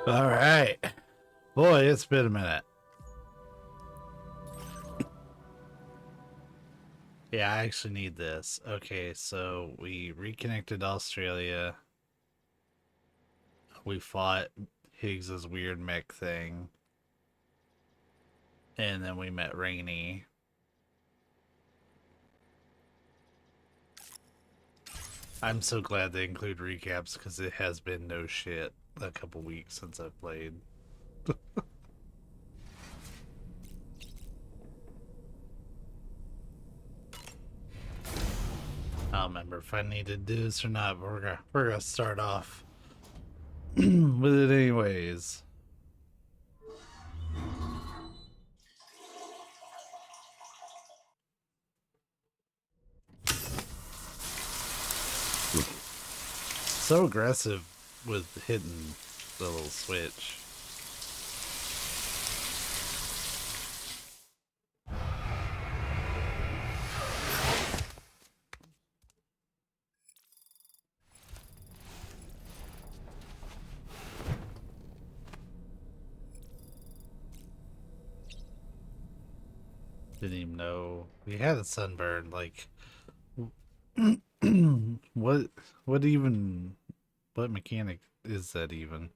All right. Boy, it's been a minute. Yeah, I actually need this. Okay, so we reconnected Australia. We fought Higgs's weird mech thing. And then we met Rainey. I'm so glad they include recaps because it has been no shit a couple weeks since I've played. I don't remember if I need to do this or not, but we're gonna start off with it anyways. So aggressive with hitting the little switch. Didn't even know we had a sunburn. Like, what? What even? What mechanic is that even?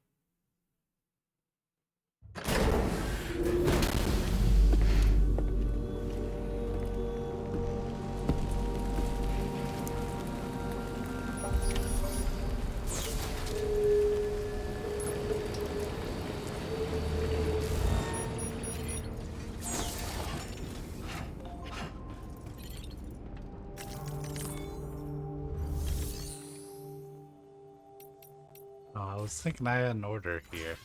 Oh, I was thinking I had an order here.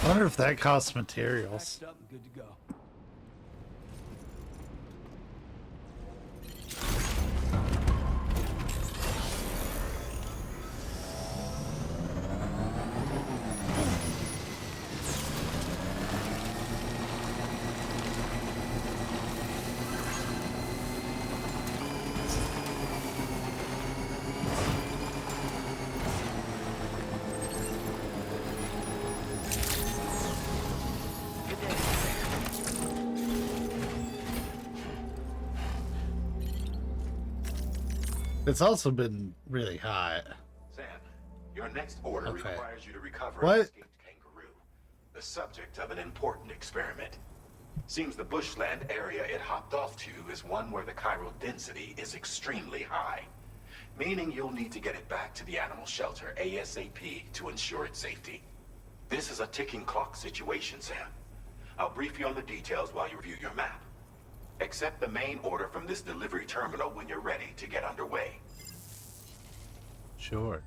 I wonder if that costs materials. Packed up and good to go. It's also been really hot. Sam, your next order Okay. requires you to recover What? an escaped kangaroo, the subject of an important experiment. Seems the bushland area it hopped off to is one where the chiral density is extremely high, meaning you'll need to get it back to the animal shelter ASAP to ensure its safety. This is a ticking clock situation, Sam. I'll brief you on the details while you review your map. Accept the main order from this delivery terminal when you're ready to get underway. Sure.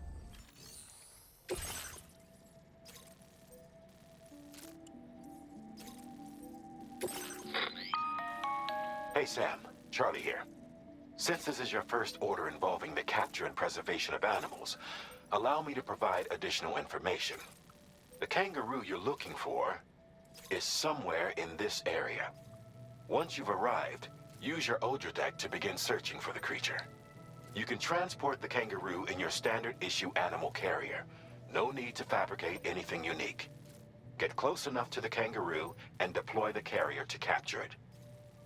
Hey Sam, Charlie here. Since this is your first order involving the capture and preservation of animals, allow me to provide additional information. The kangaroo you're looking for is somewhere in this area. Once you've arrived, use your Odradek to begin searching for the creature. You can transport the kangaroo in your standard issue animal carrier. No need to fabricate anything unique. Get close enough to the kangaroo and deploy the carrier to capture it.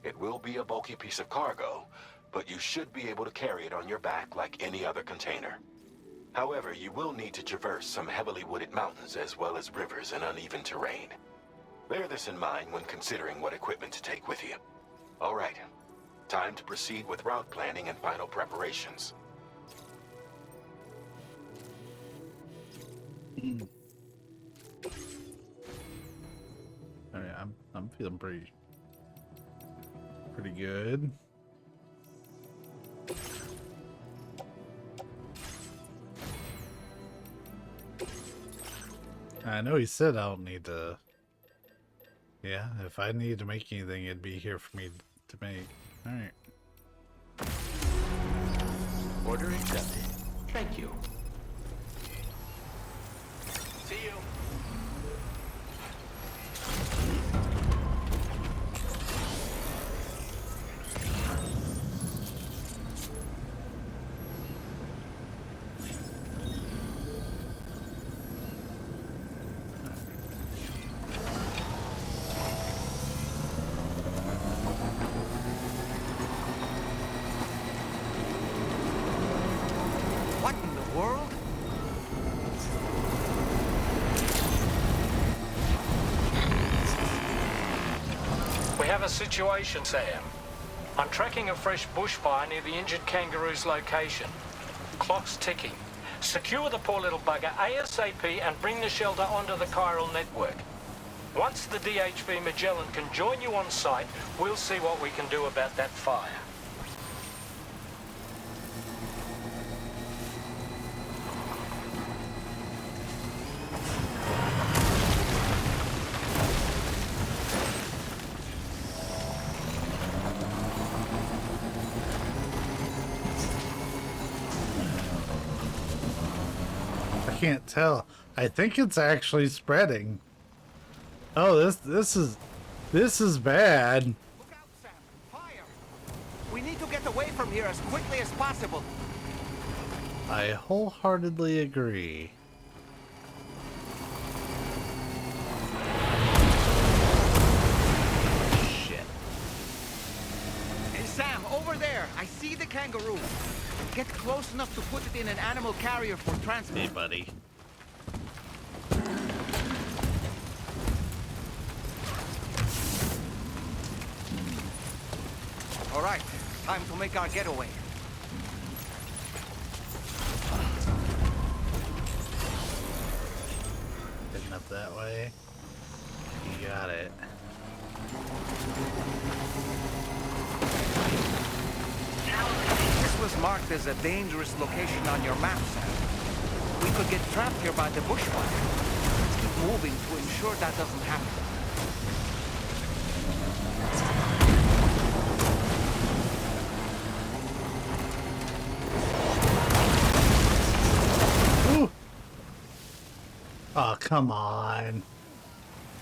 It will be a bulky piece of cargo, but you should be able to carry it on your back like any other container. However, you will need to traverse some heavily wooded mountains as well as rivers and uneven terrain. Bear this in mind when considering what equipment to take with you. All right, time to proceed with route planning and final preparations. Alright, I'm feeling pretty good. I know he said I don't need to. Yeah, if I need to make anything, it'd be here for me to make. Alright. Order accepted. Thank you. See you. What in the world? We have a situation, Sam. I'm tracking a fresh bushfire near the injured kangaroo's location. Clock's ticking. Secure the poor little bugger ASAP and bring the shelter onto the chiral network. Once the DHV Magellan can join you on site, we'll see what we can do about that fire. I can't tell. I think it's actually spreading. Oh, this is bad. Look out, Sam. Fire! We need to get away from here as quickly as possible. I wholeheartedly agree. Shit. Hey, Sam, over there. I see the kangaroo. Get close enough to put it in an animal carrier for Hey, transport. buddy. All right, time to make our getaway. Heading up that way. You got it. This was marked as a dangerous location on your map, Sam. We could get trapped here by the bushfire. Let's keep moving to ensure that doesn't happen. Ooh. Oh, come on.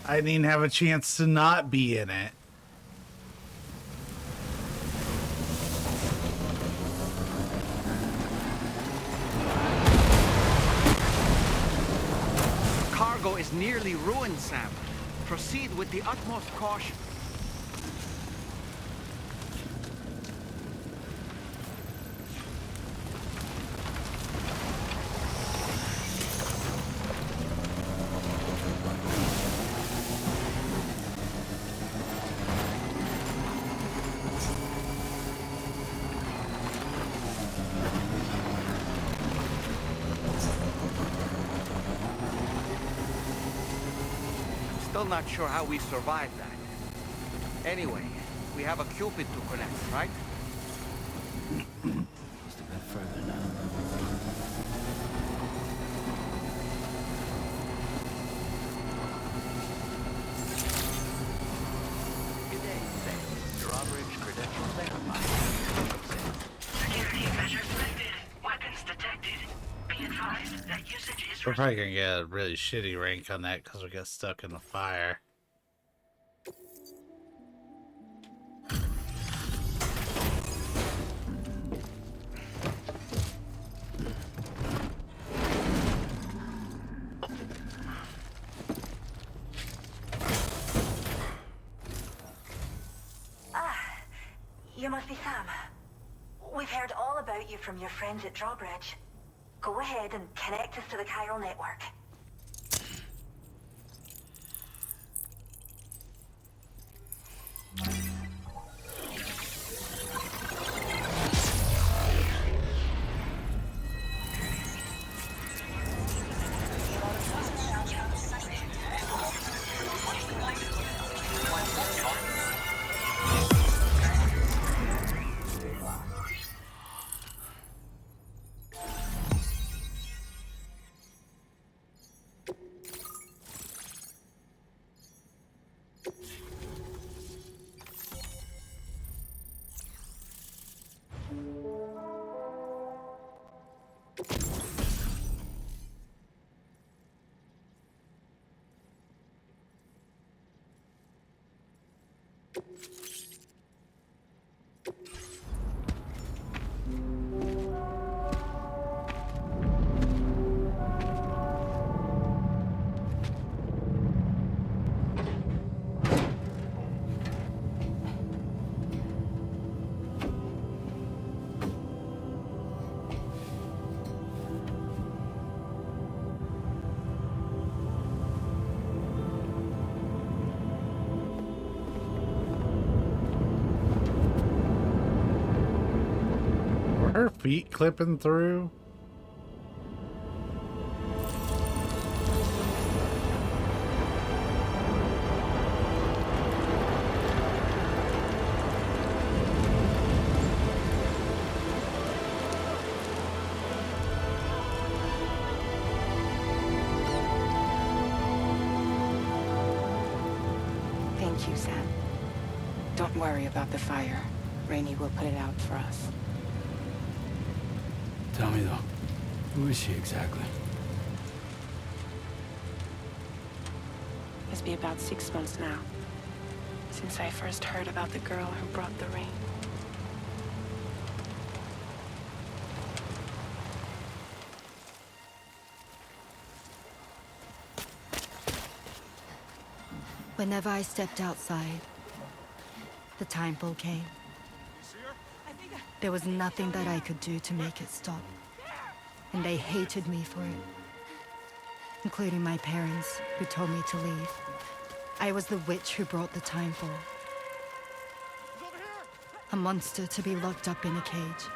I didn't even have a chance to not be in it. Cargo is nearly ruined, Sam. Proceed with the utmost caution. Still not sure how we survived that. Anyway, we have a Cupid to connect, right? Just a bit further now. Good day, Sam. Drawbridge credentials verified. Security measures lifted. Weapons detected. Be advised that usage is We're probably gonna get a really shitty rank on that because we got stuck in the fire. You must be Sam. We've heard all about you from your friends at Drawbridge. Go ahead and connect us to the chiral network. Were her feet clipping through? Thank you, Sam. Don't worry about the fire. Rainey will put it out for us. Tell me though, who is she exactly? It's been about 6 months now, since I first heard about the girl who brought the rain. Whenever I stepped outside, the time fall came. There was nothing that I could do to make it stop. And they hated me for it. Including my parents, who told me to leave. I was the witch who brought the time fall. A monster to be locked up in a cage.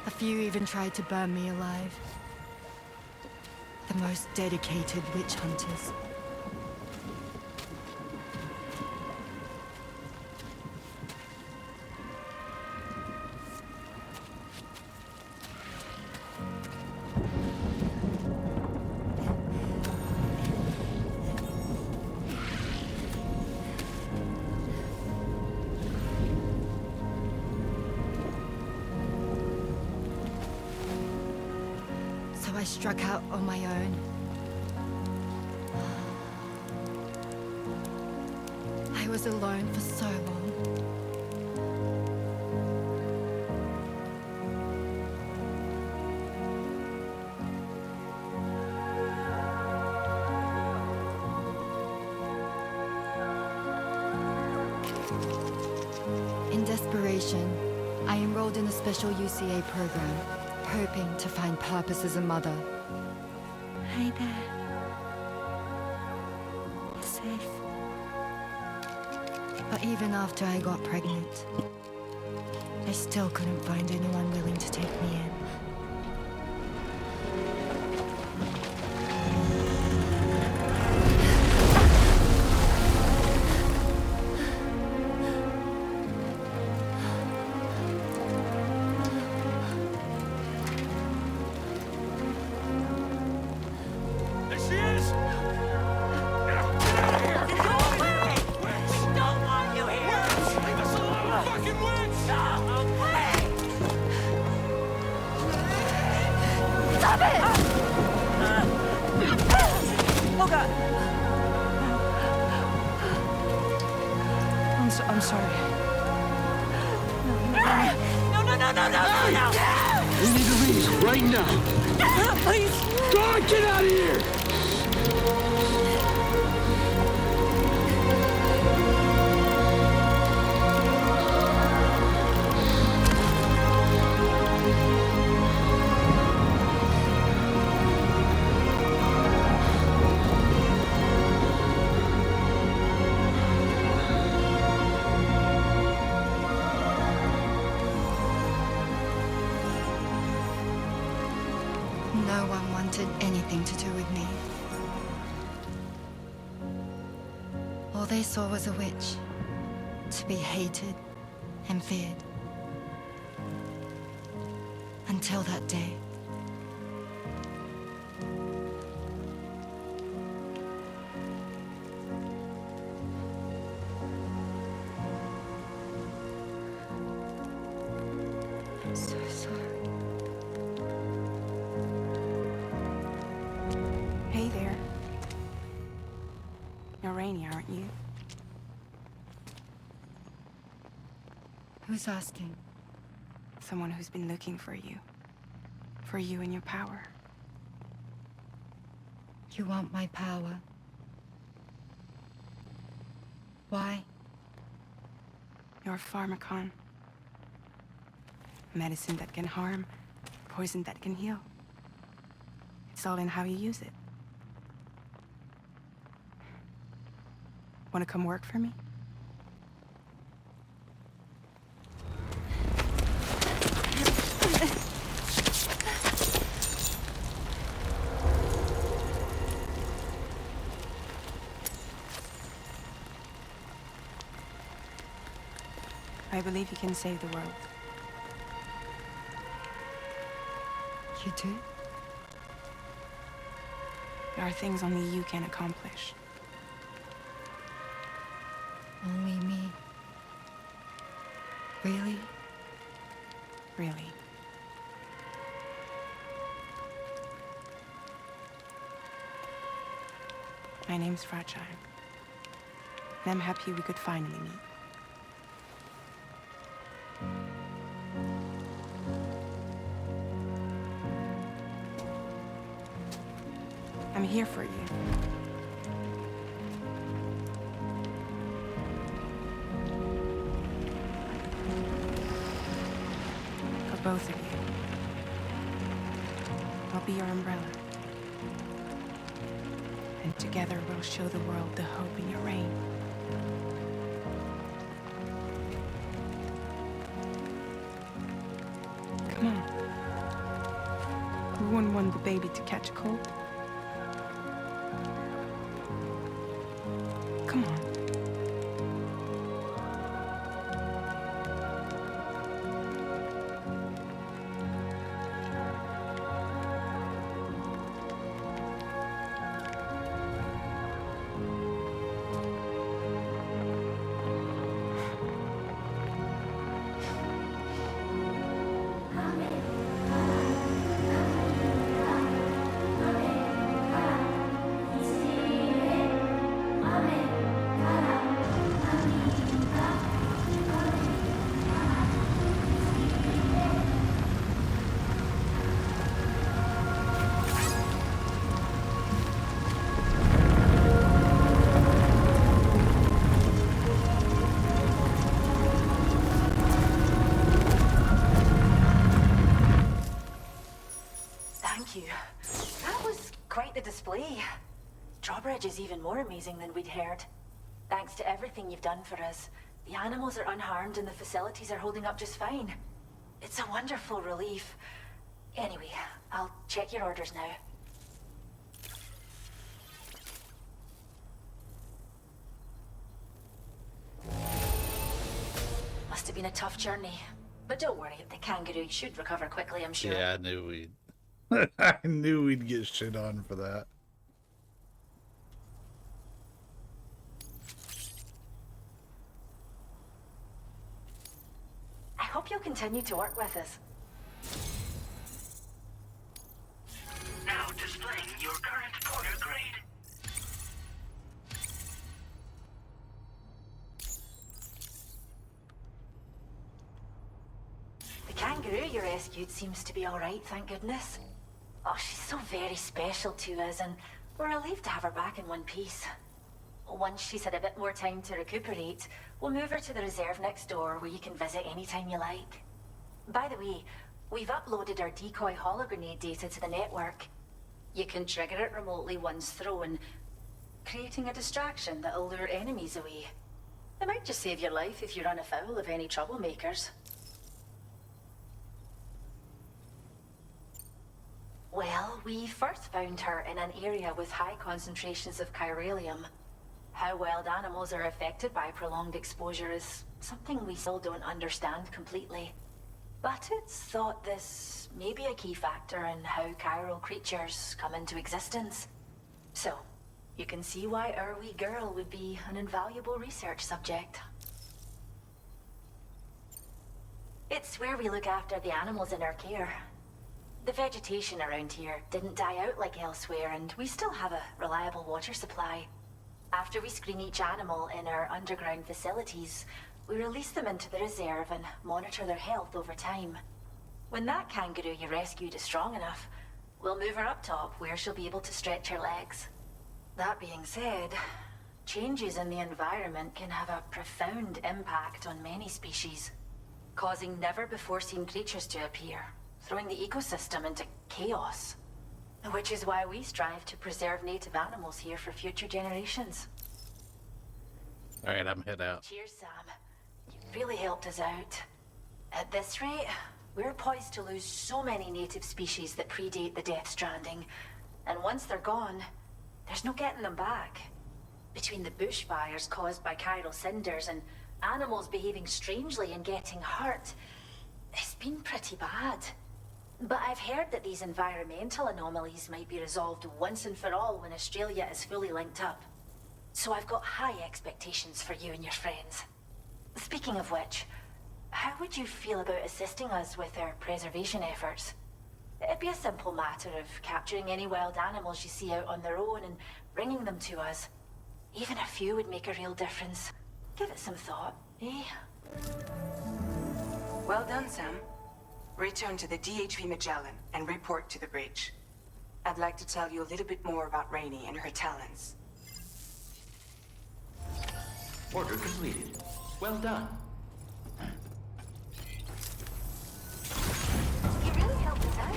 A few even tried to burn me alive. The most dedicated witch hunters. So I struck out on my own. I was alone for so long. In desperation, I enrolled in a special UCA program, hoping to find purpose as a mother. Hi there. Safe. But even after I got pregnant, I still couldn't find anyone willing to take me in. I'm sorry. We need to leave right now. Please! God, get out of here! No one wanted anything to do with me. All they saw was a witch, to be hated and feared. Until that day. I'm so sorry. Hey there. You're Rainey, aren't you? Who's asking? Someone who's been looking for you. For you and your power. You want my power? Why? You're a pharmacon. Medicine that can harm, poison that can heal. It's all in how you use it. Want to come work for me? I believe you can save the world. You do? There are things only you can accomplish. Only me. Really? Really. My name's Fragile. And I'm happy we could finally meet. I'm here for you. For both of you. I'll be your umbrella. And together we'll show the world the hope in your reign. Come on. Who wouldn't want the baby to catch a cold? Come on. Thank you. That was quite the display. Drawbridge is even more amazing than we'd heard. Thanks to everything you've done for us, the animals are unharmed and the facilities are holding up just fine. It's a wonderful relief. Anyway, I'll check your orders now. Must have been a tough journey. But don't worry, the kangaroo should recover quickly, I'm sure. Yeah, I knew we'd I knew we'd get shit on for that. I hope you'll continue to work with us. Now displaying your current porter grade. The kangaroo you rescued seems to be alright, thank goodness. Oh, she's so very special to us, and we're relieved to have her back in one piece. Once she's had a bit more time to recuperate, we'll move her to the reserve next door where you can visit anytime you like. By the way, we've uploaded our decoy hologrenade data to the network. You can trigger it remotely once thrown, creating a distraction that'll lure enemies away. It might just save your life if you run afoul of any troublemakers. Well, we first found her in an area with high concentrations of chiralium. How wild animals are affected by prolonged exposure is something we still don't understand completely. But it's thought this may be a key factor in how chiral creatures come into existence. So, you can see why our wee girl would be an invaluable research subject. It's where we look after the animals in our care. The vegetation around here didn't die out like elsewhere, and we still have a reliable water supply. After we screen each animal in our underground facilities, we release them into the reserve and monitor their health over time. When that kangaroo you rescued is strong enough, we'll move her up top where she'll be able to stretch her legs. That being said, changes in the environment can have a profound impact on many species, causing never-before-seen creatures to appear, throwing the ecosystem into chaos. Which is why we strive to preserve native animals here for future generations. Alright, I'm head out. Cheers, Sam. You really helped us out. At this rate, we're poised to lose so many native species that predate the Death Stranding. And once they're gone, there's no getting them back. Between the bushfires caused by chiral cinders and animals behaving strangely and getting hurt, it's been pretty bad. But I've heard that these environmental anomalies might be resolved once and for all when Australia is fully linked up. So I've got high expectations for you and your friends. Speaking of which, how would you feel about assisting us with our preservation efforts? It'd be a simple matter of capturing any wild animals you see out on their own and bringing them to us. Even a few would make a real difference. Give it some thought, eh? Well done, Sam. Return to the DHV Magellan and report to the bridge. I'd like to tell you a little bit more about Rainey and her talents. Order completed. Well done. You really helped us out.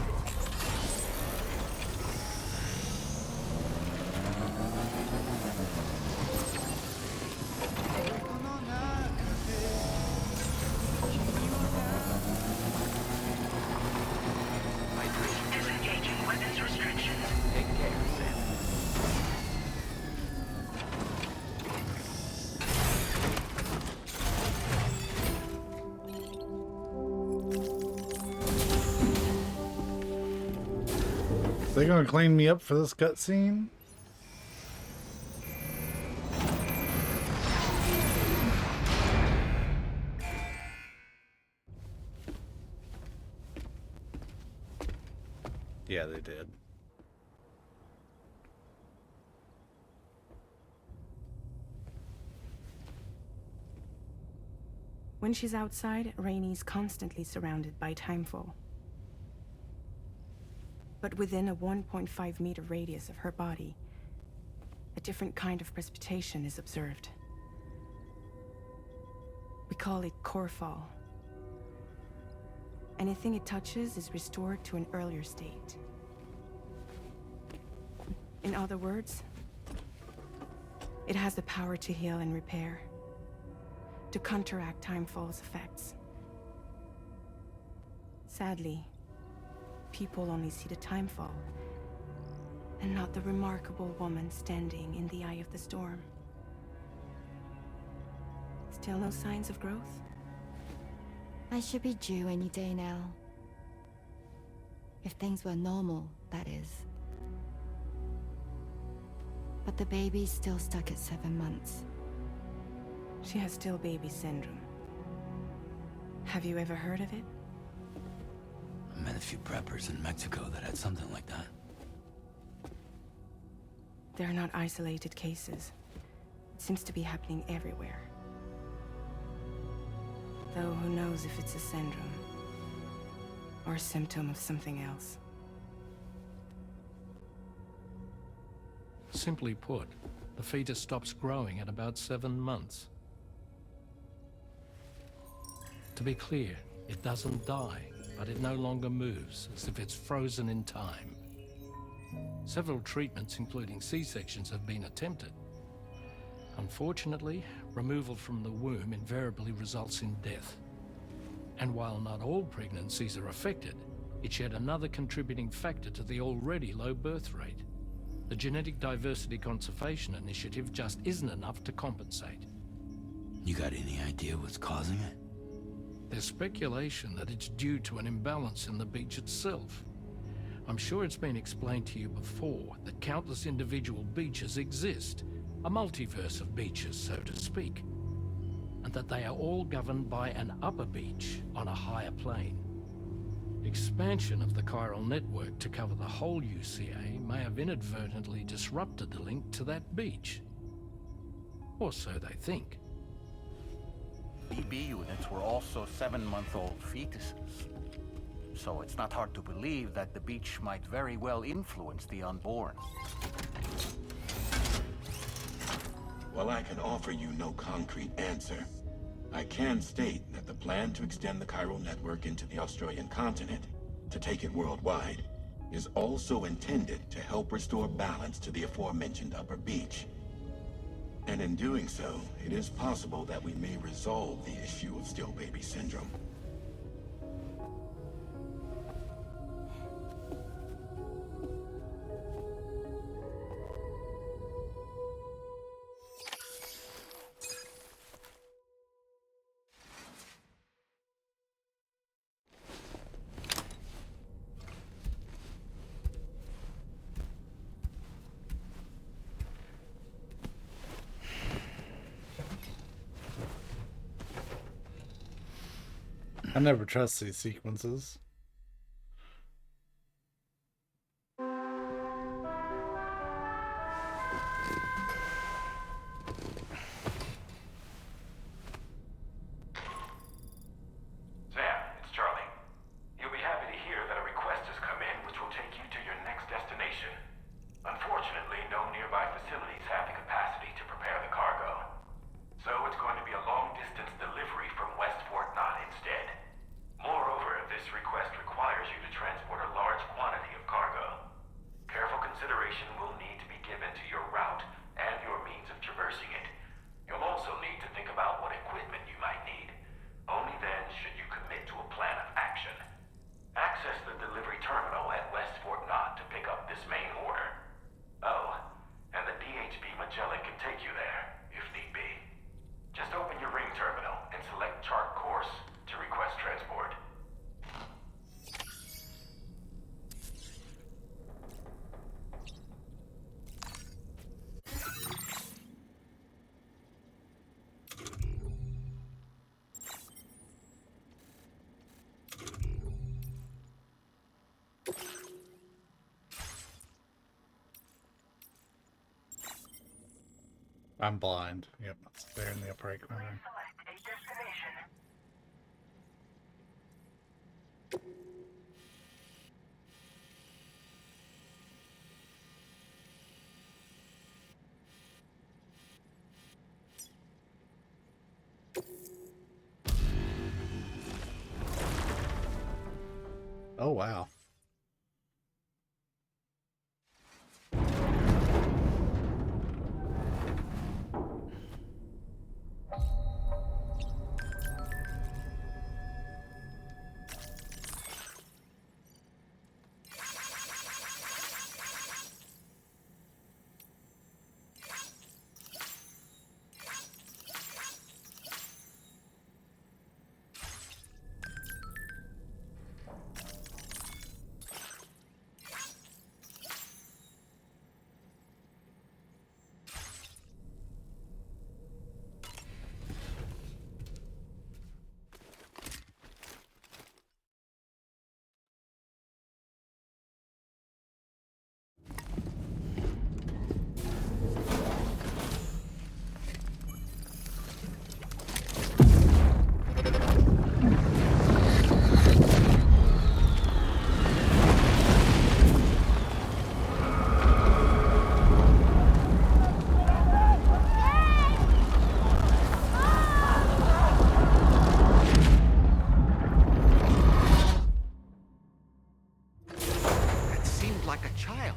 Disengaging weapons restrictions. Take care, Sam. They gonna clean me up for this cutscene? Yeah, they did. When she's outside, Rainey's constantly surrounded by timefall. But within a 1.5-meter radius of her body, a different kind of precipitation is observed. We call it core fall. Anything it touches is restored to an earlier state. In other words, it has the power to heal and repair, to counteract timefall's effects. Sadly, people only see the timefall, and not the remarkable woman standing in the eye of the storm. Still no signs of growth? I should be due any day now. If things were normal, that is. But the baby's still stuck at 7 months. She has still baby syndrome. Have you ever heard of it? I met a few preppers in Mexico that had something like that. They're not isolated cases. It seems to be happening everywhere. Though who knows if it's a syndrome or a symptom of something else. Simply put, the fetus stops growing at about 7 months. To be clear, it doesn't die, but it no longer moves, as if it's frozen in time. Several treatments, including C-sections, have been attempted. Unfortunately, removal from the womb invariably results in death. And while not all pregnancies are affected, it's yet another contributing factor to the already low birth rate. The Genetic Diversity Conservation Initiative just isn't enough to compensate. You got any idea what's causing it? There's speculation that it's due to an imbalance in the beach itself. I'm sure it's been explained to you before that countless individual beaches exist, a multiverse of beaches, so to speak, and that they are all governed by an upper beach on a higher plane. Expansion of the chiral network to cover the whole UCA may have inadvertently disrupted the link to that beach. Or so they think. BB units were also 7-month-old fetuses. So it's not hard to believe that the beach might very well influence the unborn. While I can offer you no concrete answer, I can state that the plan to extend the chiral network into the Australian continent, to take it worldwide, is also intended to help restore balance to the aforementioned upper beach. And in doing so, it is possible that we may resolve the issue of still baby syndrome. I never trust these sequences. Sam, it's Charlie. You'll be happy to hear that a request has come in which will take you to your next destination. Unfortunately, no nearby facilities have the capacity to prepare the cargo. So it's going to be a long-distance delivery from West Fort Knott instead. Moreover, this request requires you to transport a large quantity of cargo. Careful consideration will need to be given to your route and your means of traversing it. You'll also need to think about what equipment you might need. Only then should you commit to a plan of action. Access the delivery terminal at West Fort Knott to pick up this main order. Oh, and the DHB Magellan can take you there, if need be. Just open your ring terminal and select chart course to request transport. I'm blind. Yep, it's there in the upper right corner. Select a destination. Oh, wow. That seemed like a child.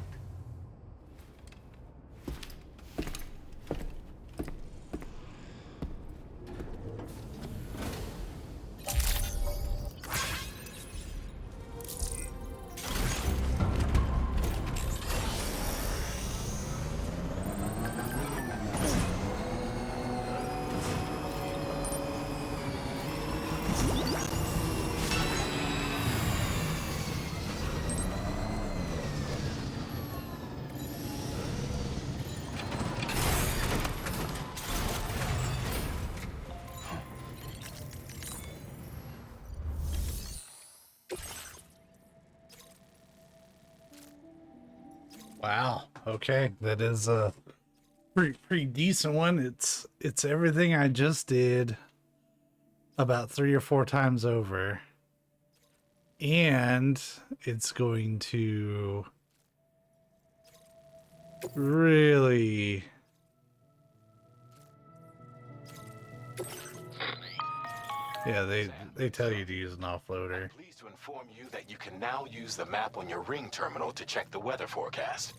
Wow. Okay, that is a pretty decent one. It's everything I just did. about 3 or 4 times over. And it's going to really... Yeah, they tell you to use an offloader. I'm pleased to inform you that you can now use the map on your ring terminal to check the weather forecast.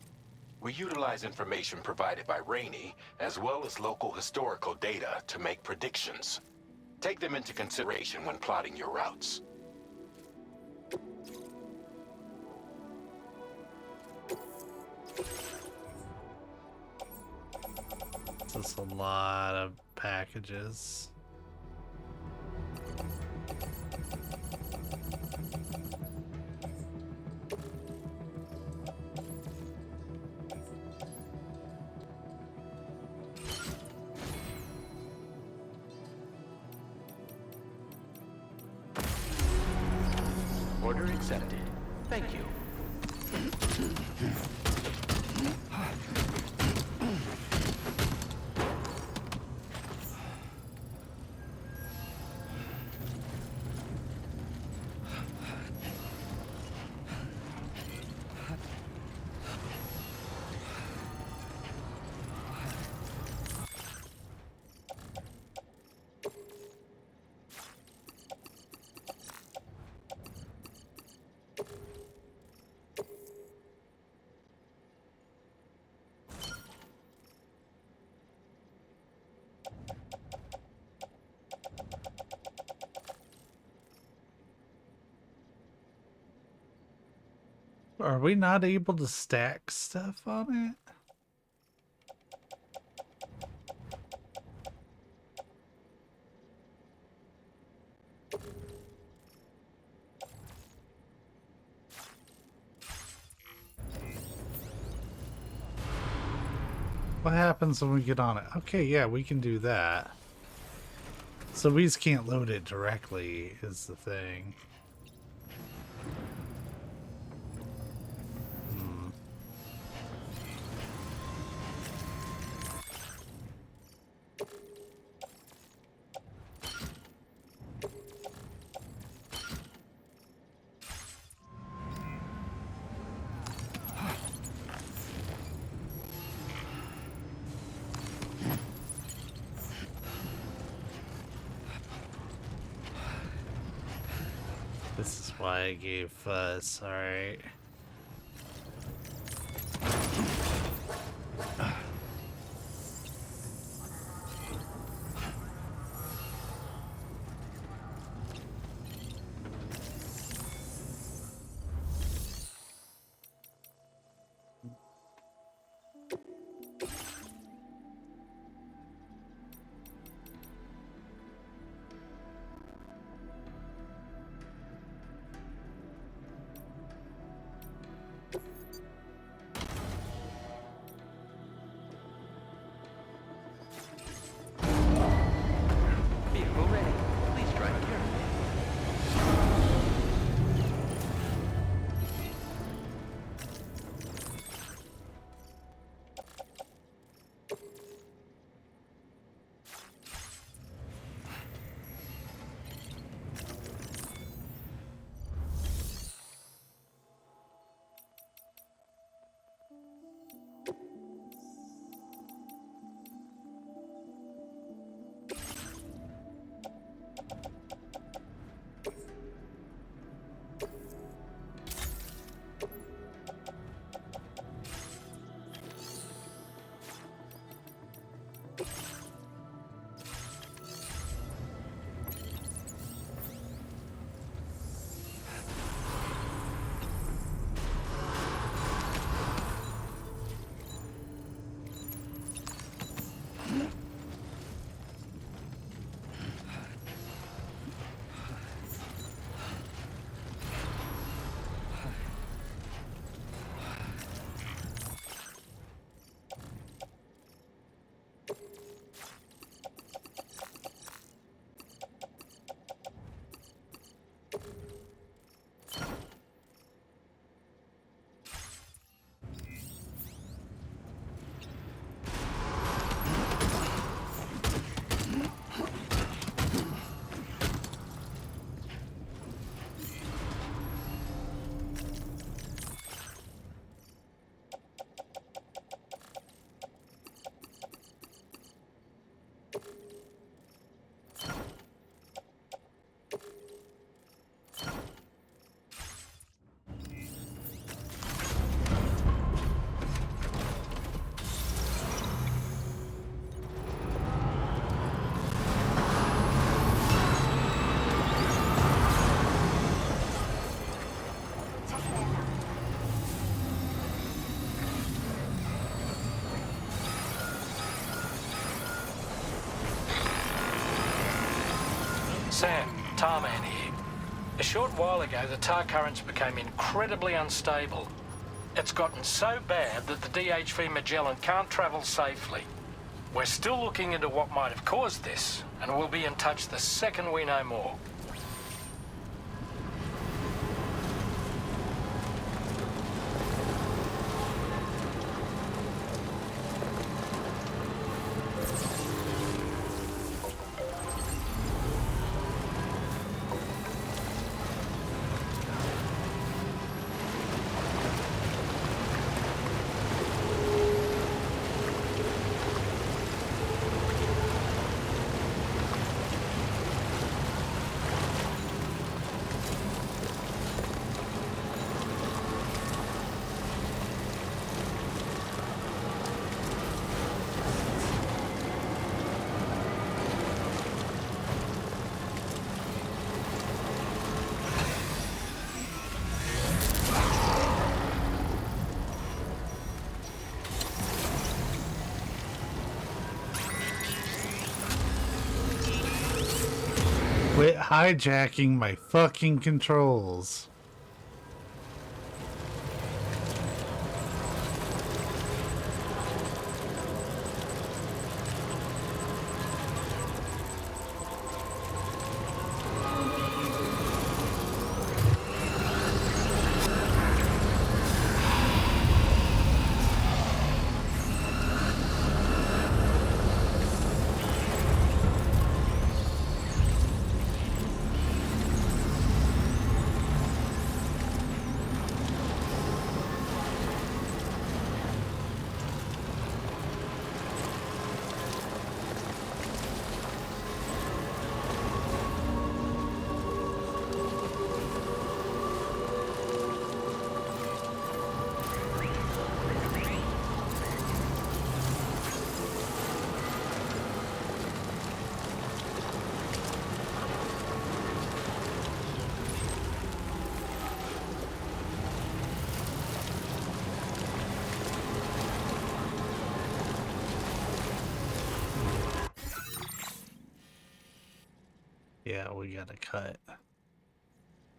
We utilize information provided by Rainey, as well as local historical data to make predictions. Take them into consideration when plotting your routes. That's a lot of packages. Order accepted. Thank you. Are we not able to stack stuff on it? What happens when we get on it? Okay, yeah, we can do that. So we just can't load it directly is the thing. This is why I gave Fuzz, alright. Vehicle ready. Please drive carefully. Sam, Tarman here. A short while ago, the tar currents became incredibly unstable. It's gotten so bad that the DHV Magellan can't travel safely. We're still looking into what might have caused this, and we'll be in touch the second we know more. Quit hijacking my fucking controls. Yeah, we gotta cut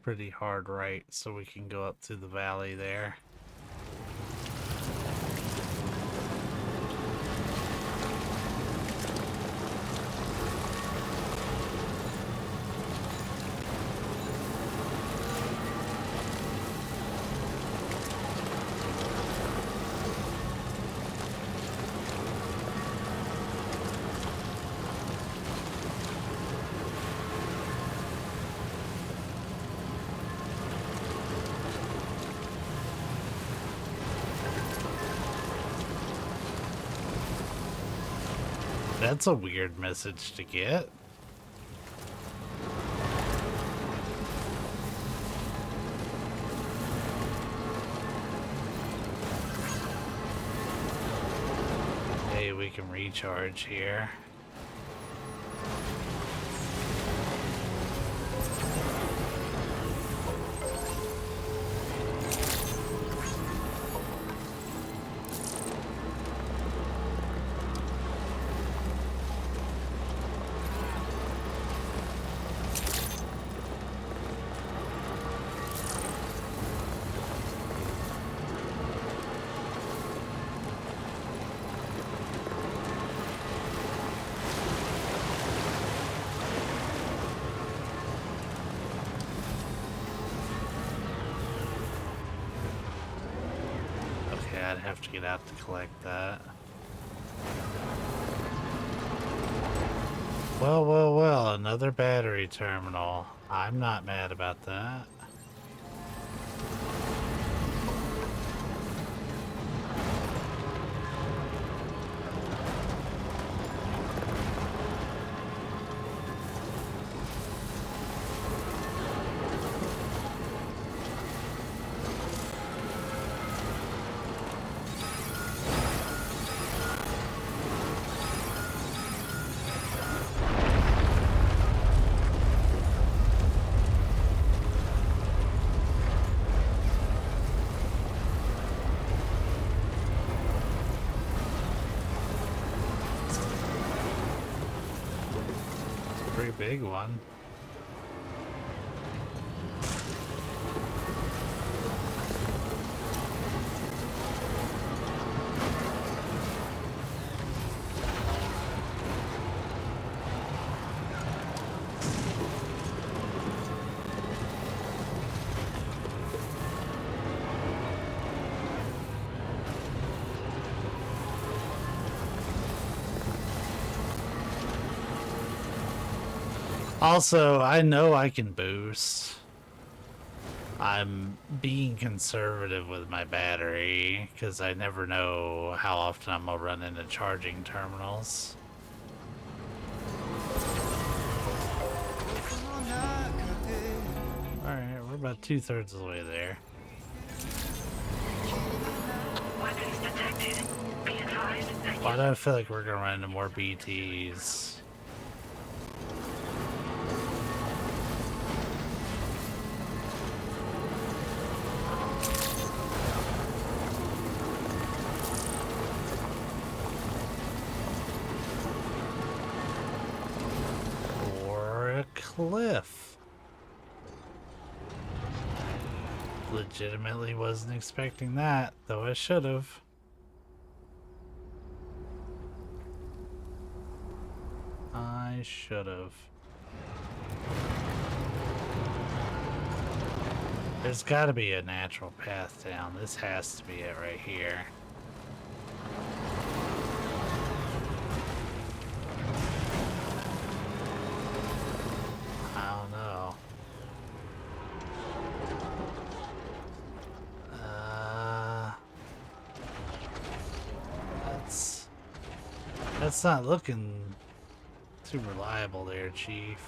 pretty hard right so we can go up to the valley there. That's a weird message to get. Hey, we can recharge here. I'd have to get out to collect that. Well, another battery terminal. I'm not mad about that. Big one. Also, I know I can boost. I'm being conservative with my battery because I never know how often I'm gonna run into charging terminals. Alright, we're about 2/3 of the way there. Weapons detected. Be advised that Why do I feel like we're gonna run into more BTs? Or a cliff. Legitimately wasn't expecting that, though I should have. I should have. There's got to be a natural path down. This has to be it right here. I don't know. That's not looking too reliable there, Chief.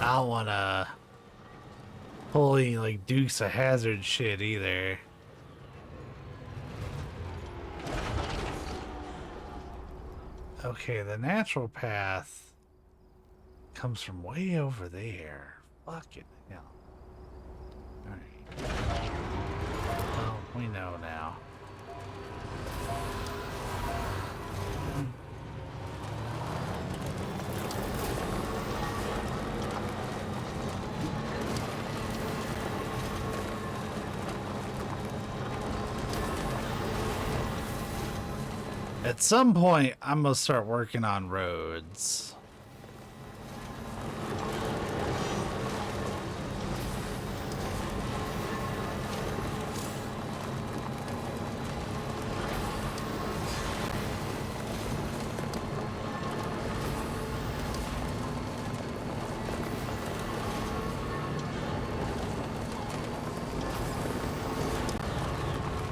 I don't wanna pull any like Dukes of Hazzard shit either. Okay, the natural path comes from way over there. Fucking hell. Alright. Well, we know now. At some point, I'm gonna start working on roads.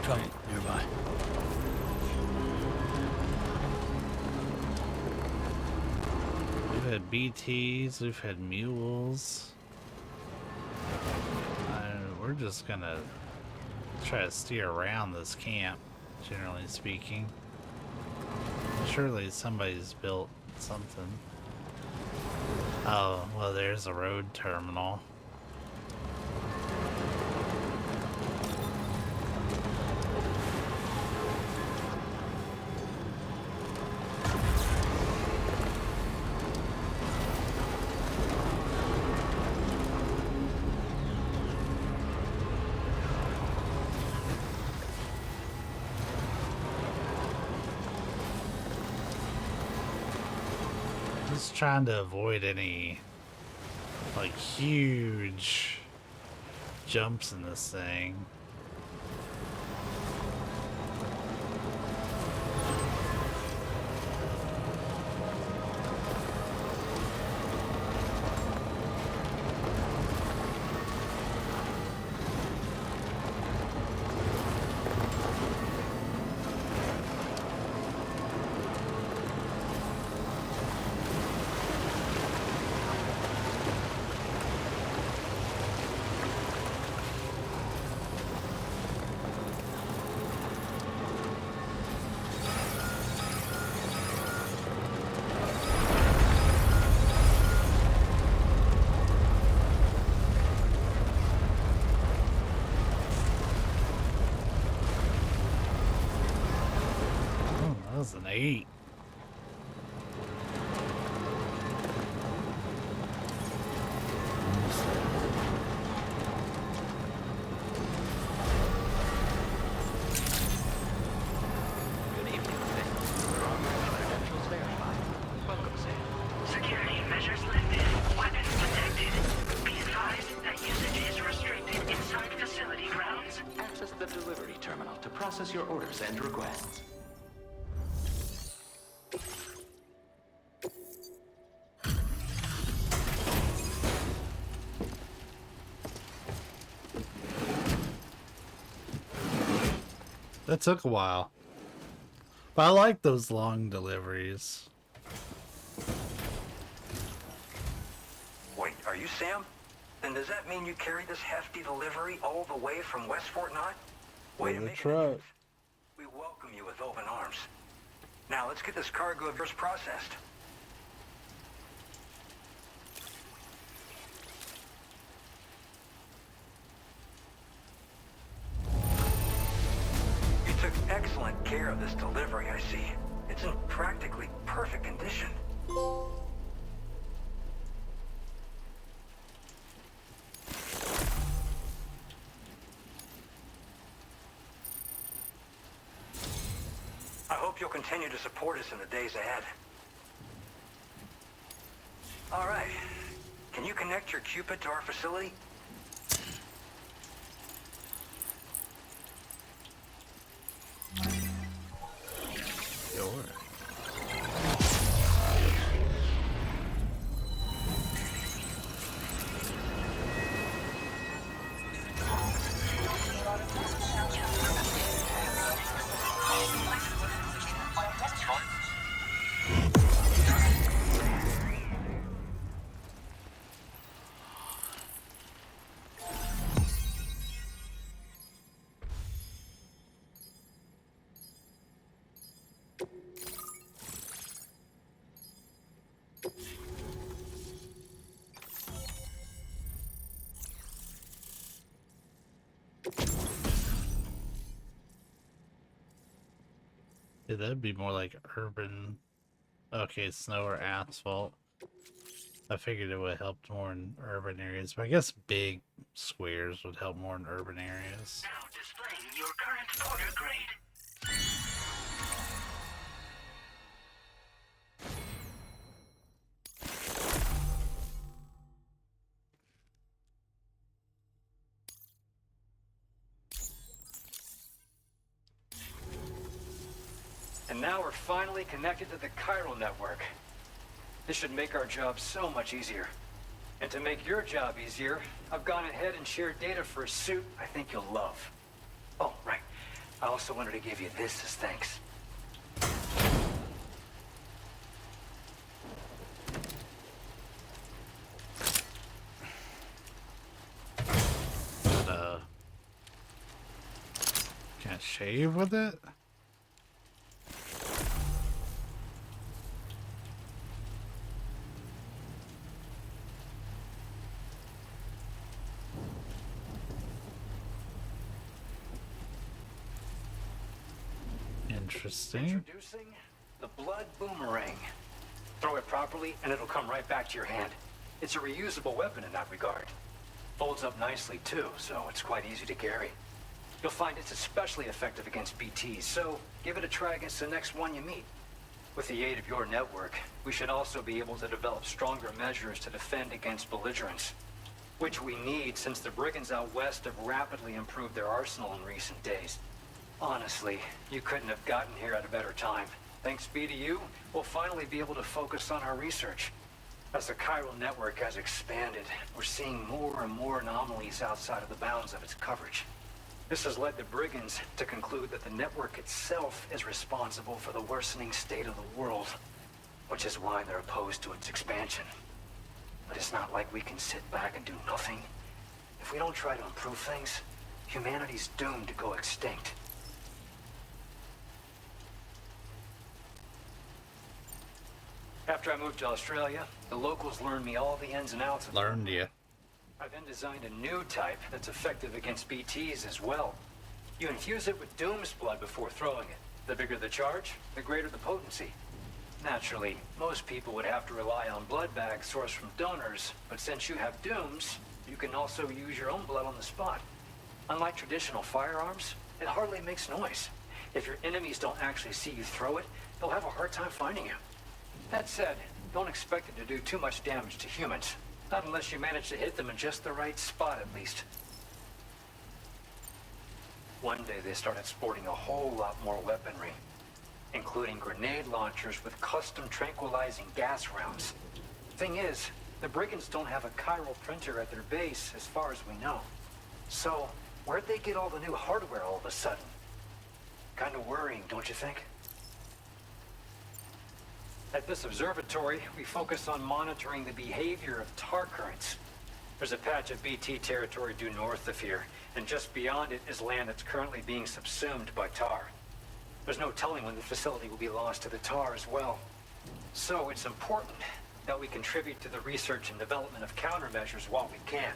Truck nearby. We've had BTs, we've had mules. We're just gonna try to steer around this camp, generally speaking. Surely somebody's built something. Oh, well, there's a road terminal. Just trying to avoid any like huge jumps in this thing. That was an 8. Good evening, Sam. Drawbridge credentials verified. Welcome, Sam. Security measures lifted. Weapons detected. Be advised that usage is restricted inside facility. process your orders and requests. That took a while. But I like those long deliveries. Wait, are you Sam? Then does that mean you carried this hefty delivery all the way from West Fort Knott? Way to make it. We welcome you with open arms. Now let's get this cargo of yours processed. You took excellent care of this delivery, I see. It's in practically perfect condition. I hope you'll continue to support us in the days ahead. All right. Can you connect your Cupid to our facility? Sure. Yeah, that'd be more like urban. Okay, snow or asphalt. I figured it would help more in urban areas, but I guess big squares would help more in urban areas. Now displaying your current porter grade. And now we're finally connected to the chiral network. This should make our job so much easier. And to make your job easier, I've gone ahead and shared data for a suit I think you'll love. Oh, right. I also wanted to give you this as thanks. Can I shave with it? Interesting. Introducing the Blood Boomerang. Throw it properly and it'll come right back to your hand. It's a reusable weapon in that regard. Folds up nicely too, so it's quite easy to carry. You'll find it's especially effective against BTs, so give it a try against the next one you meet. With the aid of your network, we should also be able to develop stronger measures to defend against belligerents, which we need since the brigands out west have rapidly improved their arsenal in recent days. Honestly, you couldn't have gotten here at a better time. Thanks be to you, we'll finally be able to focus on our research. As the chiral network has expanded, we're seeing more and more anomalies outside of the bounds of its coverage. This has led the brigands to conclude that the network itself is responsible for the worsening state of the world, which is why they're opposed to its expansion. But it's not like we can sit back and do nothing. If we don't try to improve things, humanity's doomed to go extinct. After I moved to Australia, the locals learned me all the ins and outs of it. Learned you. I then designed a new type that's effective against BTs as well. You infuse it with Doom's blood before throwing it. The bigger the charge, the greater the potency. Naturally, most people would have to rely on blood bags sourced from donors, but since you have Doom's, you can also use your own blood on the spot. Unlike traditional firearms, it hardly makes noise. If your enemies don't actually see you throw it, they'll have a hard time finding you. That said, don't expect it to do too much damage to humans. Not unless you manage to hit them in just the right spot, at least. One day they started sporting a whole lot more weaponry, including grenade launchers with custom tranquilizing gas rounds. Thing is, the brigands don't have a chiral printer at their base as far as we know. So, where'd they get all the new hardware all of a sudden? Kind of worrying, don't you think? At this observatory, we focus on monitoring the behavior of tar currents. There's a patch of BT territory due north of here, and just beyond it is land that's currently being subsumed by tar. There's no telling when the facility will be lost to the tar as well. So it's important that we contribute to the research and development of countermeasures while we can.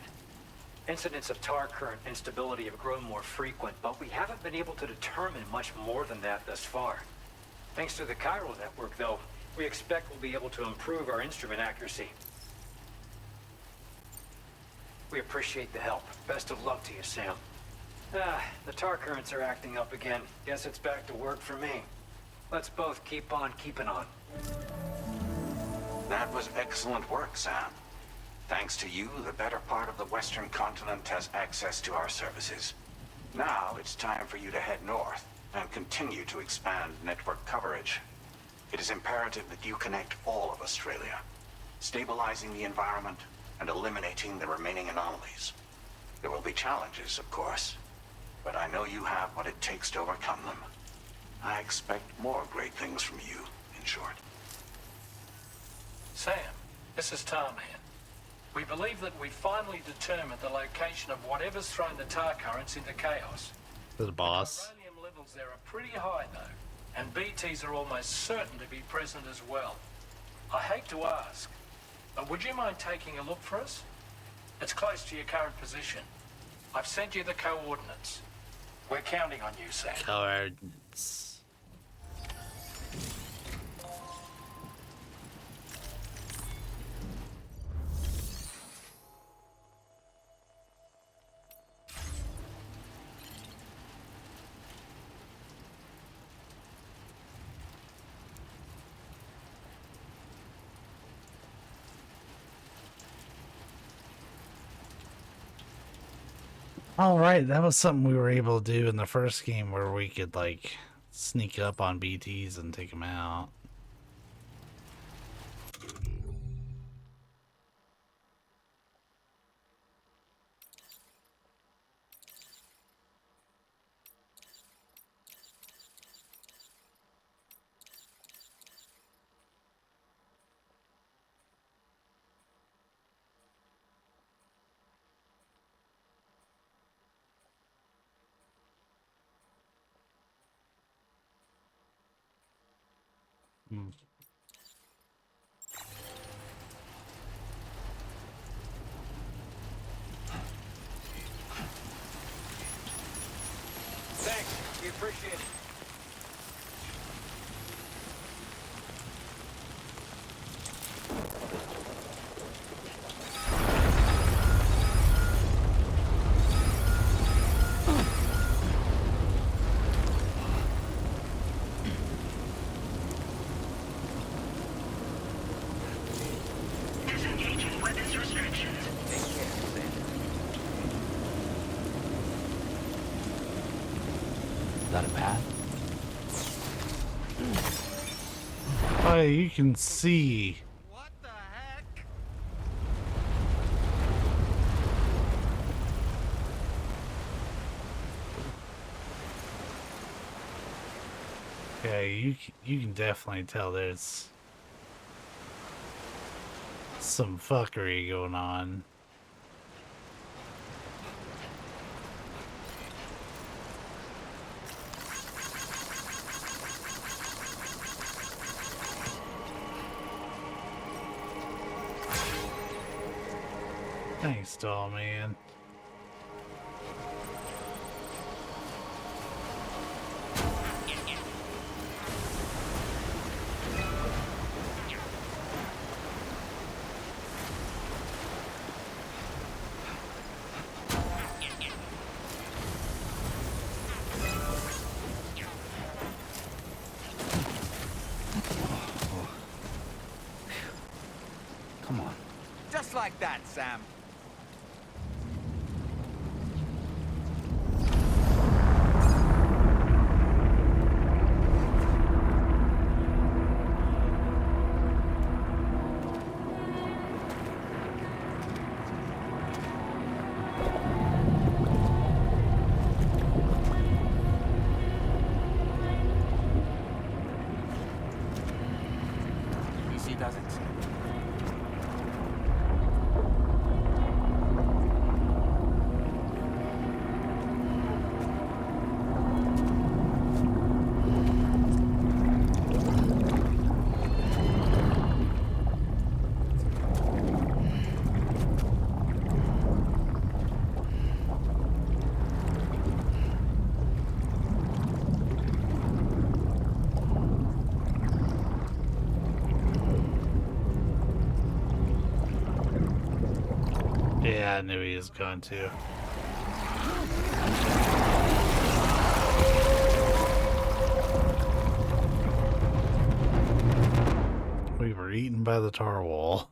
Incidents of tar current instability have grown more frequent, but we haven't been able to determine much more than that thus far. Thanks to the chiral network, though, we expect we'll be able to improve our instrument accuracy. We appreciate the help. Best of luck to you, Sam. The tar currents are acting up again. Guess it's back to work for me. Let's both keep on keeping on. That was excellent work, Sam. Thanks to you, the better part of the Western continent has access to our services. Now it's time for you to head north and continue to expand network coverage. It is imperative that you connect all of Australia, stabilizing the environment and eliminating the remaining anomalies. There will be challenges, of course, but I know you have what it takes to overcome them. I expect more great things from you, in short. Sam, this is Tom here. We believe that we finally determined the location of whatever's thrown the tar currents into chaos. The boss. The uranium levels there are pretty high, though, and BTs are almost certain to be present as well. I hate to ask, but would you mind taking a look for us? It's close to your current position. I've sent you the coordinates. We're counting on you, Sam. Coordinates. All right, that was something we were able to do in the first game where we could, like, sneak up on BTs and take them out. Hmm. Thanks. We appreciate it. Disengaging weapons restrictions. Take care, Sam. Is that a path? Oh, you can see. What the heck? Yeah, you can definitely tell there's some fuckery going on. Thanks, doll man. Come on. Just like that, Sam. Yeah, I knew he was going to. We were eaten by the tar wall.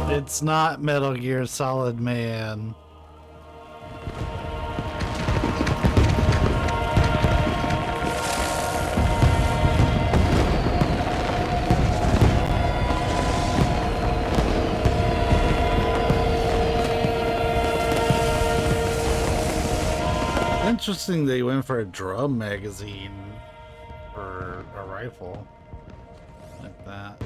It's not Metal Gear Solid, man. Interesting they went for a drum magazine for a rifle like that.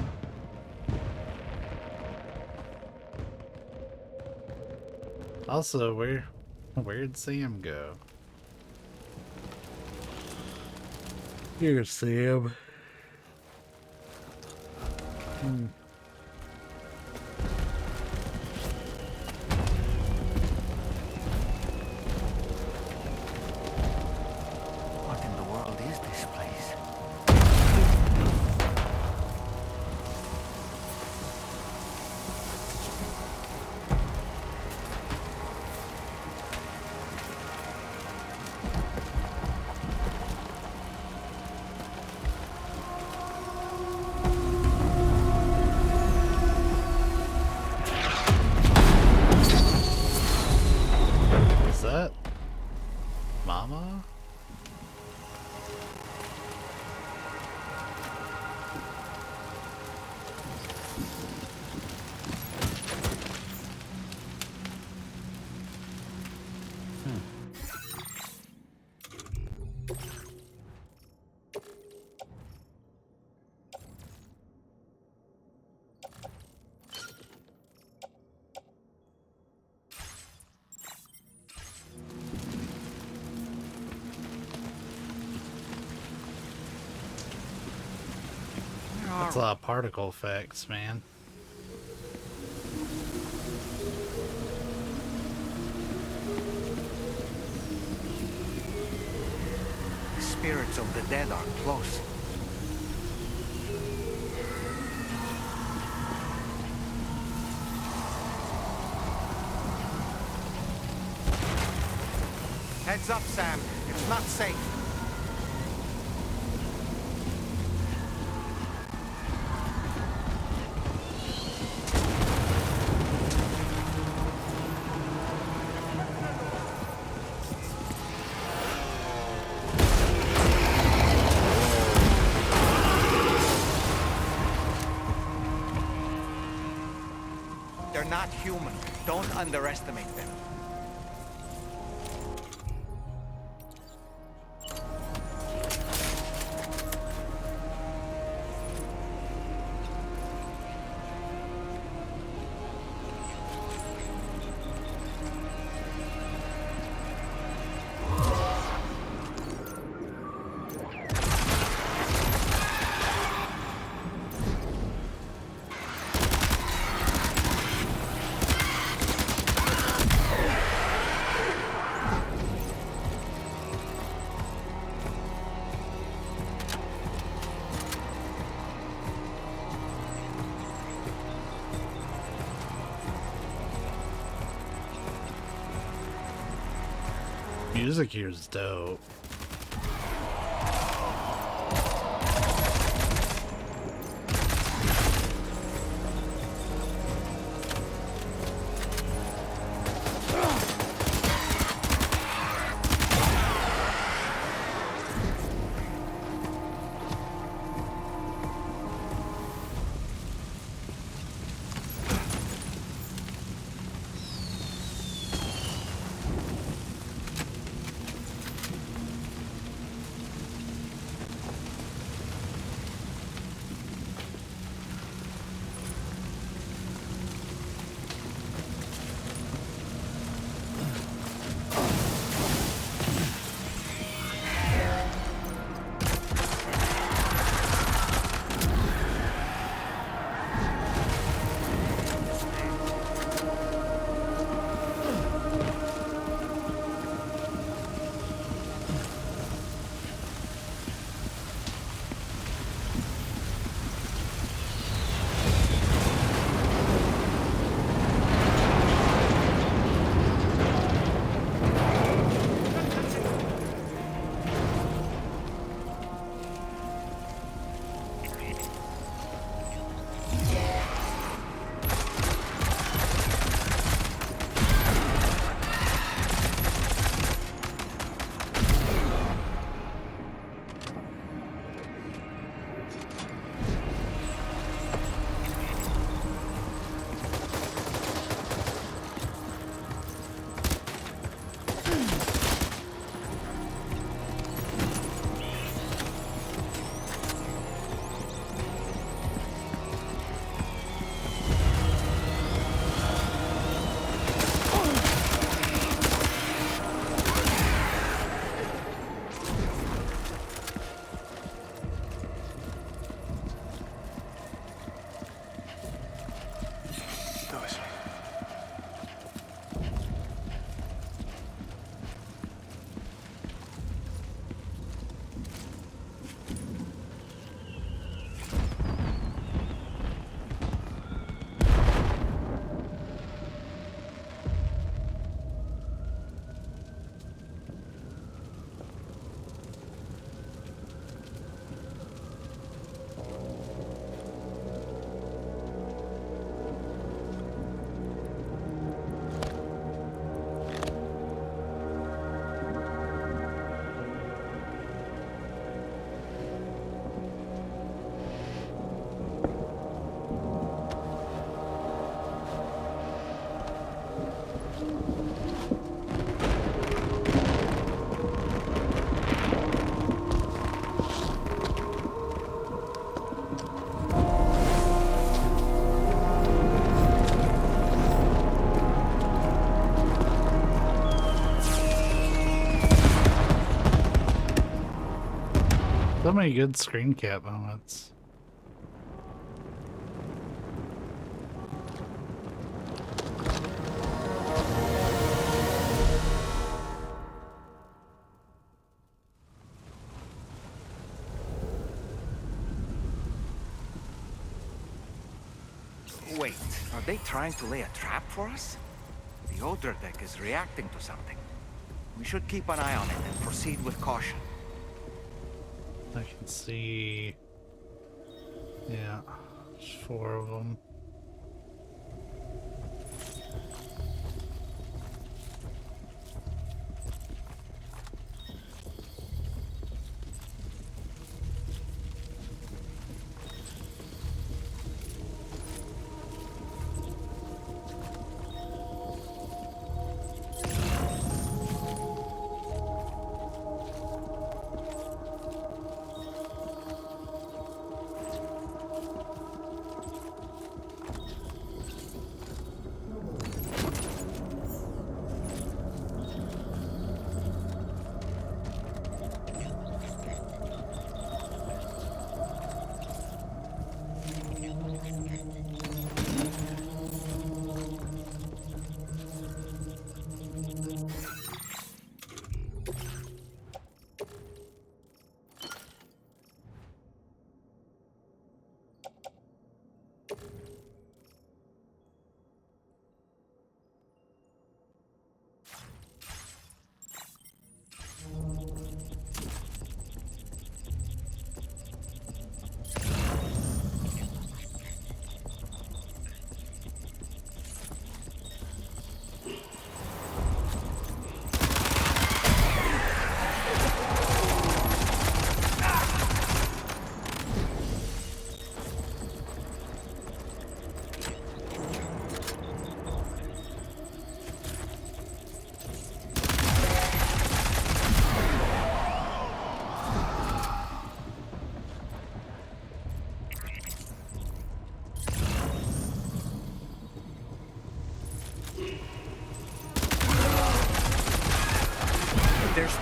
Also, where'd Sam go? Here's Sam. What in the world is this place? Is that Mama? That's a lot of particle effects, man. The spirits of the dead are close. Heads up, Sam. It's not safe. They're not human. Don't underestimate them. music here is dope. So many good screen cap moments. Wait, are they trying to lay a trap for us? The Odra deck is reacting to something. We should keep an eye on it and proceed with caution. I can see... yeah, there's 4 of them.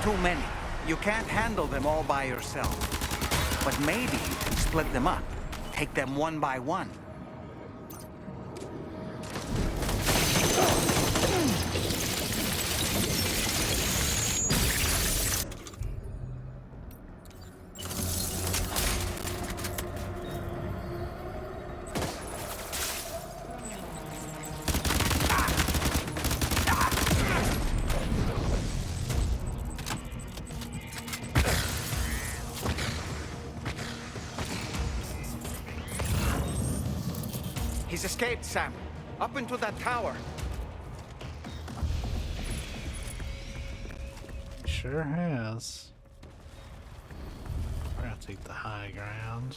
too many. You can't handle them all by yourself. But maybe split them up. Take them one by one. He's escaped, Sam. Up into that tower. Sure has. We're gonna take the high ground.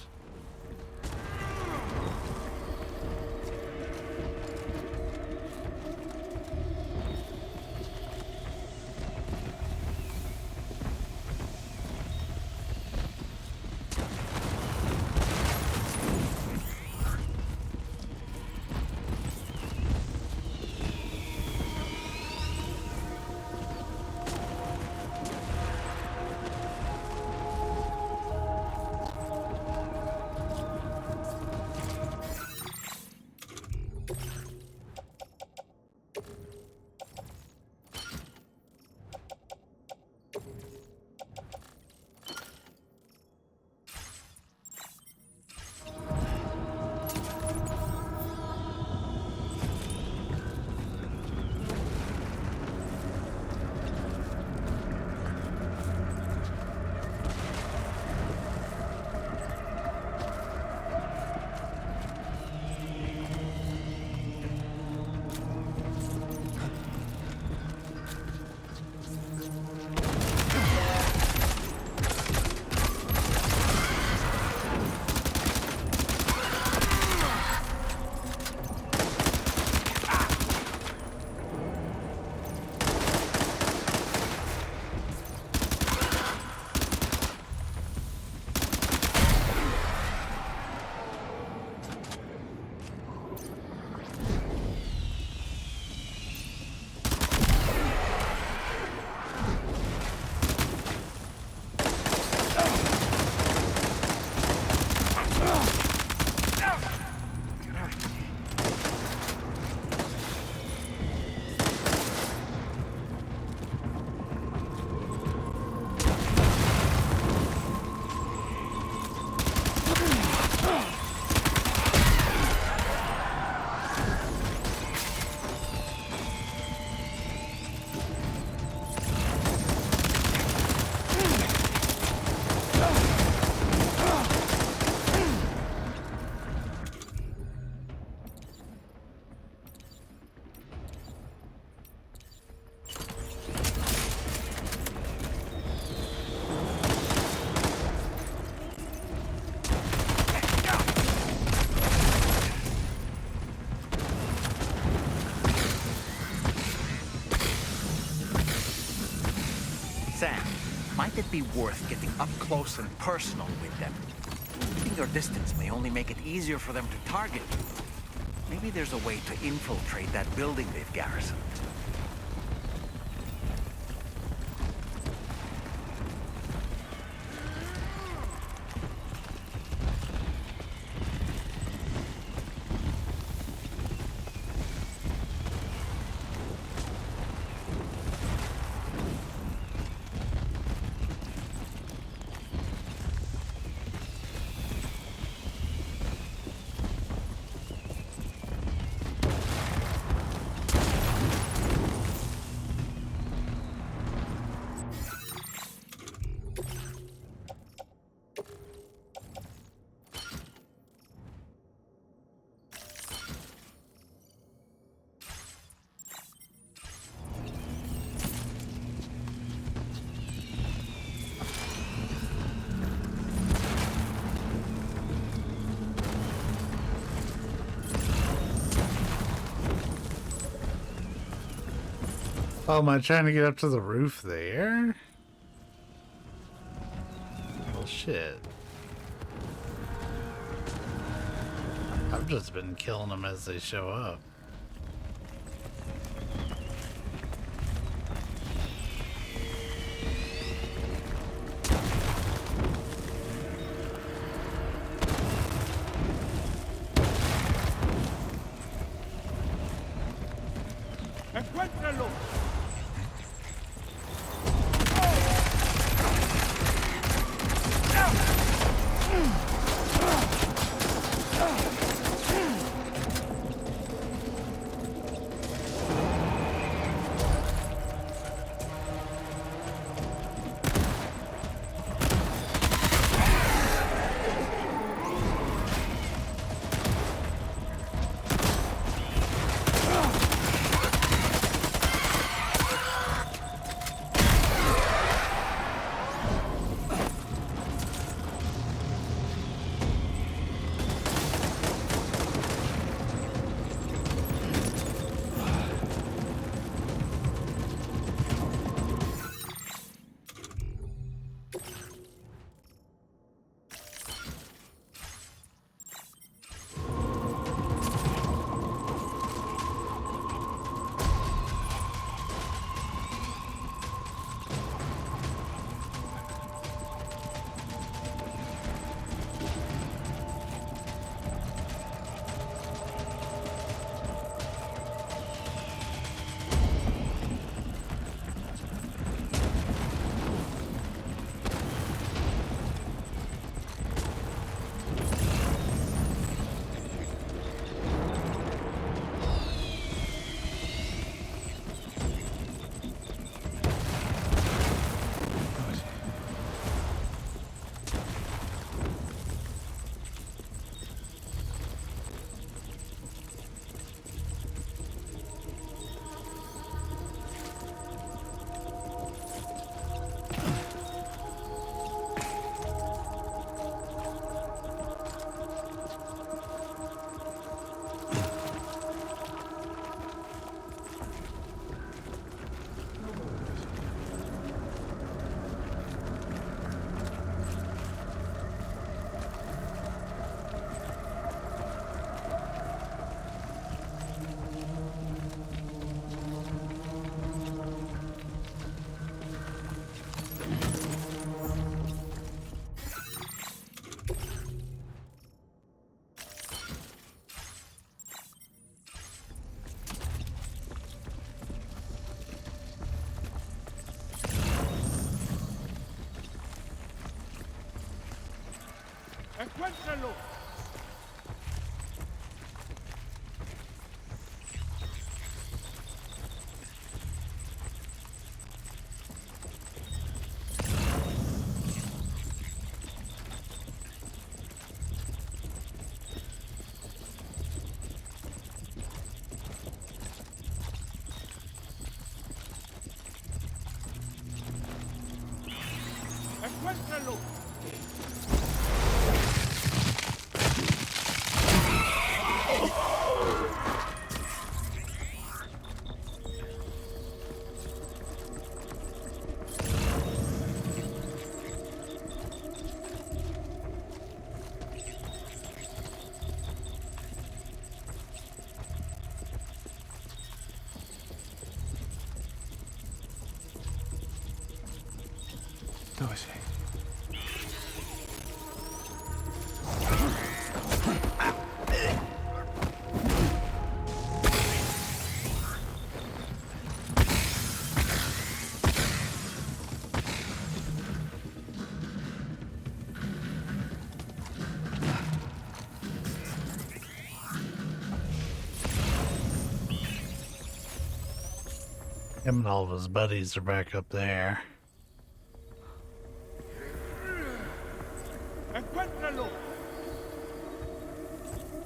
Sam, might it be worth getting up close and personal with them? Keeping your distance may only make it easier for them to target you. Maybe there's a way to infiltrate that building they've garrisoned. Oh, am I trying to get up to the roof there? Well, shit. I've just been killing them as they show up. ¡Encuéntralo! ¡Encuéntralo! Him and all of his buddies are back up there.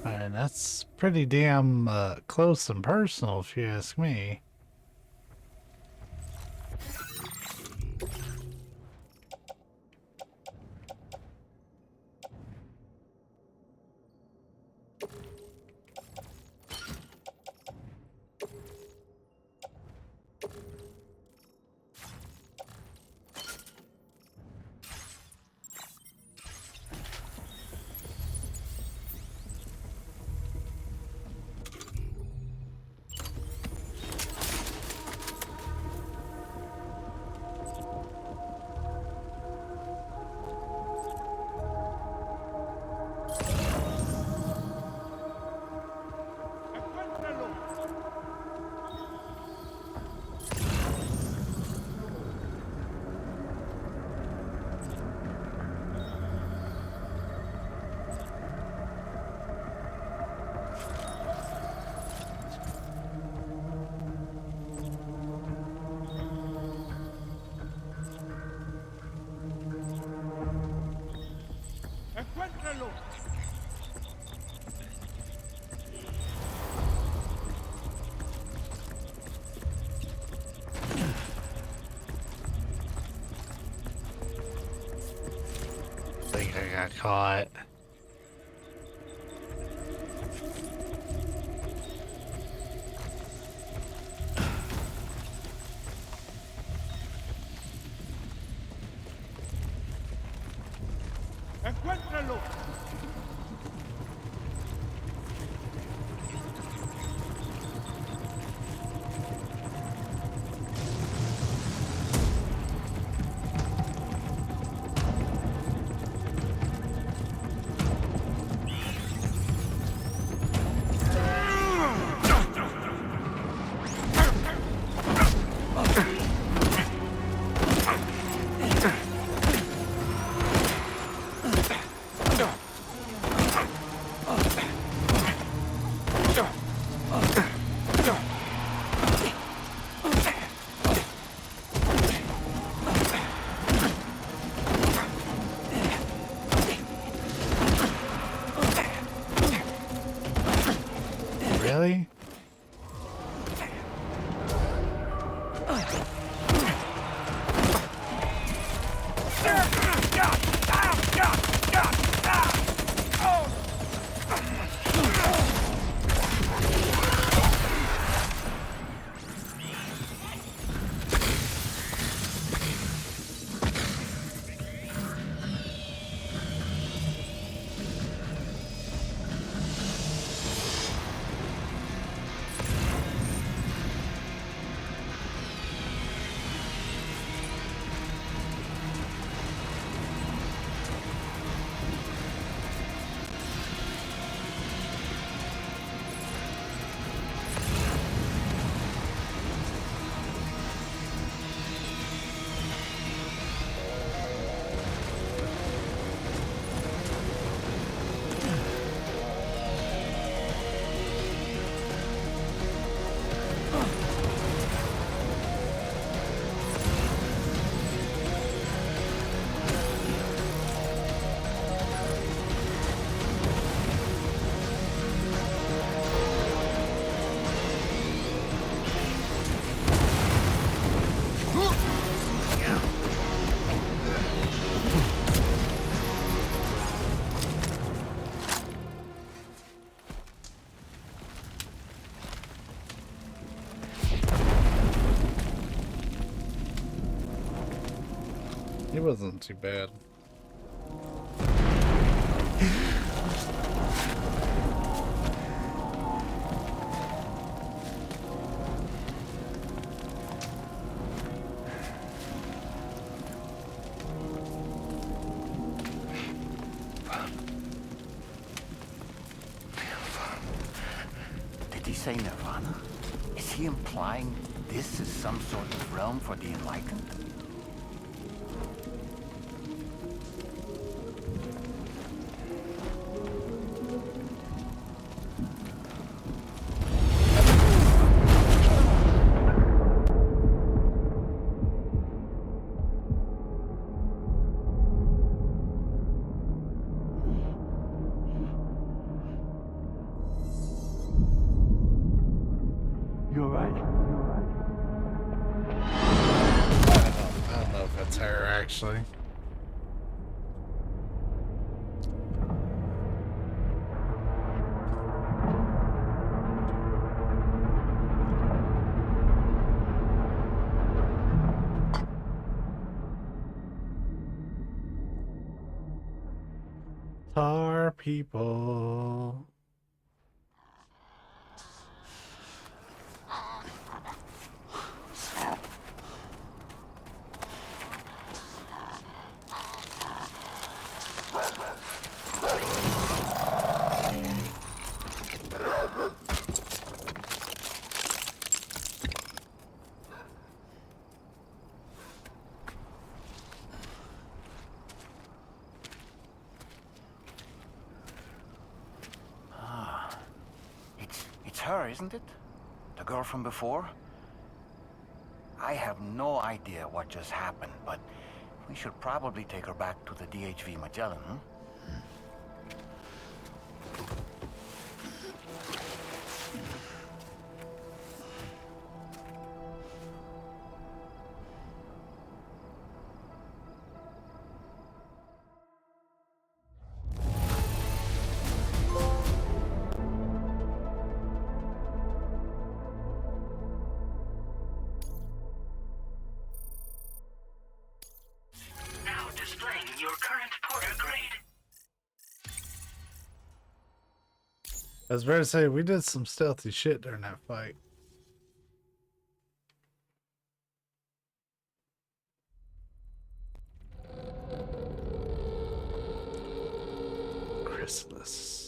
And that's pretty damn close and personal, if you ask me. Encuéntralo. I think I got caught. Encuéntralo. Really? It wasn't too bad. Did he say Nirvana? Is he implying this is some sort of realm for the enlightened? You're right. I don't know if that's her, actually. Tar people. It's her, isn't it? The girl from before? I have no idea what just happened, but we should probably take her back to the DHV Magellan, hmm? I was about to say, we did some stealthy shit during that fight. Chrysalis.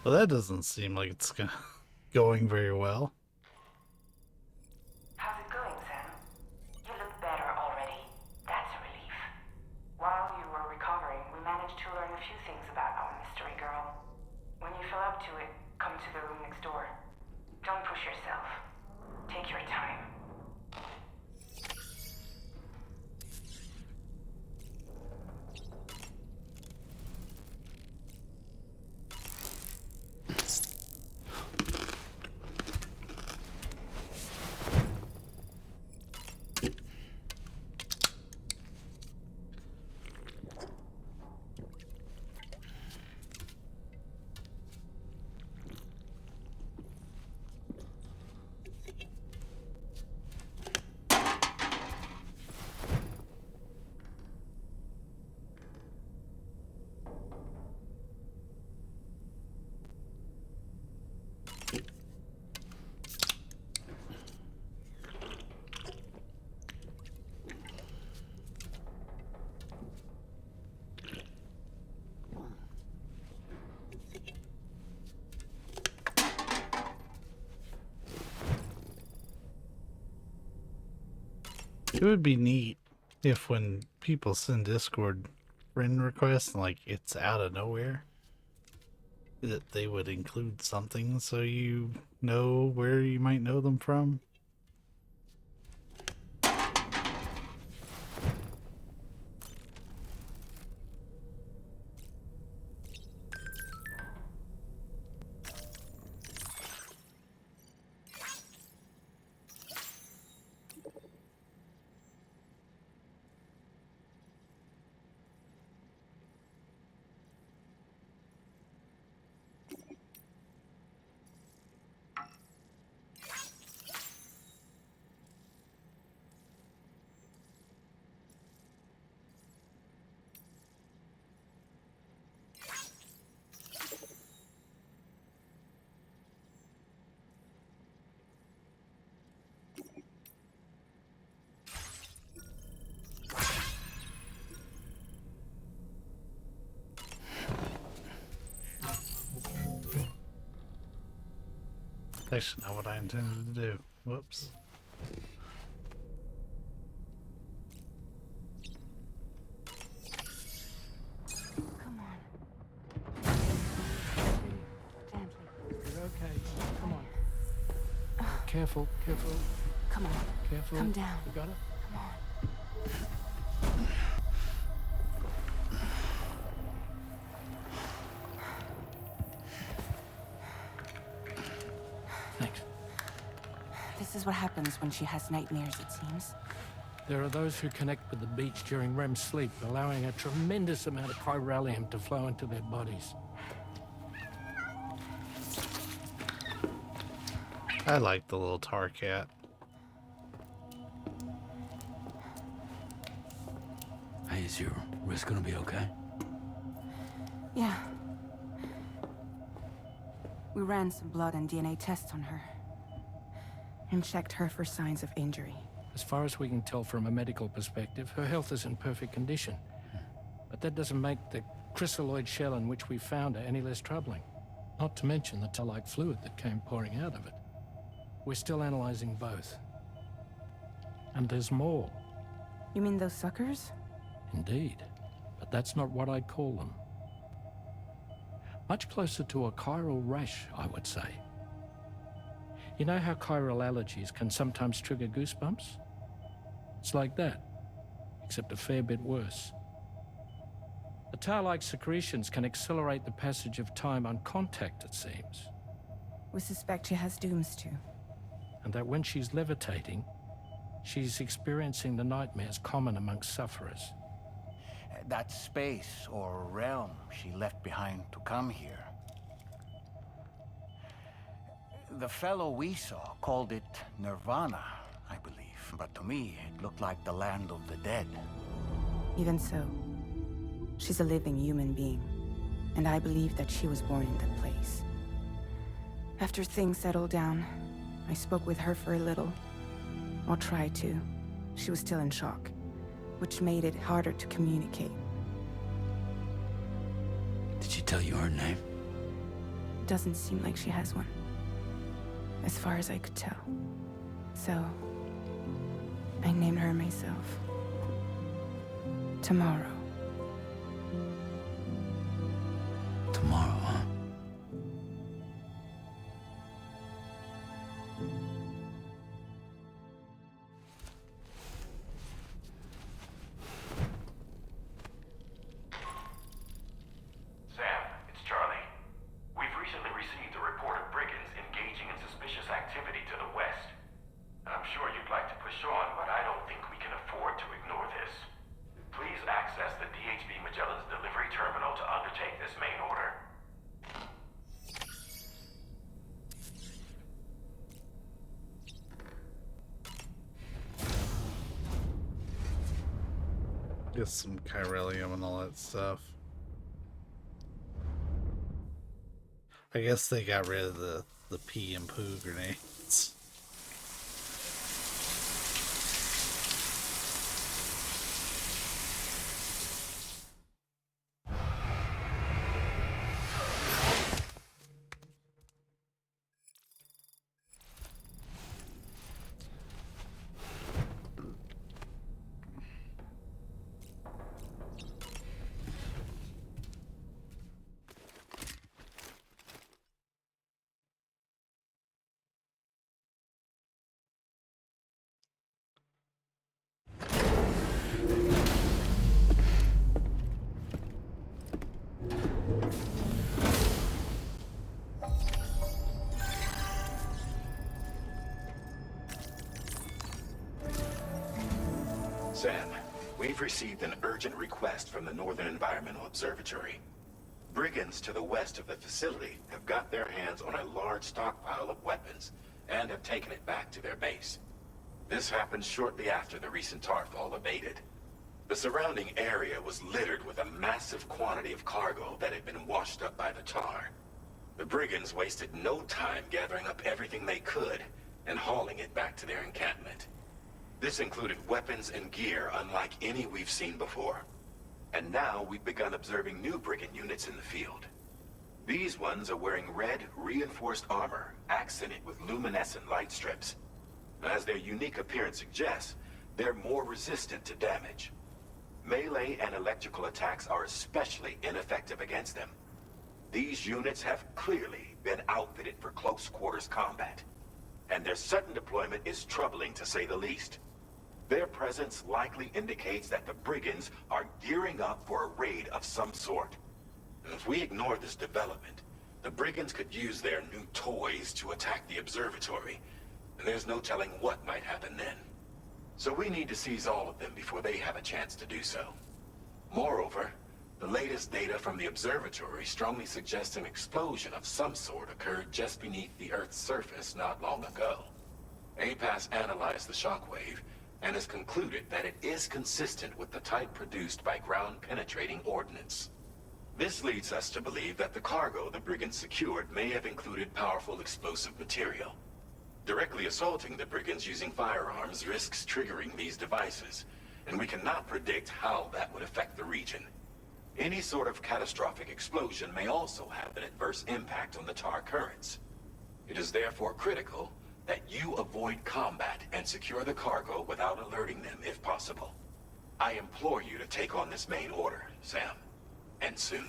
Well, that doesn't seem like it's going very well. How's it going, Sam? You look better already. That's a relief. While you were recovering, we managed to learn a few things about our mystery girl. When you feel up to it, come to the room next door. Don't push yourself. Take your time. It would be neat if when people send Discord friend requests and like it's out of nowhere, that they would include something so you know where you might know them from. That's not what I intended to do. Whoops. Come on. Gently. You're okay. Come on. Careful, careful. Come on. Careful. Come down. You got it? Come on. This is what happens when she has nightmares, it seems. There are those who connect with the beach during REM sleep, allowing a tremendous amount of chiralium to flow into their bodies. I like the little tar cat. Hey, is your wrist gonna be okay? Yeah. We ran some blood and DNA tests on her. And checked her for signs of injury. As far as we can tell from a medical perspective, her health is in perfect condition. But that doesn't make the chrysaloid shell in which we found her any less troubling. Not to mention the tar-like fluid that came pouring out of it. We're still analyzing both. And there's more. You mean those suckers? Indeed. But that's not what I'd call them. Much closer to a chiral rash, I would say. You know how chiral allergies can sometimes trigger goosebumps? It's like that, except a fair bit worse. The tar-like secretions can accelerate the passage of time on contact, it seems. We suspect she has dooms too. And that when she's levitating, she's experiencing the nightmares common amongst sufferers. That space or realm she left behind to come here. The fellow we saw called it Nirvana, I believe. But to me, it looked like the land of the dead. Even so, she's a living human being. And I believe that she was born in that place. After things settled down, I spoke with her for a little. Or tried to. She was still in shock, which made it harder to communicate. Did she tell you her name? Doesn't seem like she has one. As far as I could tell. So, I named her myself. Tomorrow. Tomorrow, huh? Sam, it's Charlie. We've recently received a report of brigands engaging in suspicious activity to the west. I'm sure you'd like to push on, but I don't think we can afford to ignore this. Please access the DHB Magellan's delivery terminal to undertake this main order. Get some chiralium and all that stuff. I guess they got rid of the pee and poo grenades. Sam, we've received an urgent request from the Northern Environmental Observatory. Brigands to the west of the facility have got their hands on a large stockpile of weapons and have taken it back to their base. This happened shortly after the recent Tarfall abated. The surrounding area was littered with a massive quantity of cargo that had been washed up by the tar. The brigands wasted no time gathering up everything they could and hauling it back to their encampment. This included weapons and gear unlike any we've seen before. And now we've begun observing new brigand units in the field. These ones are wearing red, reinforced armor, accented with luminescent light strips. As their unique appearance suggests, they're more resistant to damage. Melee and electrical attacks are especially ineffective against them. These units have clearly been outfitted for close quarters combat, and their sudden deployment is troubling to say the least. Their presence likely indicates that the brigands are gearing up for a raid of some sort. If we ignore this development, the brigands could use their new toys to attack the observatory. and there's no telling what might happen then. So we need to seize all of them before they have a chance to do so. Moreover, the latest data from the observatory strongly suggests an explosion of some sort occurred just beneath the Earth's surface not long ago. APAS analyzed the shockwave and has concluded that it is consistent with the type produced by ground-penetrating ordnance. This leads us to believe that the cargo the brigands secured may have included powerful explosive material. Directly assaulting the brigands using firearms risks triggering these devices, and we cannot predict how that would affect the region. Any sort of catastrophic explosion may also have an adverse impact on the tar currents. It is therefore critical that you avoid combat and secure the cargo without alerting them if possible. I implore you to take on this main order, Sam. And soon.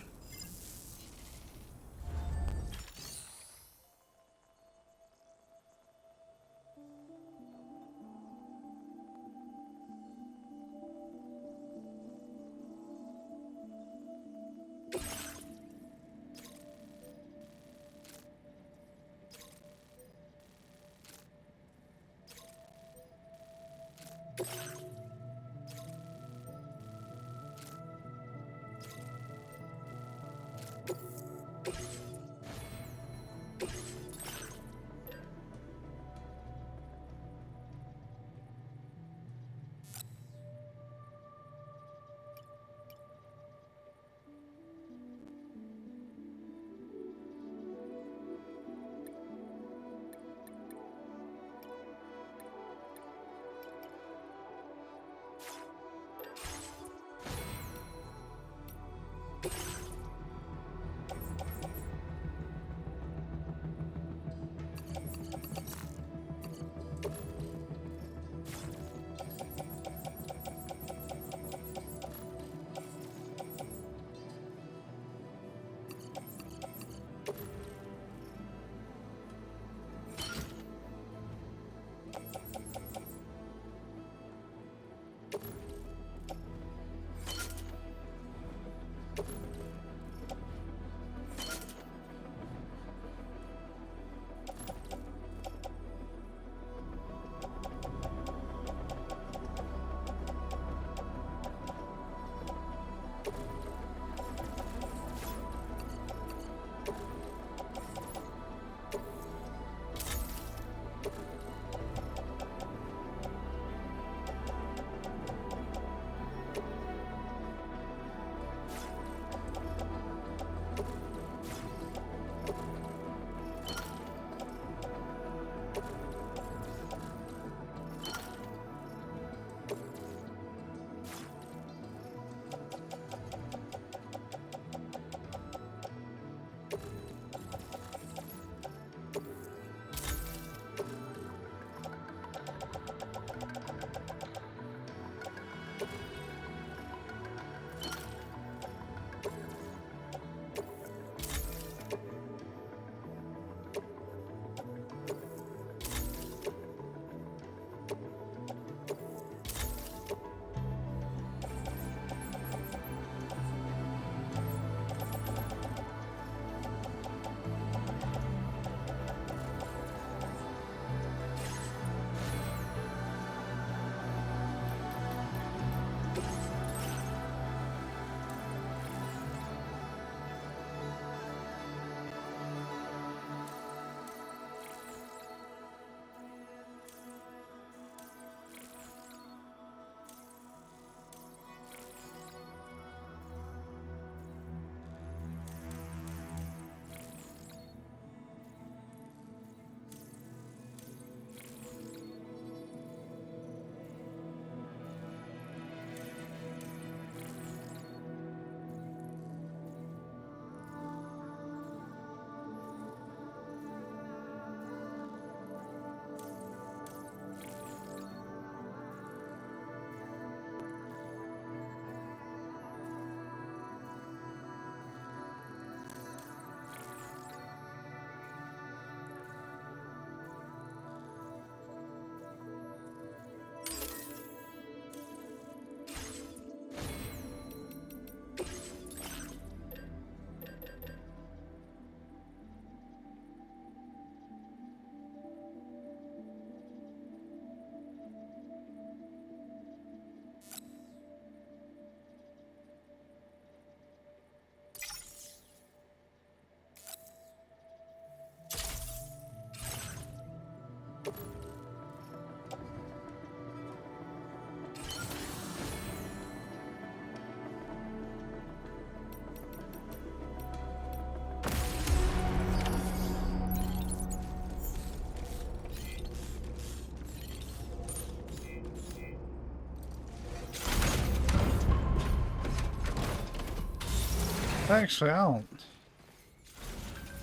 Actually, I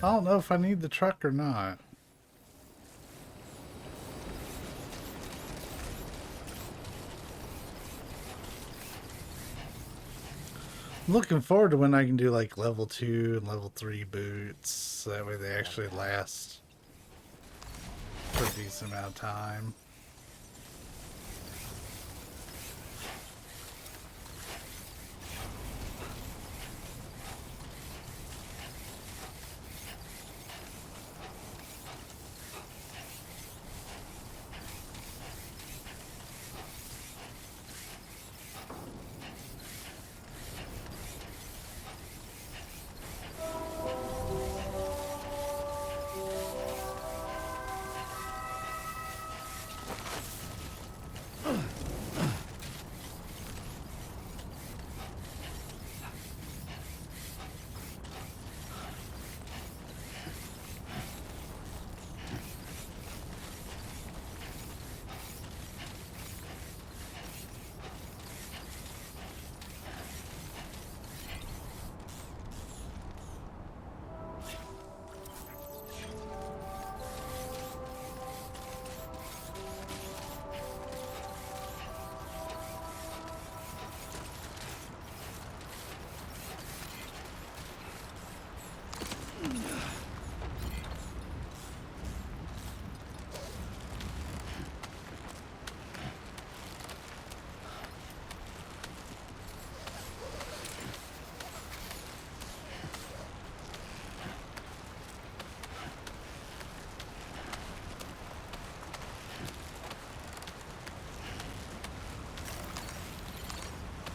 don't know if I need the truck or not. I'm looking forward to when I can do like level 2 and level 3 boots. That way they actually last for a decent amount of time.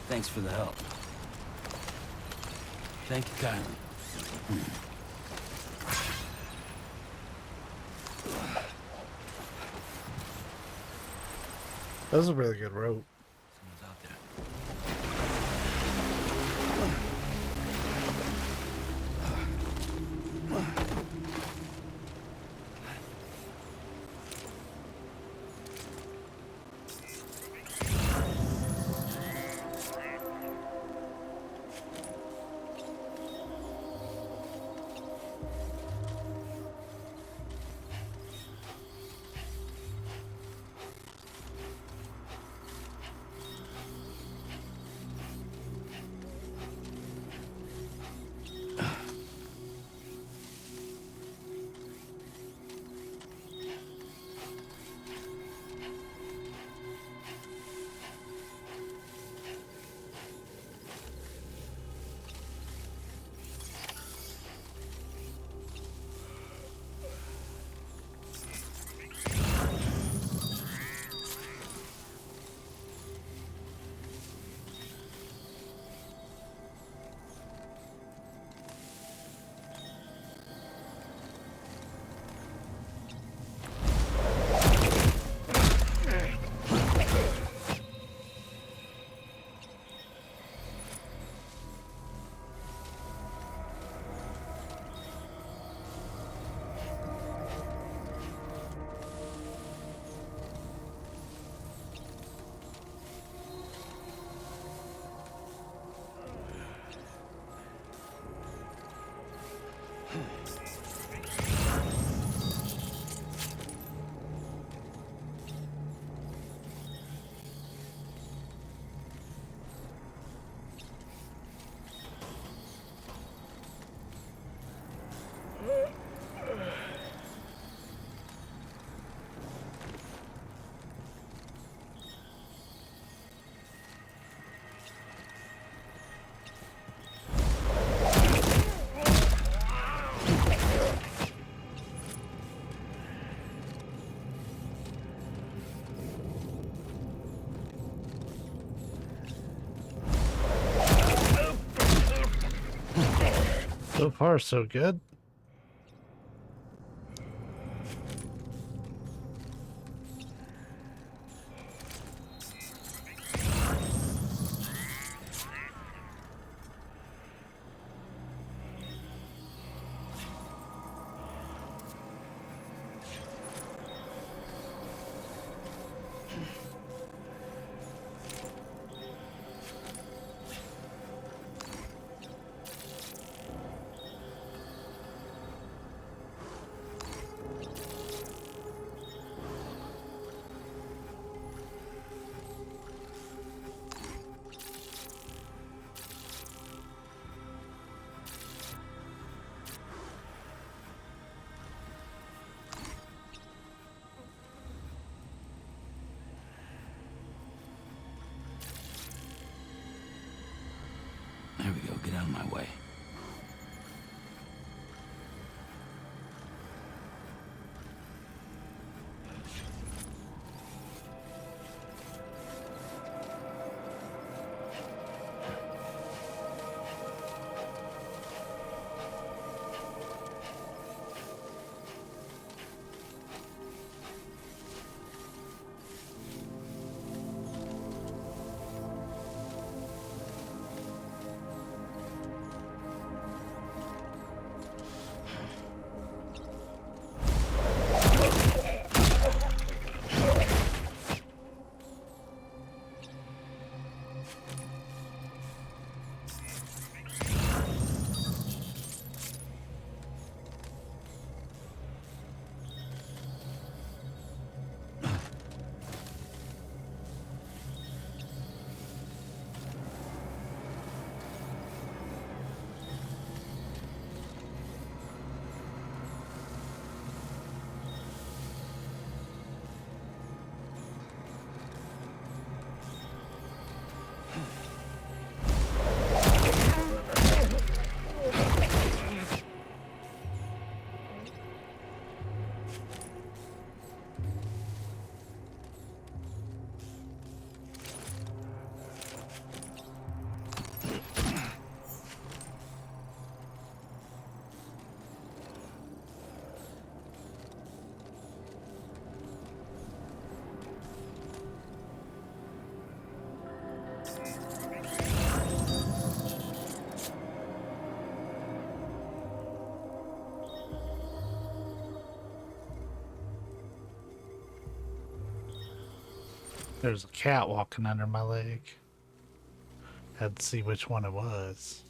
Thanks for the help. Thank you kindly. That was a really good rope. Someone's out there. So far, so good. of my way. There's a cat walking under my leg. Had to see which one it was.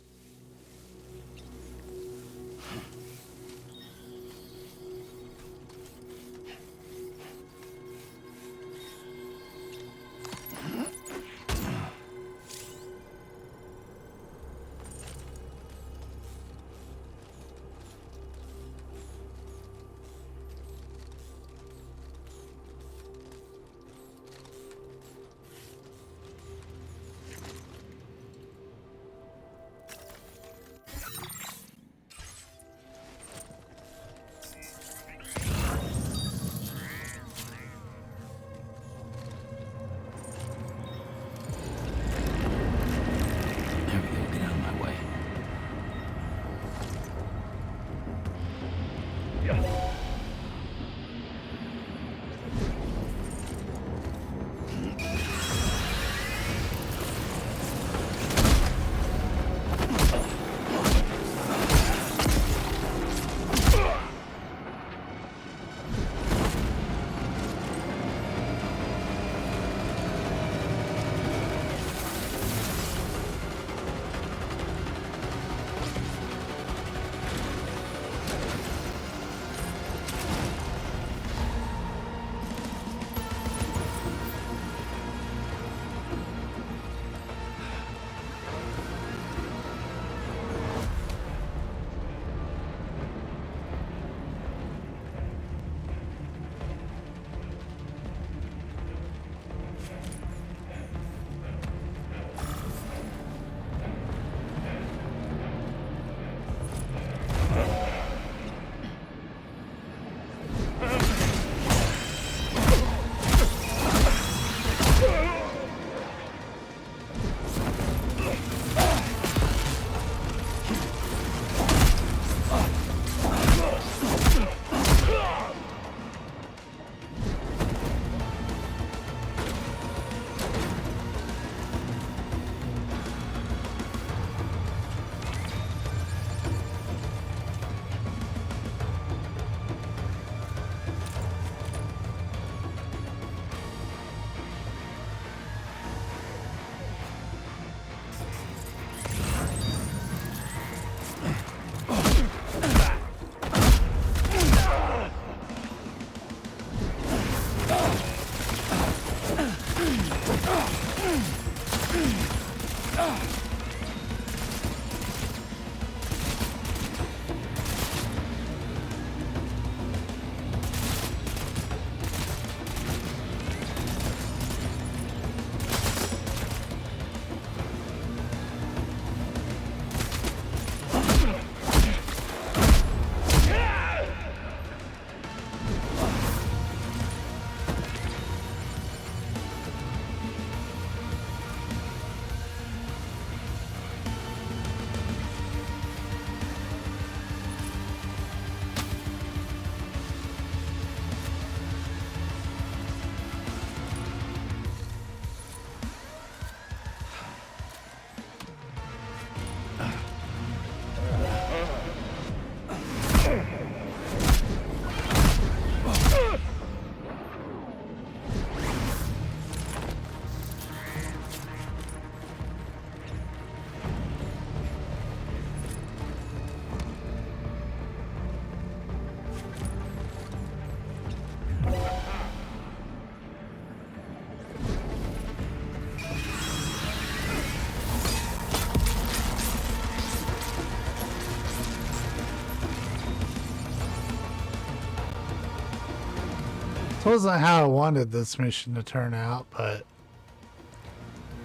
This wasn't how I wanted this mission to turn out, but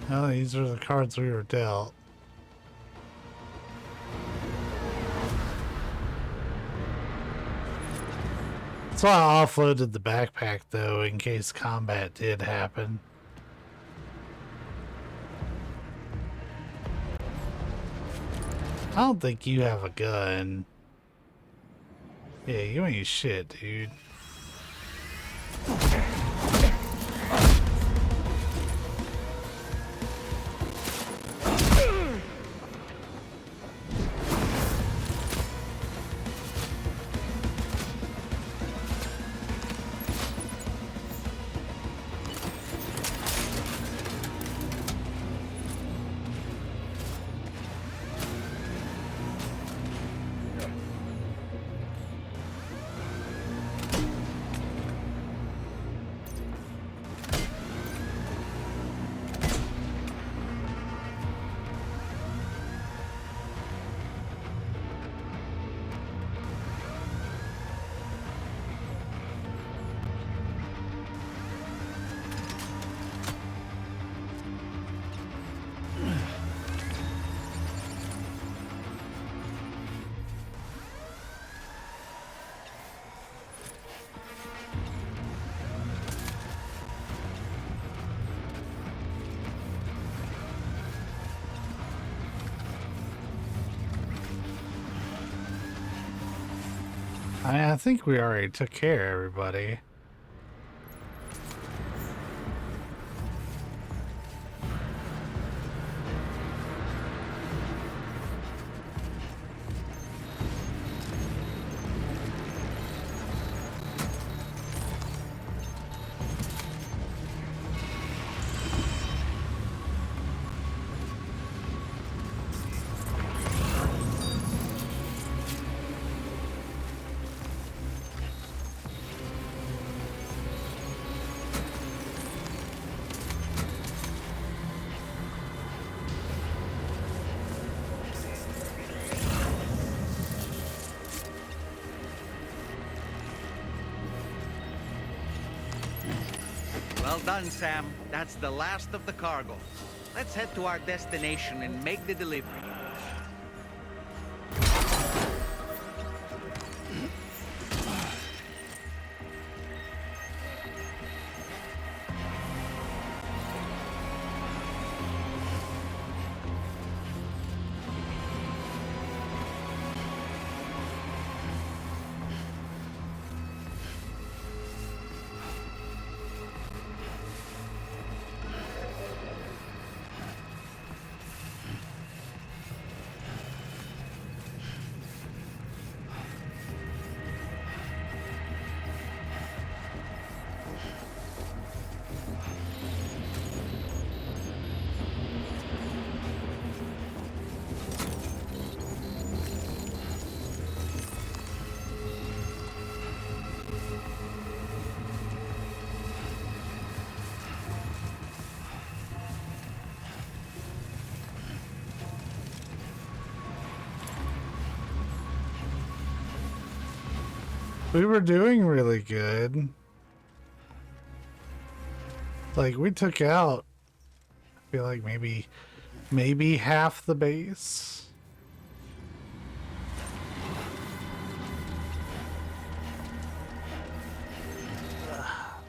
well, these are the cards we were dealt. So I offloaded the backpack though, in case combat did happen. I don't think you have a gun. Yeah, you ain't shit, dude. I think we already took care of everybody. Well done, Sam. That's the last of the cargo. Let's head to our destination and make the delivery. We were doing really good. Like, we took out, I feel like maybe half the base.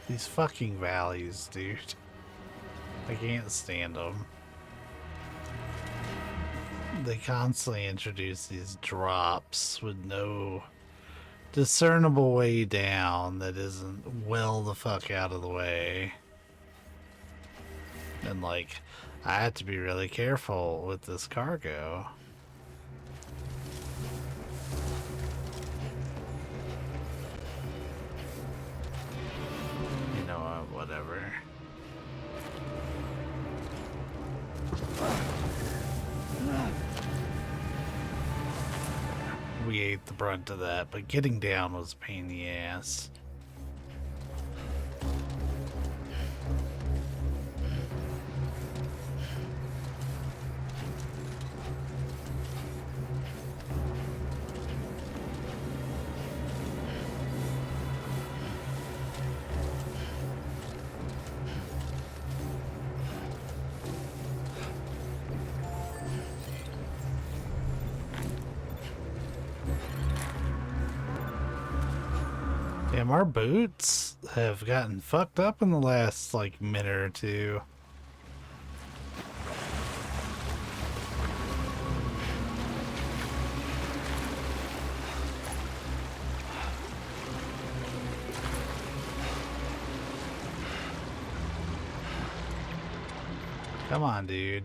These fucking valleys, dude. I can't stand them. They constantly introduce these drops with no discernible way down that isn't well the fuck out of the way. And like, I had to be really careful with this cargo. You know what, whatever. We ate the brunt of that, but getting down was a pain in the ass. Damn, our boots have gotten fucked up in the last, like, minute or two. Come on, dude.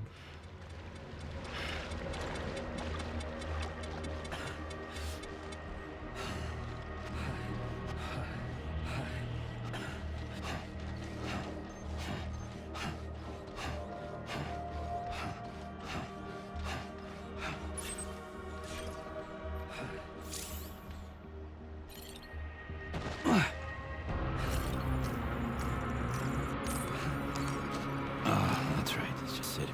That's right. Let's just sit.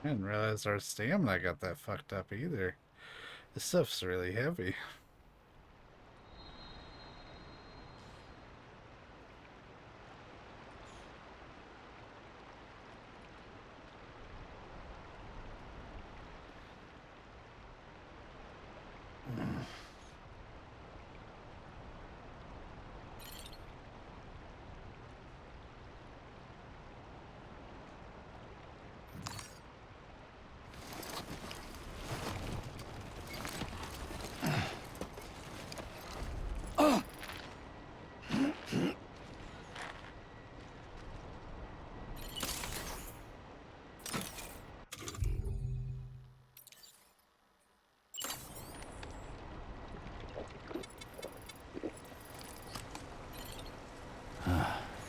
I didn't realize our stamina got that fucked up either. This stuff's really heavy.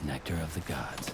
Nectar of the gods.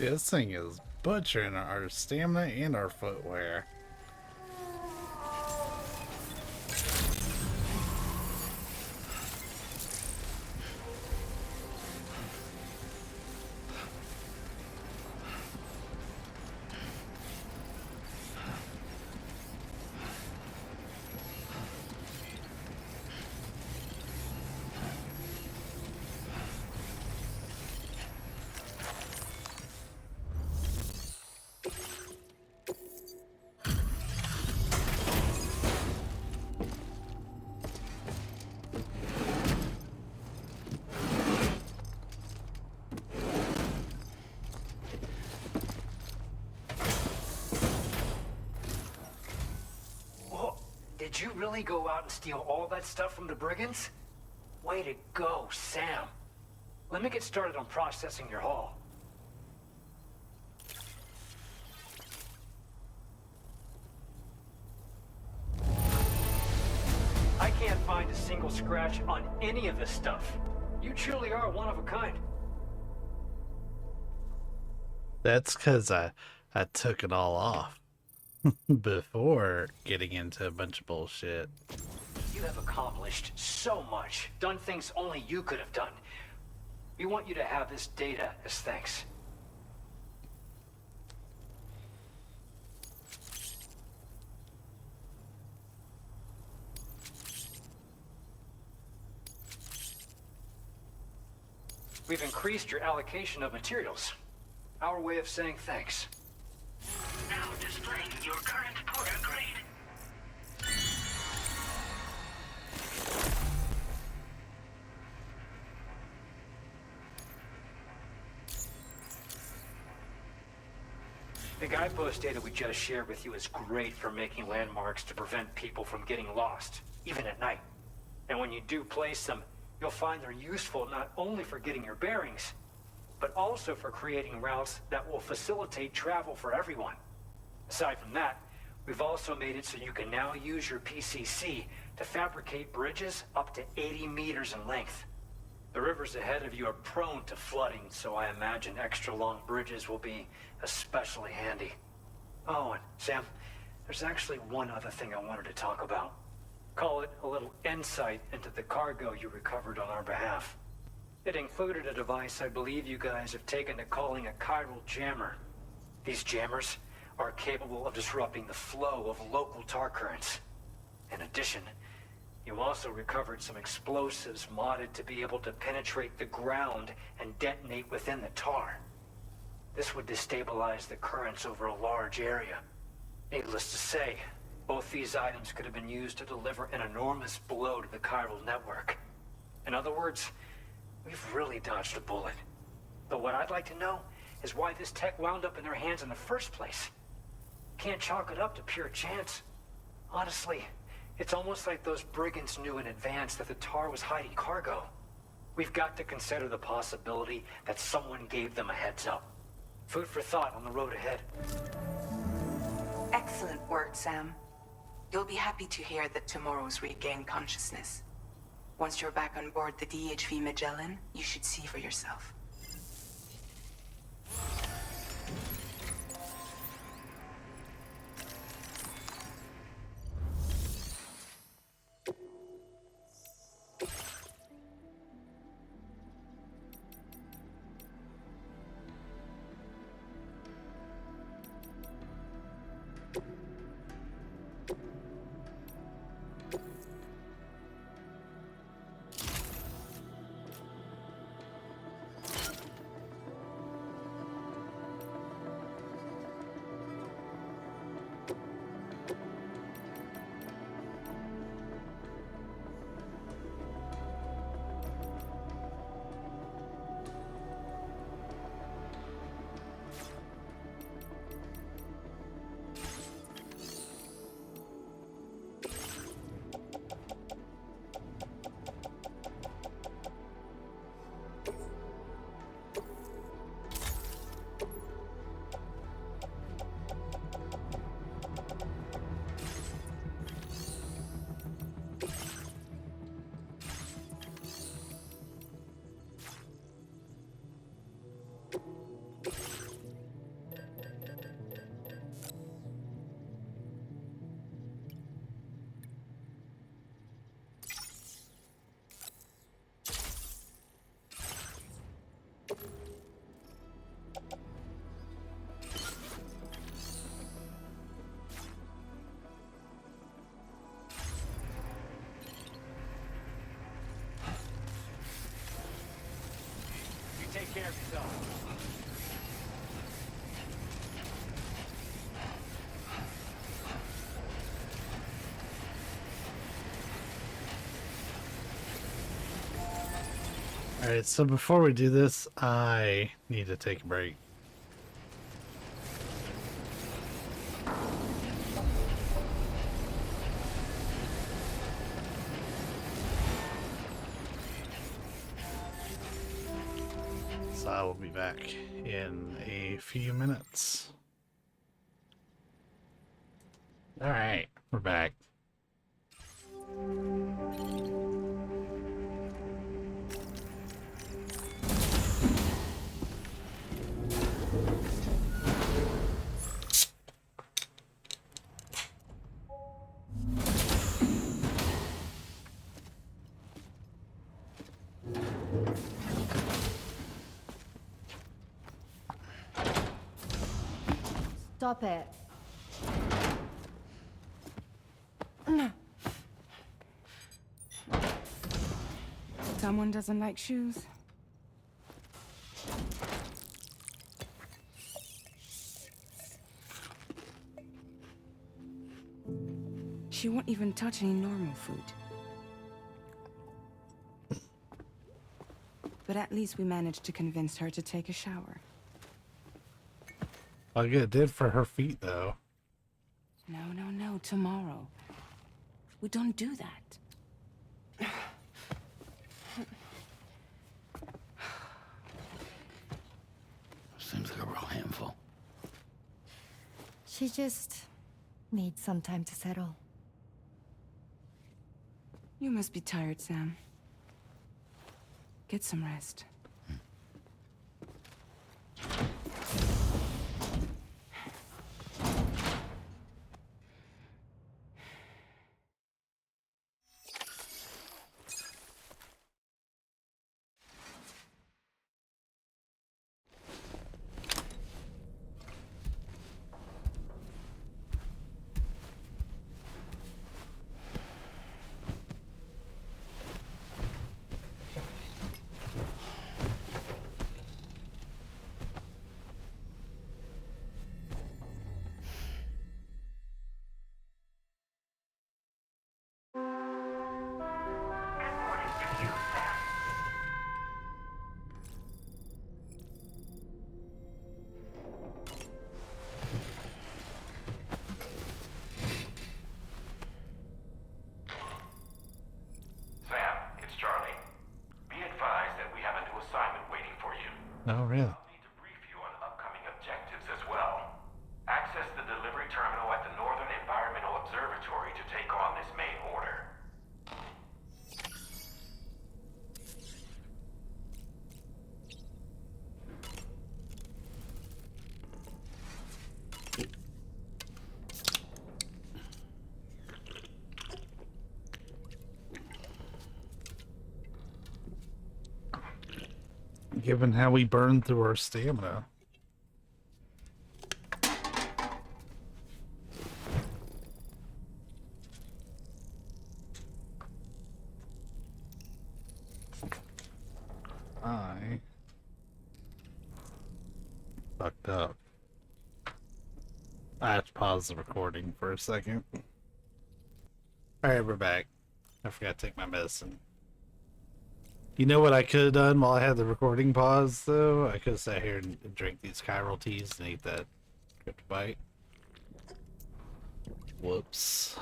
Yeah, this thing is butchering our stamina and our footwear. Did you really go out and steal all that stuff from the brigands? Way to go, Sam. Let me get started on processing your haul. find a single scratch on any of this stuff. You truly are one of a kind. That's because I took it all off before getting into a bunch of bullshit. You have accomplished so much, done things only you could have done. We want you to have this data as thanks. We've increased your allocation of materials. Our way of saying thanks. Now displaying your current porter grade. The guidepost data we just shared with you is great for making landmarks to prevent people from getting lost, even at night. And when you do place them, you'll find they're useful not only for getting your bearings, but also for creating routes that will facilitate travel for everyone. Aside from that, we've also made it so you can now use your PCC to fabricate bridges up to 80 meters in length. The rivers ahead of you are prone to flooding, so I imagine extra long bridges will be especially handy. Oh, and Sam, there's actually one other thing I wanted to talk about. Call it a little insight into the cargo you recovered on our behalf. It included a device I believe you guys have taken to calling a chiral jammer. These jammers are capable of disrupting the flow of local tar currents. In addition, you also recovered some explosives modded to be able to penetrate the ground and detonate within the tar. This would destabilize the currents over a large area. Needless to say, both these items could have been used to deliver an enormous blow to the chiral network. In other words, we've really dodged a bullet. But what I'd like to know is why this tech wound up in their hands in the first place. Can't chalk it up to pure chance. Honestly, it's almost like those brigands knew in advance that the tar was hiding cargo. We've got to consider the possibility that someone gave them a heads up. Food for thought on the road ahead. Excellent work, Sam. You'll be happy to hear that tomorrow's regained consciousness. Once you're back on board the DHV Magellan, you should see for yourself. Take care of yourself. Alright, so before we do this, I need to take a break. So I will be back in a few minutes. Alright, we're back. Stop it. Someone doesn't like shoes? She won't even touch any normal food. But at least we managed to convince her to take a shower. Like it did for her feet, though. No, tomorrow. We don't do that. Seems like a real handful. She just needs some time to settle. You must be tired, Sam. Get some rest. Oh, really? I'll need to brief you on upcoming objectives as well. Access the delivery terminal at the Northern Environmental Observatory to take on this main order. Given how we burned through our stamina. I fucked up. I have to pause the recording for a second. Alright, we're back. I forgot to take my medicine. You know what I could have done while I had the recording pause, though? I could have sat here and drank these chiral teas and ate that kryptonite. Whoops.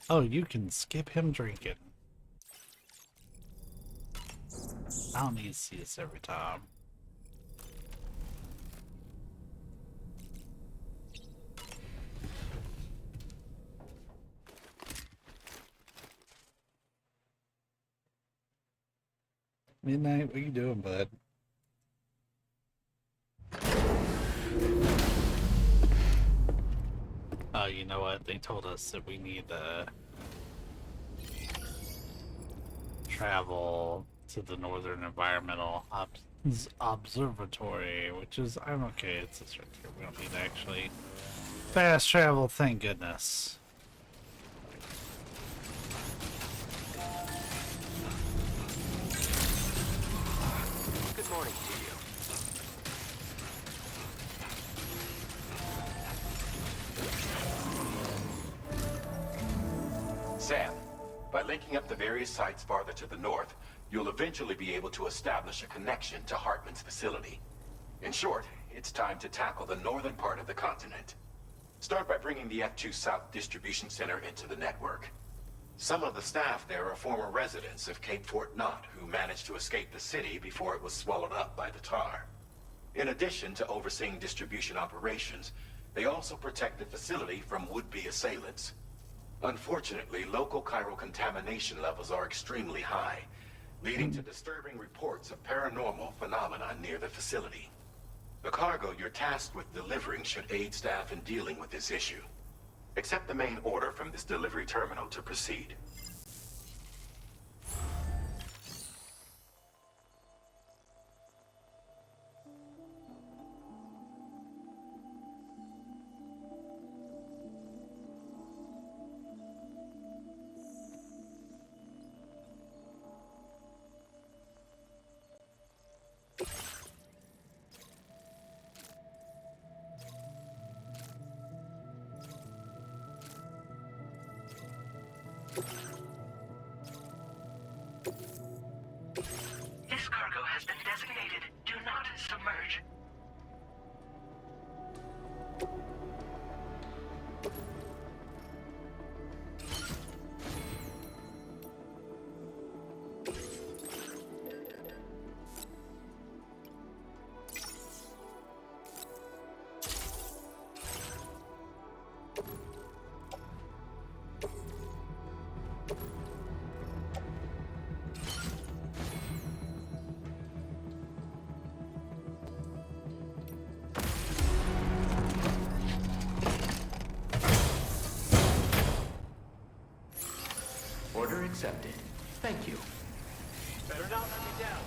Oh, you can skip him drinking. I don't need to see this every time. Midnight, what are you doing, bud? Oh, you know what? They told us that we need to travel to the Northern Environmental Observatory, which is, I'm okay, it's this right here. We don't need to actually fast travel, thank goodness. Good morning to you. Sam, by linking up the various sites farther to the north, you'll eventually be able to establish a connection to Hartman's facility. In short, it's time to tackle the northern part of the continent. Start by bringing the F2 South Distribution Center into the network. Some of the staff there are former residents of Cape Fort Knott who managed to escape the city before it was swallowed up by the tar. In addition to overseeing distribution operations, they also protect the facility from would-be assailants. Unfortunately, local chiral contamination levels are extremely high, leading to disturbing reports of paranormal phenomena near the facility. The cargo you're tasked with delivering should aid staff in dealing with this issue. Accept the main order from this delivery terminal to proceed. search. Order accepted. Thank you. Better not let me down.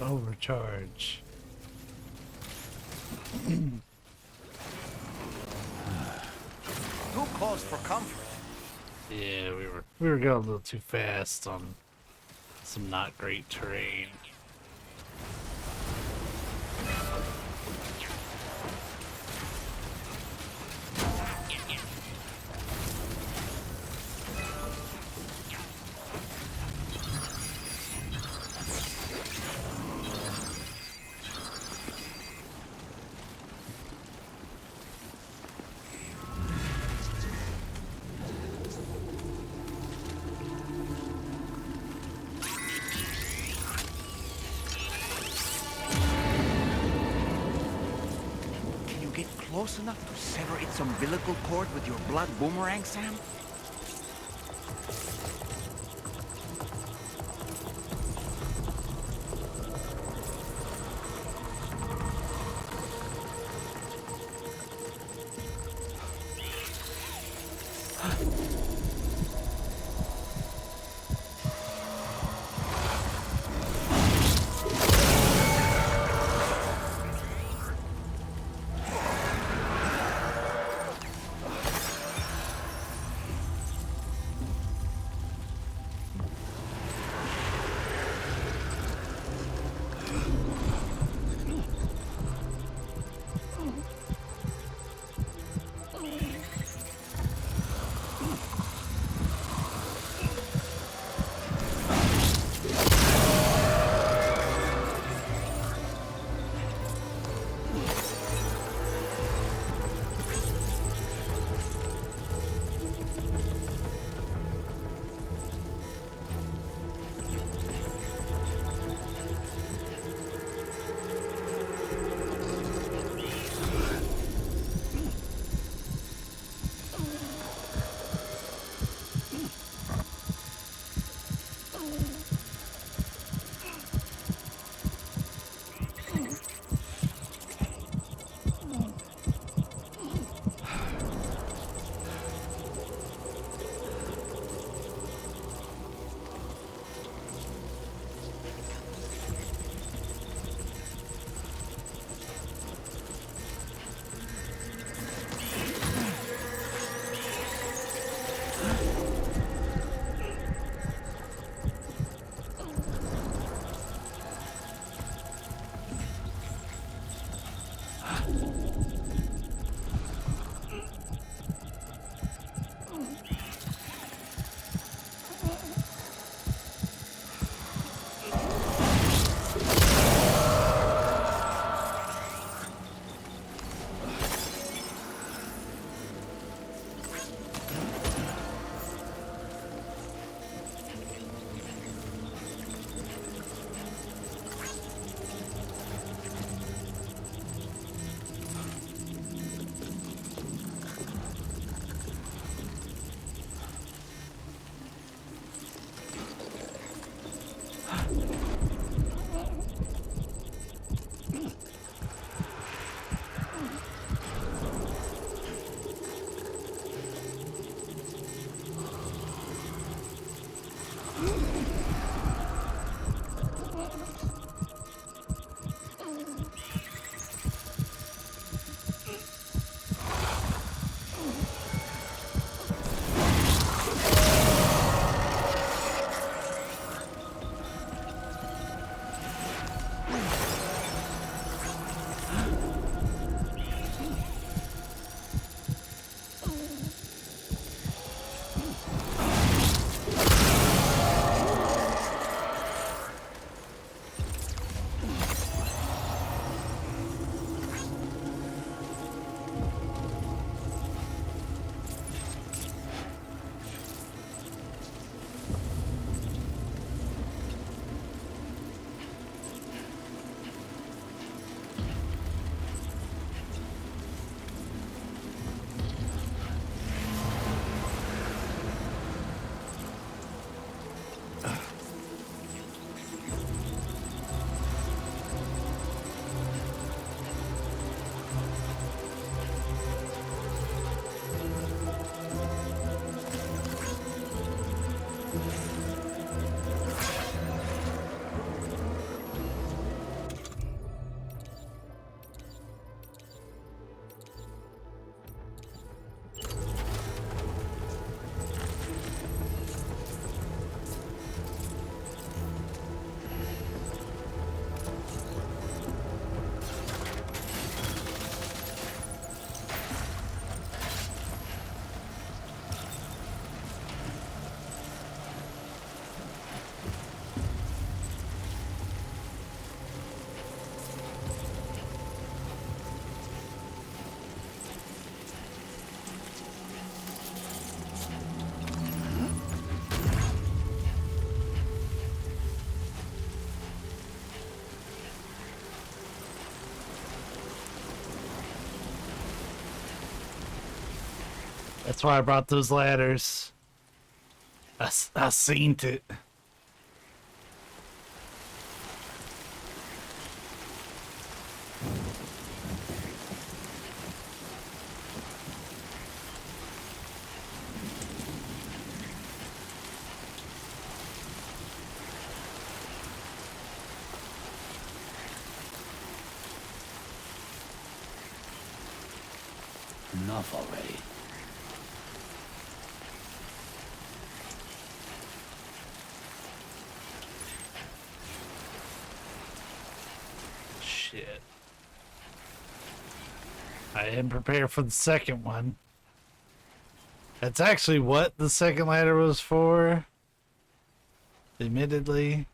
Overcharge. Who calls for comfort? Yeah, we were going a little too fast on some not great terrain. Close enough to sever its umbilical cord with your blood boomerang, Sam? That's why I brought those ladders. I seen it. Enough already. Shit. I am prepared for the second one. That's actually what the second ladder was for. Admittedly.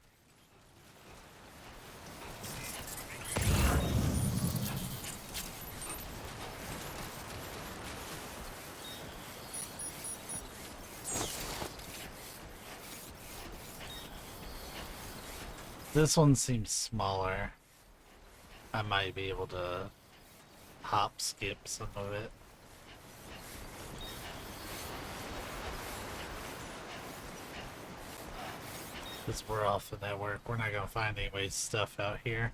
This one seems smaller. I might be able to hop skip some of it. Because we're off the network, we're not going to find any stuff out here.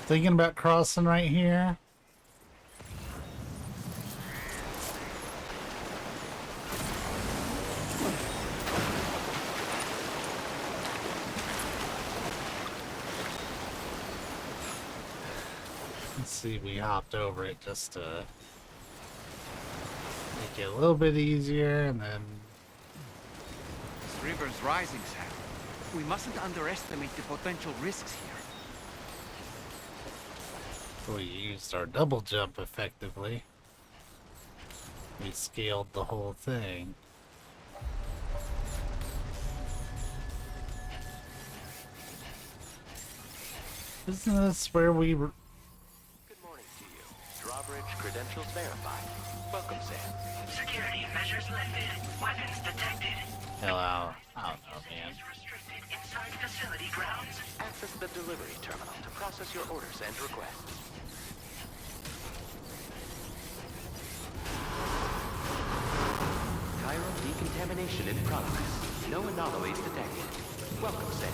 Thinking about crossing right here. Let's see, we hopped over it just to make it a little bit easier, and then... This river's rising, Sam. We mustn't underestimate the potential risks here. We used our double jump effectively. We scaled the whole thing. Isn't this where we were? Good morning to you. Drawbridge credentials verified. Welcome, Sam. Security measures lifted. Weapons detected. Hell, I don't know, man. Restricted inside facility grounds. Access the delivery terminal to process your orders and requests. Chiral decontamination in progress. No anomalies detected. Welcome, Sam.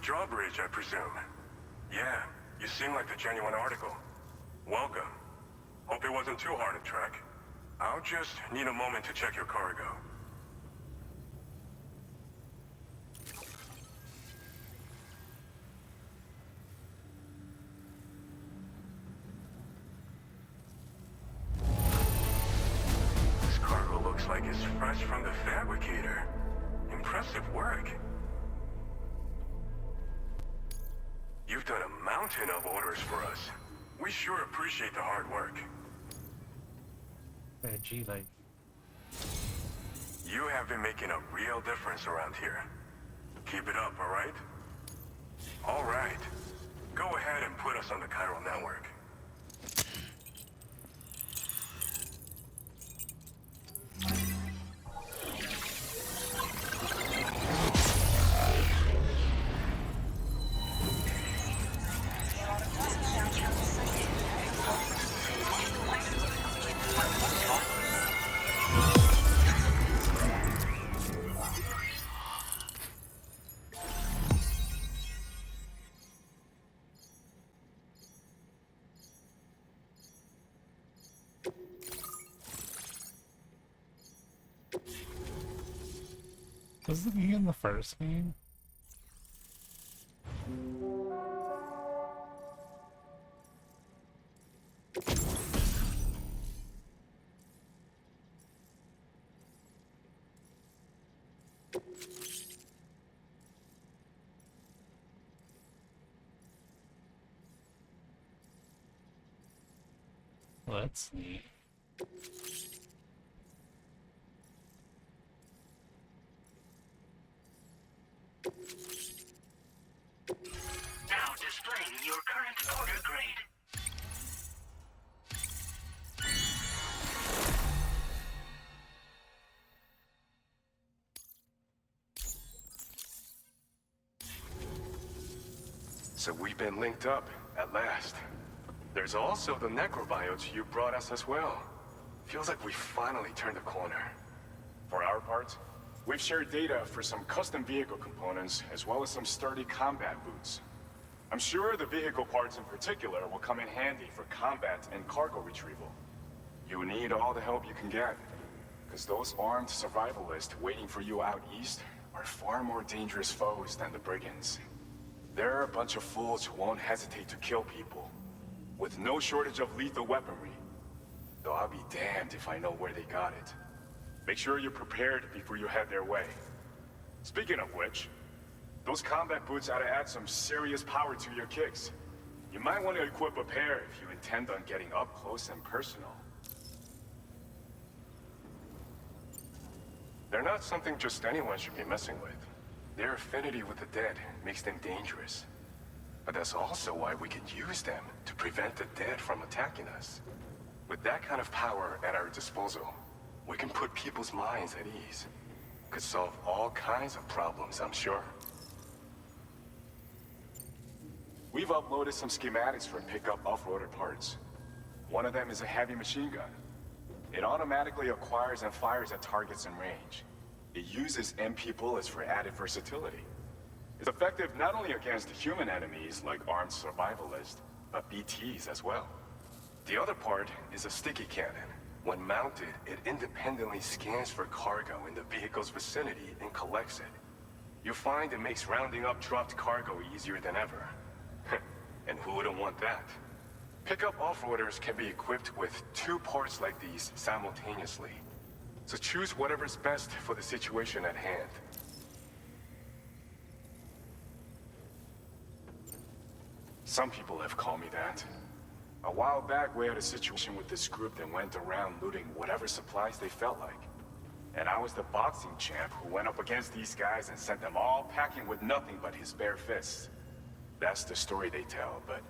Drawbridge, I presume. Yeah, you seem like the genuine article. Welcome. Hope it wasn't too hard to track. I'll just need a moment to check your cargo. This cargo looks like it's fresh from the fabricator. Impressive work. You've done a mountain of orders for us. We sure appreciate the hard work. Gee, like... You have been making a real difference around here. Keep it up, alright? Alright. Go ahead and put us on the chiral network. Wasn't he in the first game? Well, that's neat. Now displaying your current order grade. So we've been linked up, at last. There's also the necrobiotes you brought us as well. Feels like we finally turned a corner. For our part, we've shared data for some custom vehicle components, as well as some sturdy combat boots. I'm sure the vehicle parts in particular will come in handy for combat and cargo retrieval. You need all the help you can get, because those armed survivalists waiting for you out east are far more dangerous foes than the brigands. They're a bunch of fools who won't hesitate to kill people, with no shortage of lethal weaponry. Though I'll be damned if I know where they got it. Make sure you're prepared before you head their way. Speaking of which, those combat boots ought to add some serious power to your kicks. You might want to equip a pair if you intend on getting up close and personal. They're not something just anyone should be messing with. Their affinity with the dead makes them dangerous. But that's also why we can use them to prevent the dead from attacking us. With that kind of power at our disposal, we can put people's minds at ease. Could solve all kinds of problems, I'm sure. We've uploaded some schematics for pickup off-roader parts. One of them is a heavy machine gun. It automatically acquires and fires at targets in range. It uses MP bullets for added versatility. It's effective not only against human enemies like armed survivalists, but BTs as well. The other part is a sticky cannon. When mounted, it independently scans for cargo in the vehicle's vicinity and collects it. You'll find it makes rounding up dropped cargo easier than ever. And who wouldn't want that? Pickup off-roaders can be equipped with 2 parts like these simultaneously. So choose whatever's best for the situation at hand. Some people have called me that. A while back, we had a situation with this group that went around looting whatever supplies they felt like. And I was the boxing champ who went up against these guys and sent them all packing with nothing but his bare fists. That's the story they tell, but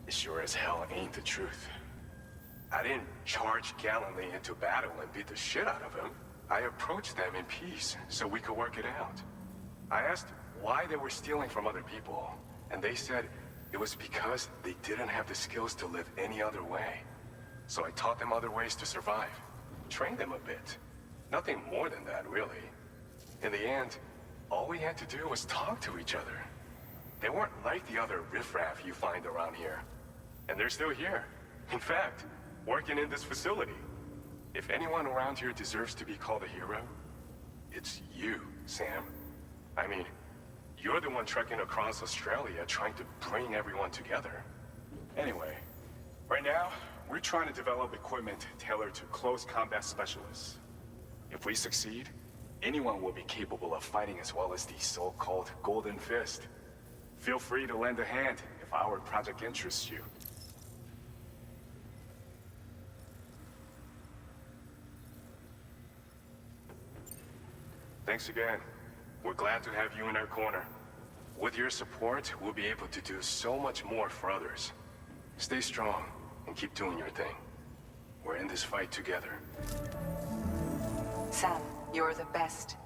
it sure as hell ain't the truth. I didn't charge gallantly into battle and beat the shit out of them. I approached them in peace so we could work it out. I asked why they were stealing from other people, and they said it was because they didn't have the skills to live any other way. So I taught them other ways to survive, trained them a bit. Nothing more than that, really. In the end, all we had to do was talk to each other. They weren't like the other riffraff you find around here. And they're still here. In fact, working in this facility. If anyone around here deserves to be called a hero, it's you, Sam. I mean, you're the one trekking across Australia trying to bring everyone together. Anyway, right now, we're trying to develop equipment tailored to close combat specialists. If we succeed, anyone will be capable of fighting as well as the so-called Golden Fist. Feel free to lend a hand if our project interests you. Thanks again. We're glad to have you in our corner. With your support, we'll be able to do so much more for others. Stay strong and keep doing your thing. We're in this fight together. Sam, you're the best.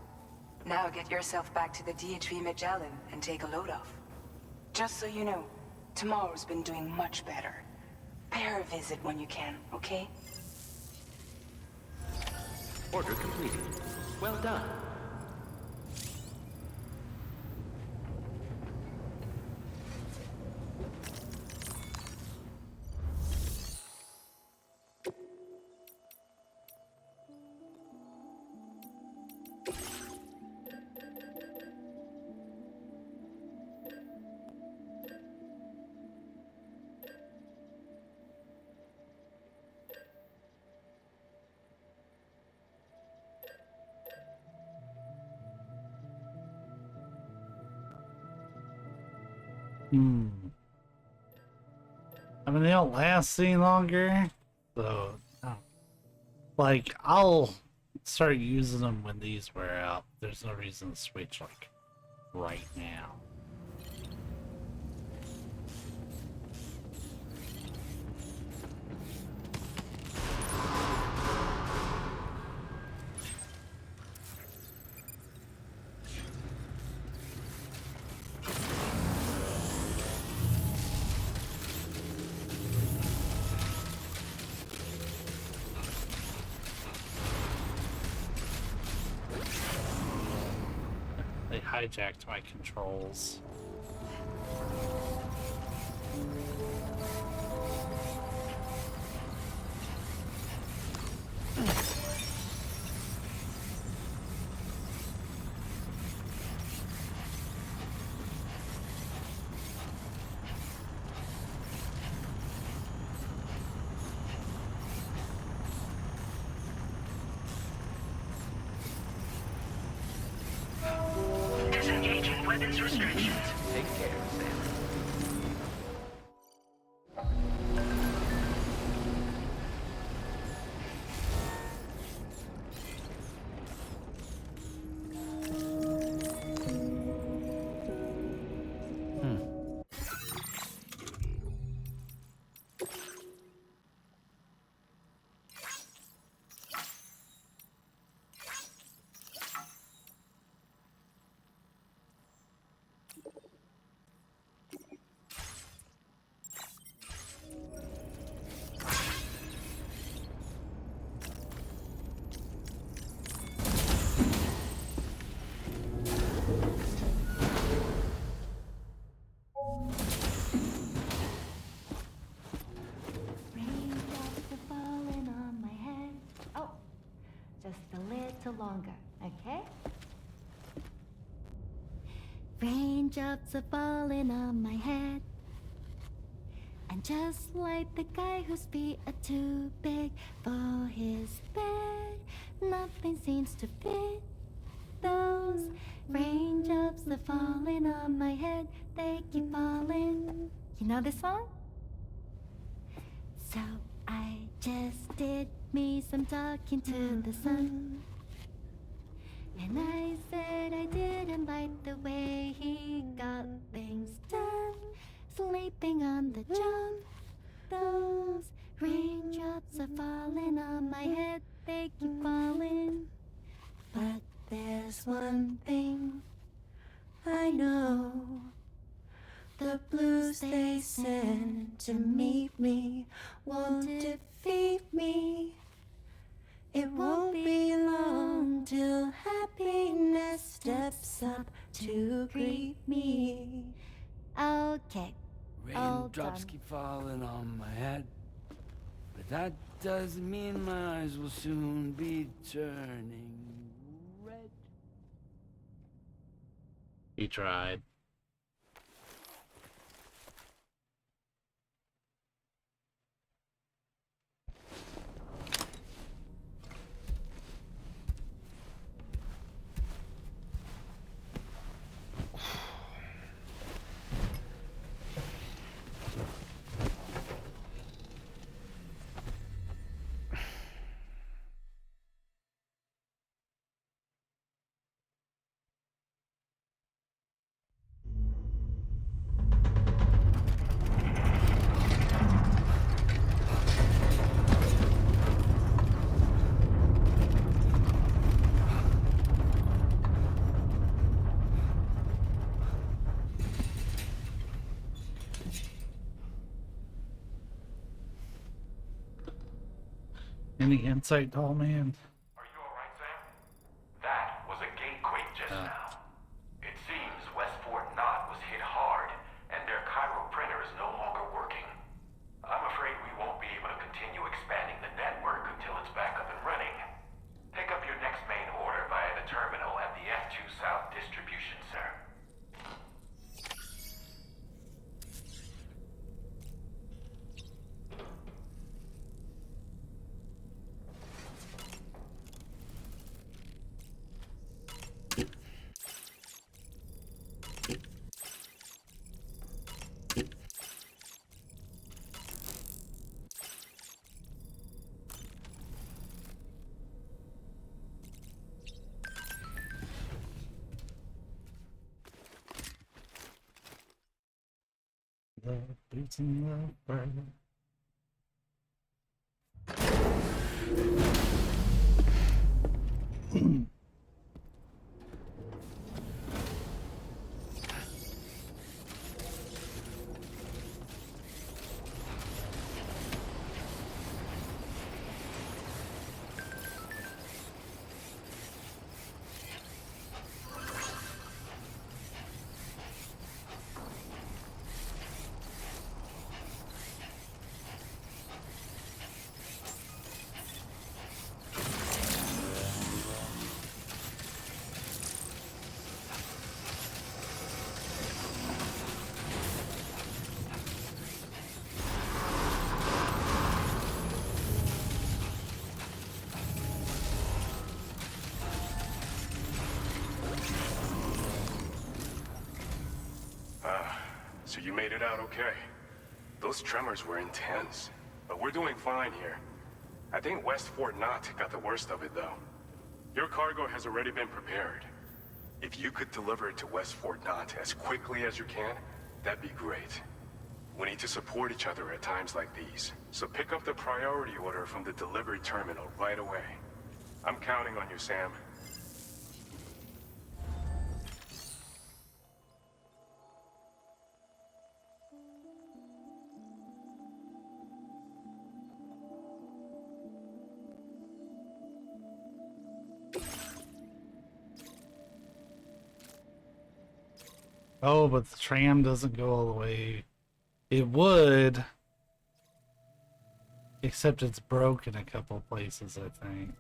Now get yourself back to the DHV Magellan and take a load off. Just so you know, tomorrow's been doing much better. Pay her a visit when you can, okay? Order completed. Well done. I mean, they don't last any longer, So, like, I'll start using them when these wear out. There's no reason to switch, like, right now. They hijacked my controls. Disengaging weapons restrictions. Take care, Sam. Raindrops are falling on my head. Oh, just a little longer, okay? Raindrops are falling on my head. And just like the guy whose feet are too big for his bed, nothing seems to fit. Those raindrops are falling on my head, they keep falling. You know this song? So I just did me some talking to the sun. And I said I didn't like the way he got things done. Sleeping on the job. Those raindrops are falling on my head, they keep falling. But there's one thing I know. The blues they send to meet me won't defeat me. It won't be long till happiness steps up to greet me. Okay. Raindrops keep falling on my head, but that doesn't mean my eyes will soon be turning red. He tried. Any insight, tall man? Are you alright, Sam? That was a gatequake just now. It seems Westport Knot was hit hard, and their Cairo printer is no longer working. I'm afraid we won't be able to continue expanding the network until it's back up and running. Pick up your next main order via the terminal at the F2 South Distribution Center. Love boots and love burger. So you made it out okay. Those tremors were intense, but we're doing fine here. I think West Fort Knott got the worst of it, though. Your cargo has already been prepared. If you could deliver it to West Fort Knott as quickly as you can, that'd be great. We need to support each other at times like these, so pick up the priority order from the delivery terminal right away. I'm counting on you, Sam. Oh, but the tram doesn't go all the way. It would, except it's broken a couple places, I think.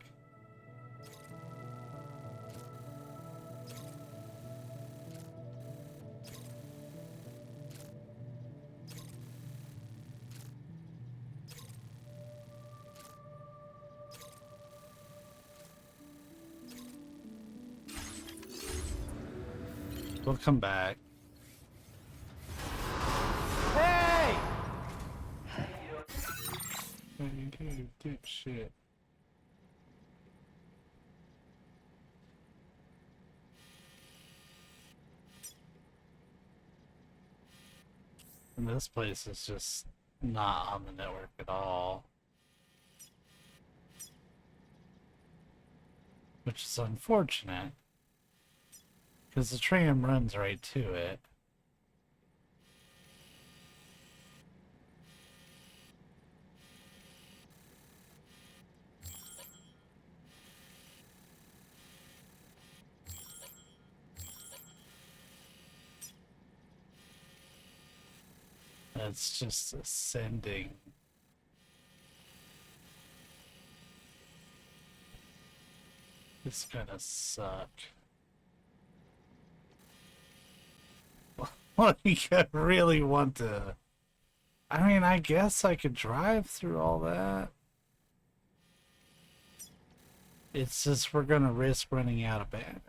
We'll come back. Hey! You dipshit. And this place is just not on the network at all. Which is unfortunate. Because the tram runs right to it. It's just ascending. It's gonna suck. Like, I really want to... I mean, I guess I could drive through all that. It's just we're gonna risk running out of battery.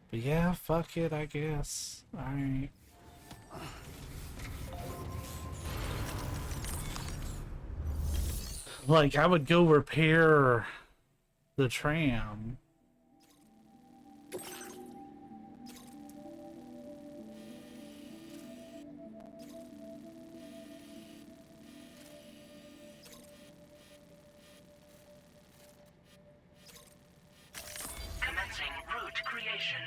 But yeah, fuck it, I guess. Alright. Like, I would go repair the tram. Commencing route creation.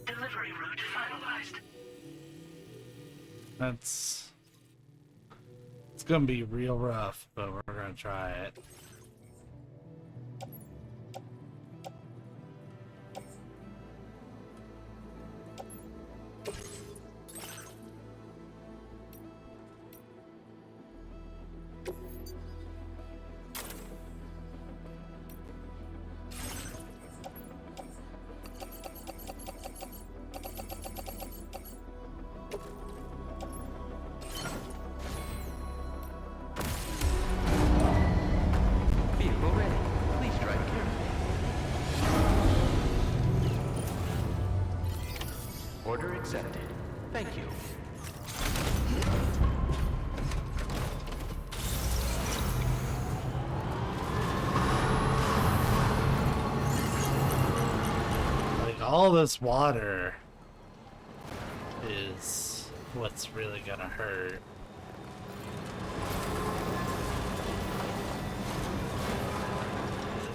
Delivery route finalized. It's gonna be real rough, but we're gonna try it. accepted. Thank you. Like, all this water is what's really gonna hurt.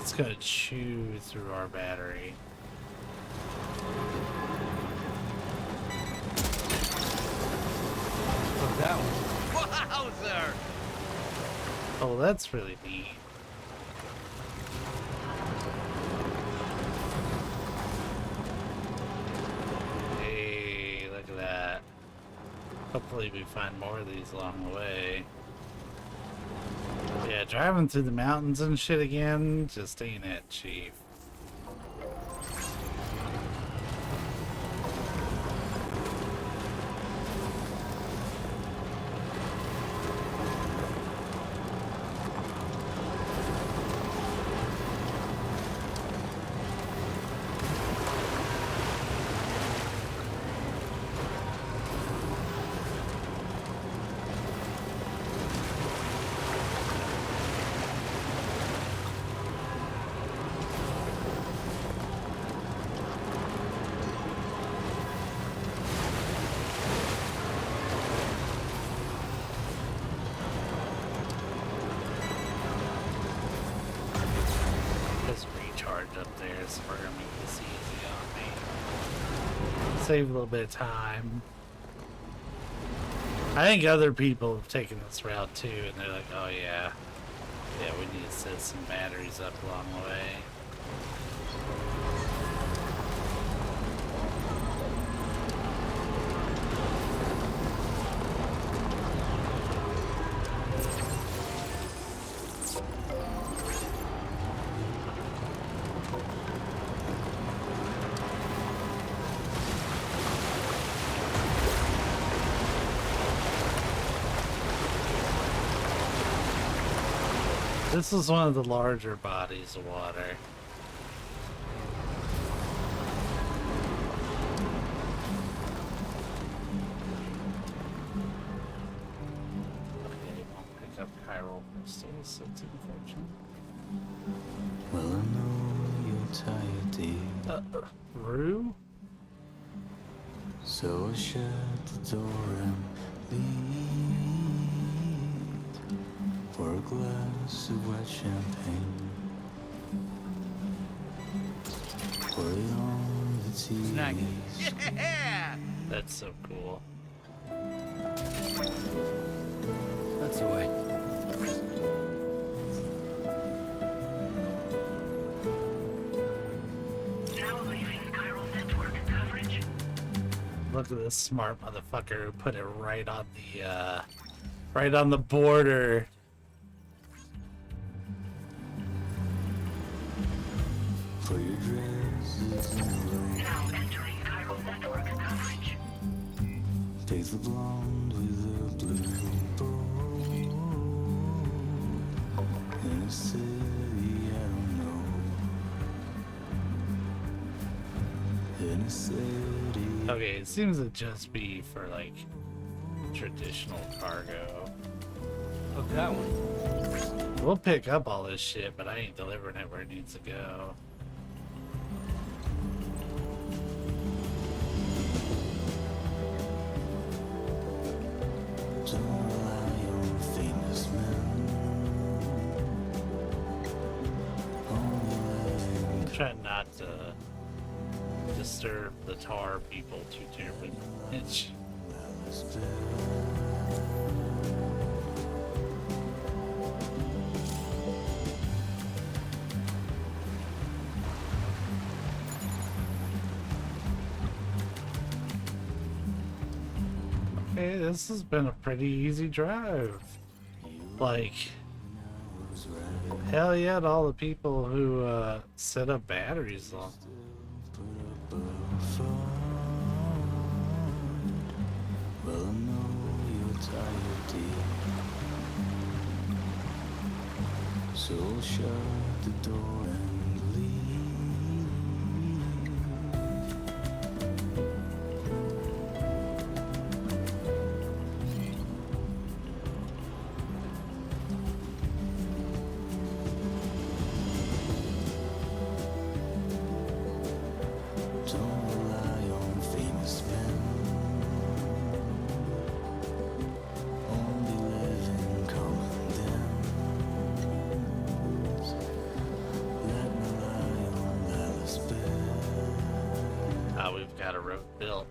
It's gonna chew through our battery. Oh, that one. Wowzer! Oh, that's really neat. Hey, look at that. Hopefully we find more of these along the way. Yeah, driving through the mountains and shit again just ain't it, Chief. Up there, so we're gonna make this easy on me. Save a little bit of time. I think other people have taken this route too, and they're like, oh yeah, we need to set some batteries up along the way. This is one of the larger bodies of water. Okay, won't pick up chiral crystals, that's unfortunate. Well, I know you're tired, dear. Rue? So shut the door and leave. For a glass of white champagne. Put it on the TV. Snag it. Yeah! That's so cool. That's the way. Now leaving chiral network coverage. Look at this smart motherfucker who put it right on the border. For your dresses in the rain. Now entering chiral network coverage. Take the blonde with the blue bow. In a city I don't know. In a city. Okay, it seems to just be for like traditional cargo. Hook that one. We'll pick up all this shit, but I ain't delivering it where it needs to go. Don't rely on famous men. Only I'm trying not to disturb the tar people too terribly much. Hey, this has been a pretty easy drive. Like, hell yeah to all the people who set up batteries on. well, I know you're tired, dear. So shut the door and leave. got a road built.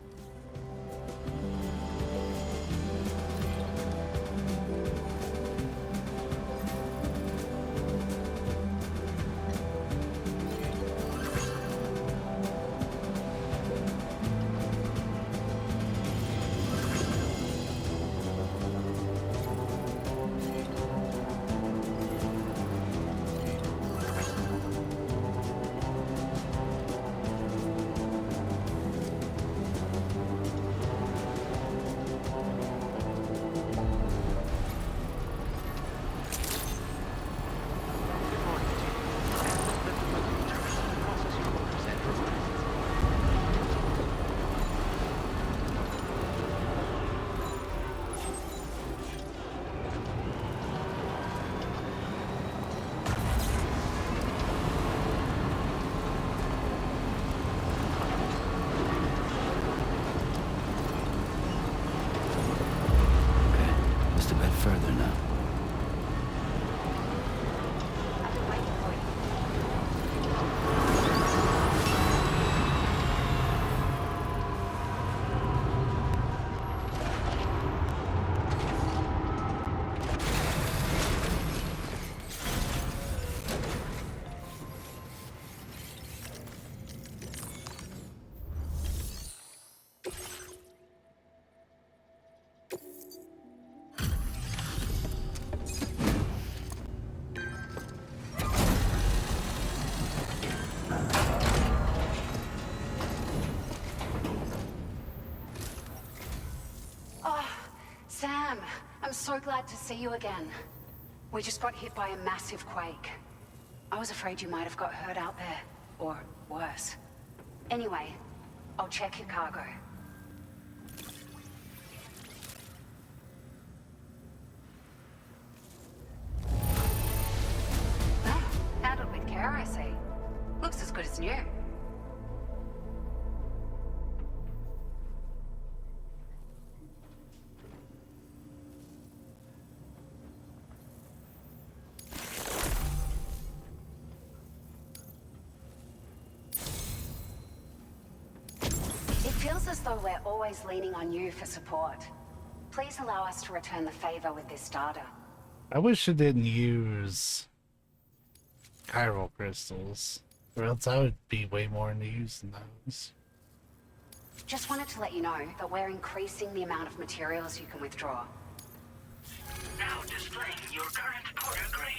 Further now. Sam, I'm so glad to see you again. We just got hit by a massive quake. I was afraid you might have got hurt out there, or worse. Anyway, I'll check your cargo. Handled with care, I see. Looks as good as new. Feels as though we're always leaning on you for support. Please allow us to return the favor with this data. I wish it didn't use chiral crystals, or else I would be way more into using those. Just wanted to let you know that we're increasing the amount of materials you can withdraw. Now displaying your current porter grade.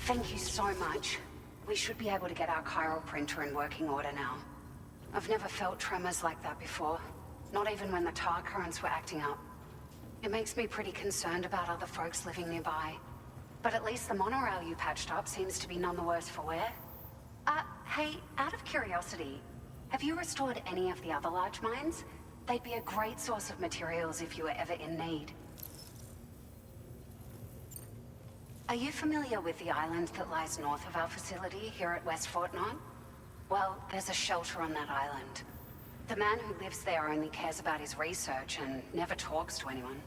Thank you so much. We should be able to get our chiral printer in working order now. I've never felt tremors like that before, not even when the tar currents were acting up. It makes me pretty concerned about other folks living nearby. But at least the monorail you patched up seems to be none the worse for wear. Hey, out of curiosity, have you restored any of the other large mines? They'd be a great source of materials if you were ever in need. Are you familiar with the island that lies north of our facility here at West Fort Knot? Well, there's a shelter on that island. The man who lives there only cares about his research and never talks to anyone.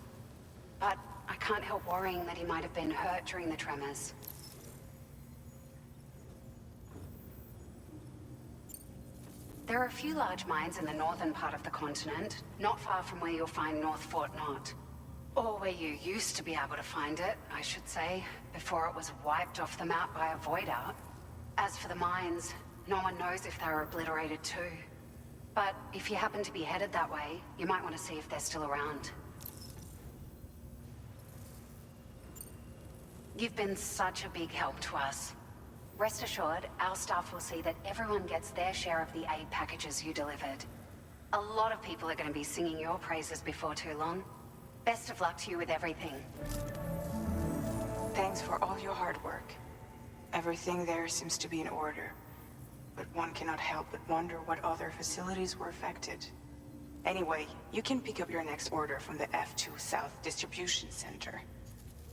But I can't help worrying that he might have been hurt during the tremors. There are a few large mines in the northern part of the continent, not far from where you'll find North Fort Knot. Or where you used to be able to find it, I should say, before it was wiped off the map by a void out. As for the mines, no one knows if they were obliterated too. But if you happen to be headed that way, you might want to see if they're still around. You've been such a big help to us. Rest assured, our staff will see that everyone gets their share of the aid packages you delivered. A lot of people are going to be singing your praises before too long. Best of luck to you with everything. Thanks for all your hard work. Everything there seems to be in order. But one cannot help but wonder what other facilities were affected. Anyway, you can pick up your next order from the F2 South Distribution Center.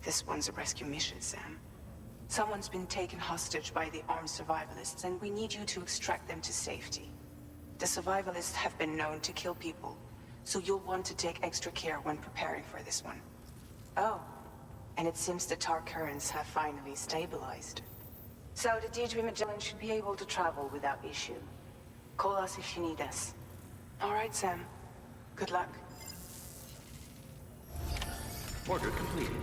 This one's a rescue mission, Sam. Someone's been taken hostage by the armed survivalists, and we need you to extract them to safety. The survivalists have been known to kill people, so you'll want to take extra care when preparing for this one. Oh, and it seems the tar currents have finally stabilized. So the D3 Magellan should be able to travel without issue. Call us if you need us. All right, Sam. Good luck. Order completed.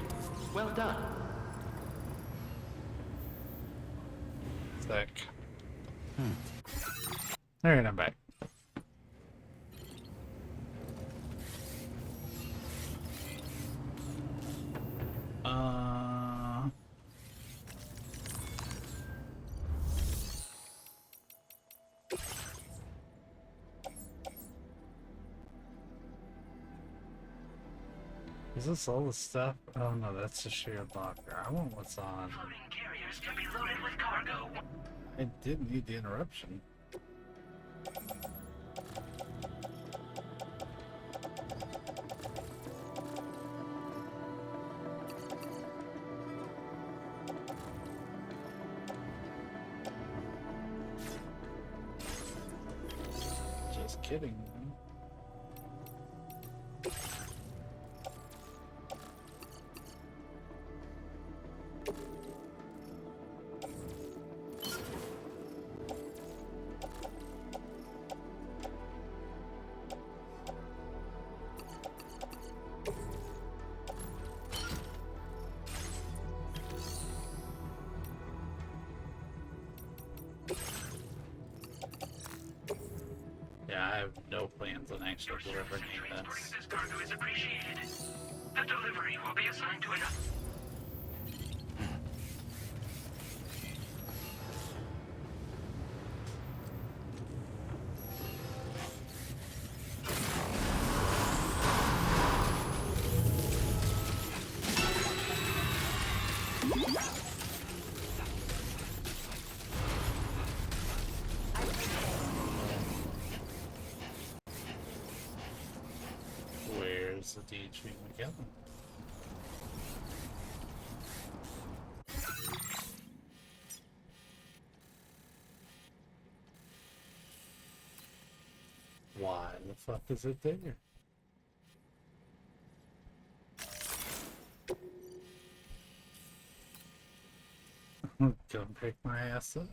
Well done. Sick. Alright, I'm back. Is this all the stuff? Oh no, that's the shared locker. I want what's on. Floating carriers can be loaded with cargo. I didn't need the interruption. Just kidding. Yeah, I have no plans on actually delivering this. This cargo is appreciated. The delivery will be assigned to another. Where's the D3 Magellan? Why the fuck is it there? Come pick my ass up.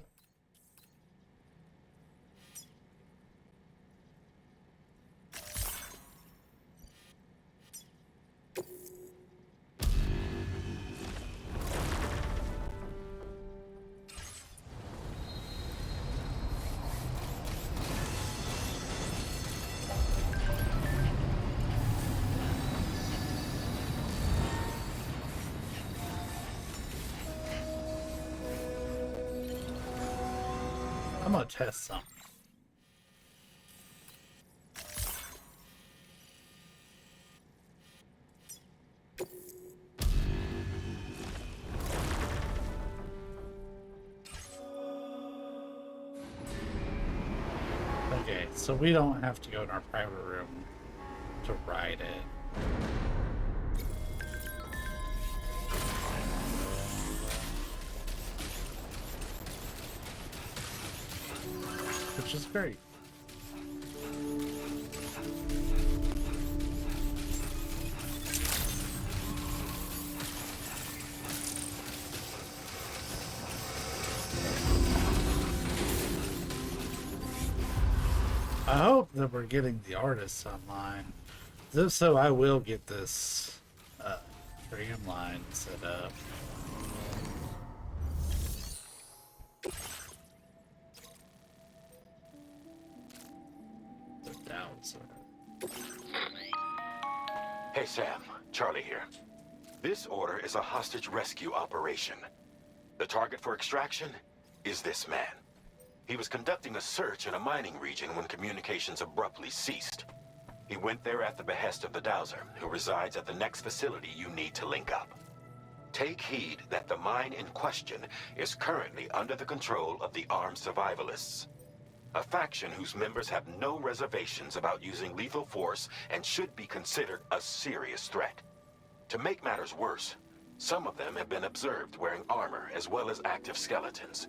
I'm gonna test something. Okay, so we don't have to go in our private room to ride it. Which is great. I hope that we're getting the artists online. If so, I will get this streamline set up. Hey Sam, Charlie here. This order is a hostage rescue operation. The target for extraction is this man. He was conducting a search in a mining region when communications abruptly ceased. He went there at the behest of the Dowser, who resides at the next facility you need to link up. Take heed that the mine in question is currently under the control of the armed survivalists, a faction whose members have no reservations about using lethal force and should be considered a serious threat. To make matters worse, some of them have been observed wearing armor as well as active skeletons.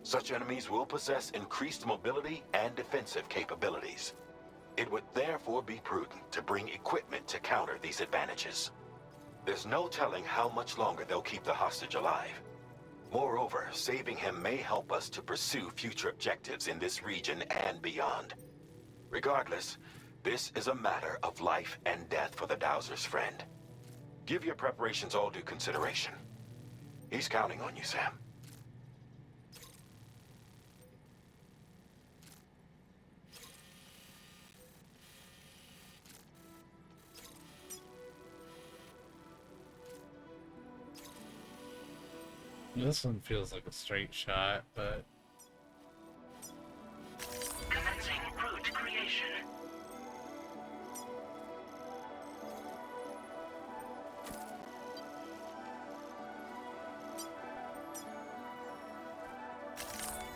Such enemies will possess increased mobility and defensive capabilities. It would therefore be prudent to bring equipment to counter these advantages. There's no telling how much longer they'll keep the hostage alive. Moreover, saving him may help us to pursue future objectives in this region and beyond. Regardless, this is a matter of life and death for the Dowser's friend. Give your preparations all due consideration. He's counting on you, Sam. This one feels like a straight shot, but... Commencing route creation.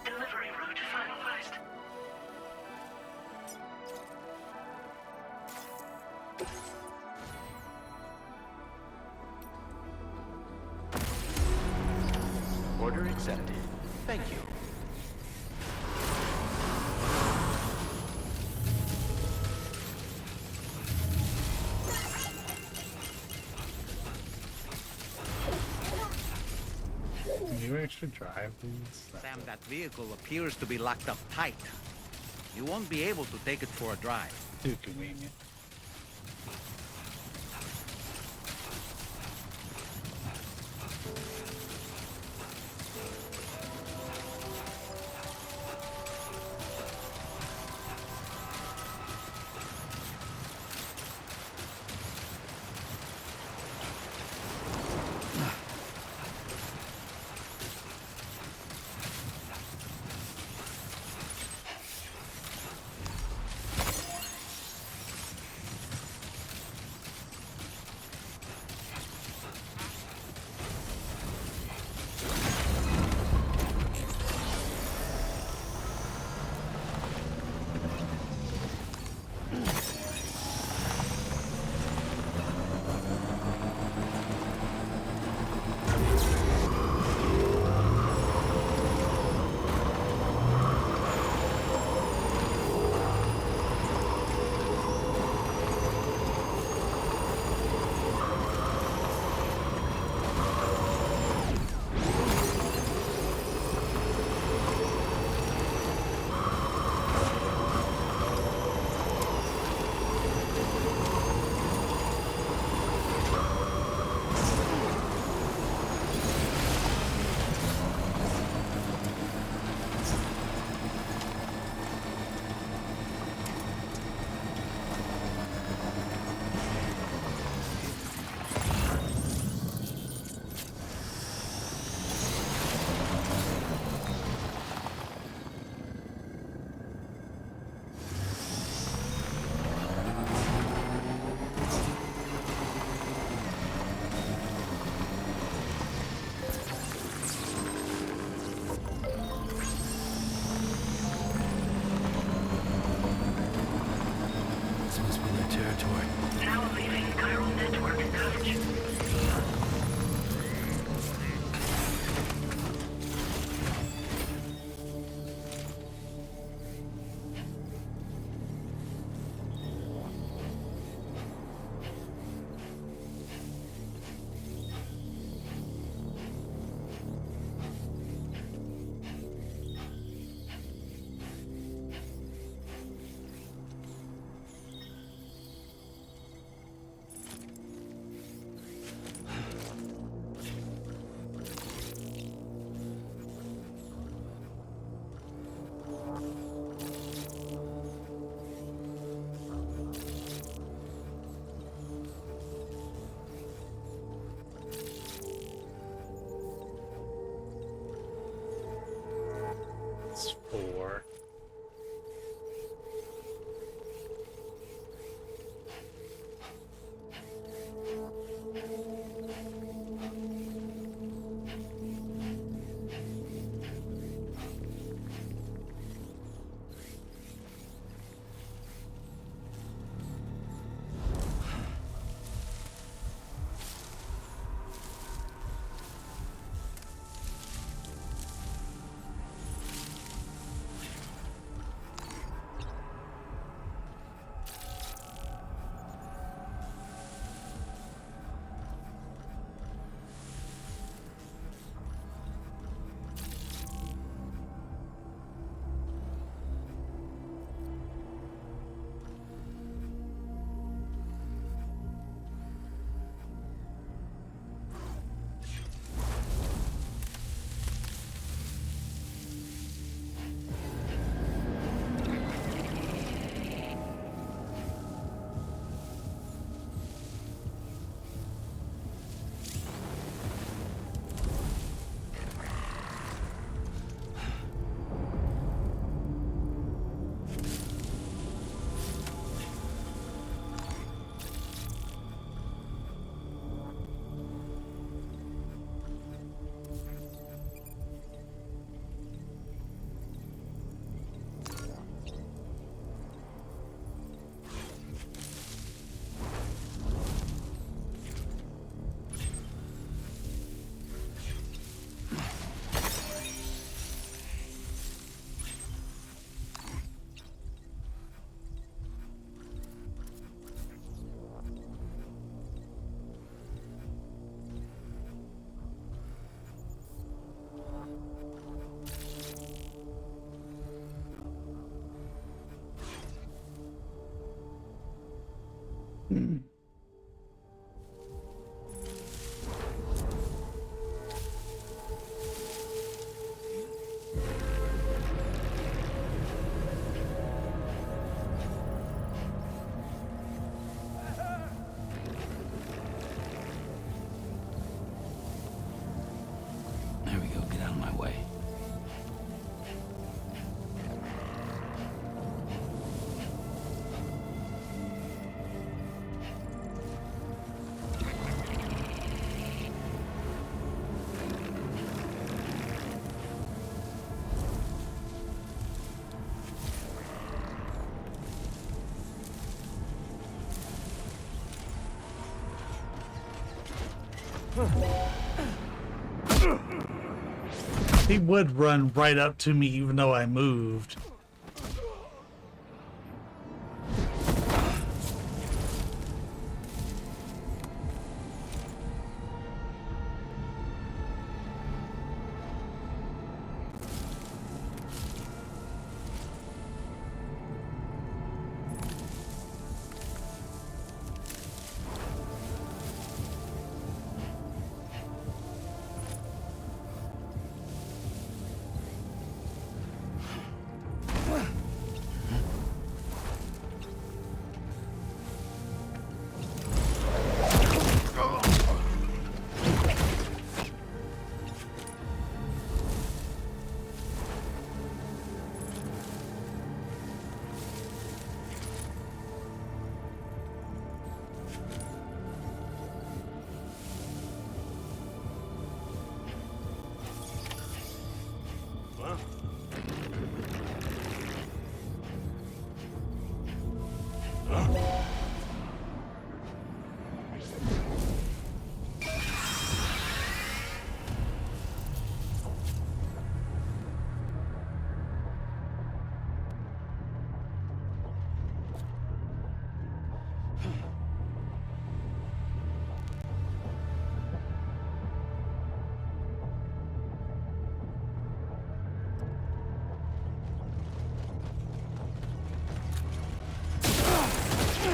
Delivery route finalized. Order accepted. Thank you. Can you actually drive these? Sam, that vehicle appears to be locked up tight. You won't be able to take it for a drive. Too convenient. Now leaving chiral network coverage. There we go, get out of my way. He would run right up to me even though I moved.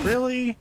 Really?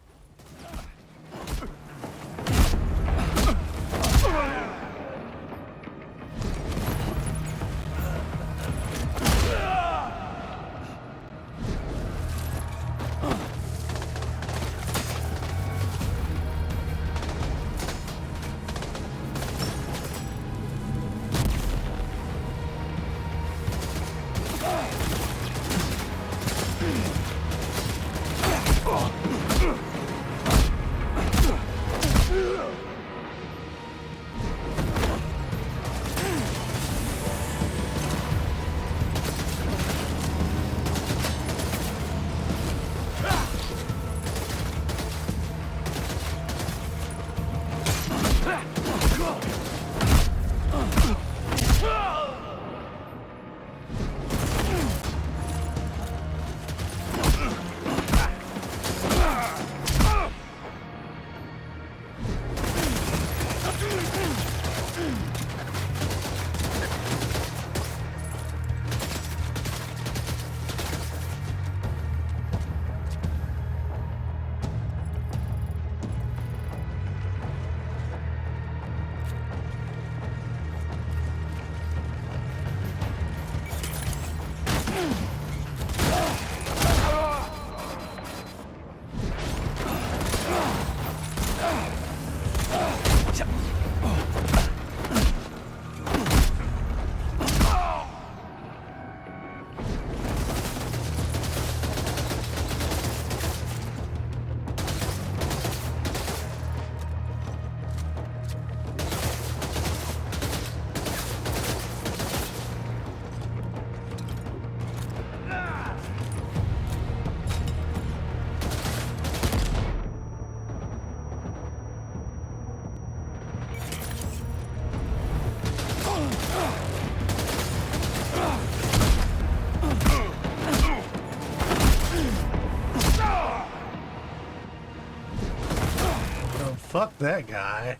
Fuck that guy.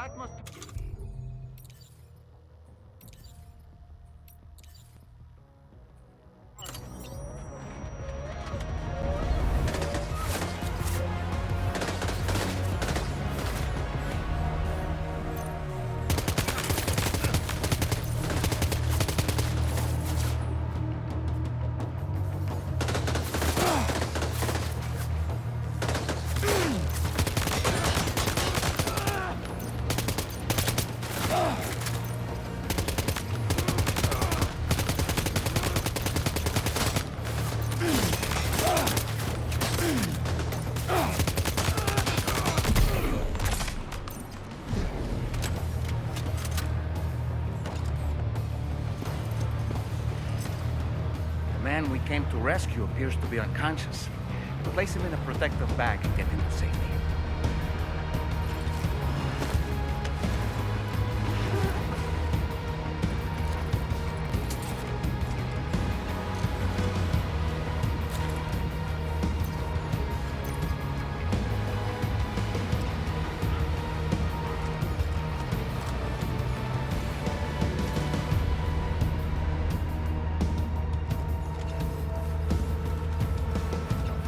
That must... The man we came to rescue appears to be unconscious. Place him in a protective bag and get him to safety.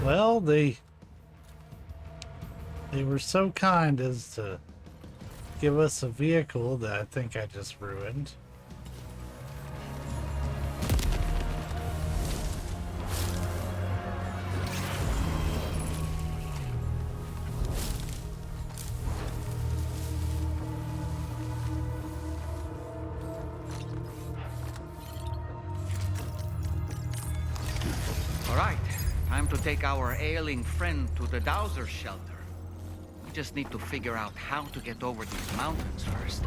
Well, they were so kind as to give us a vehicle that I think I just ruined. All right, time to take our ailing friend to the Dowser shelter. We just need to figure out how to get over these mountains first.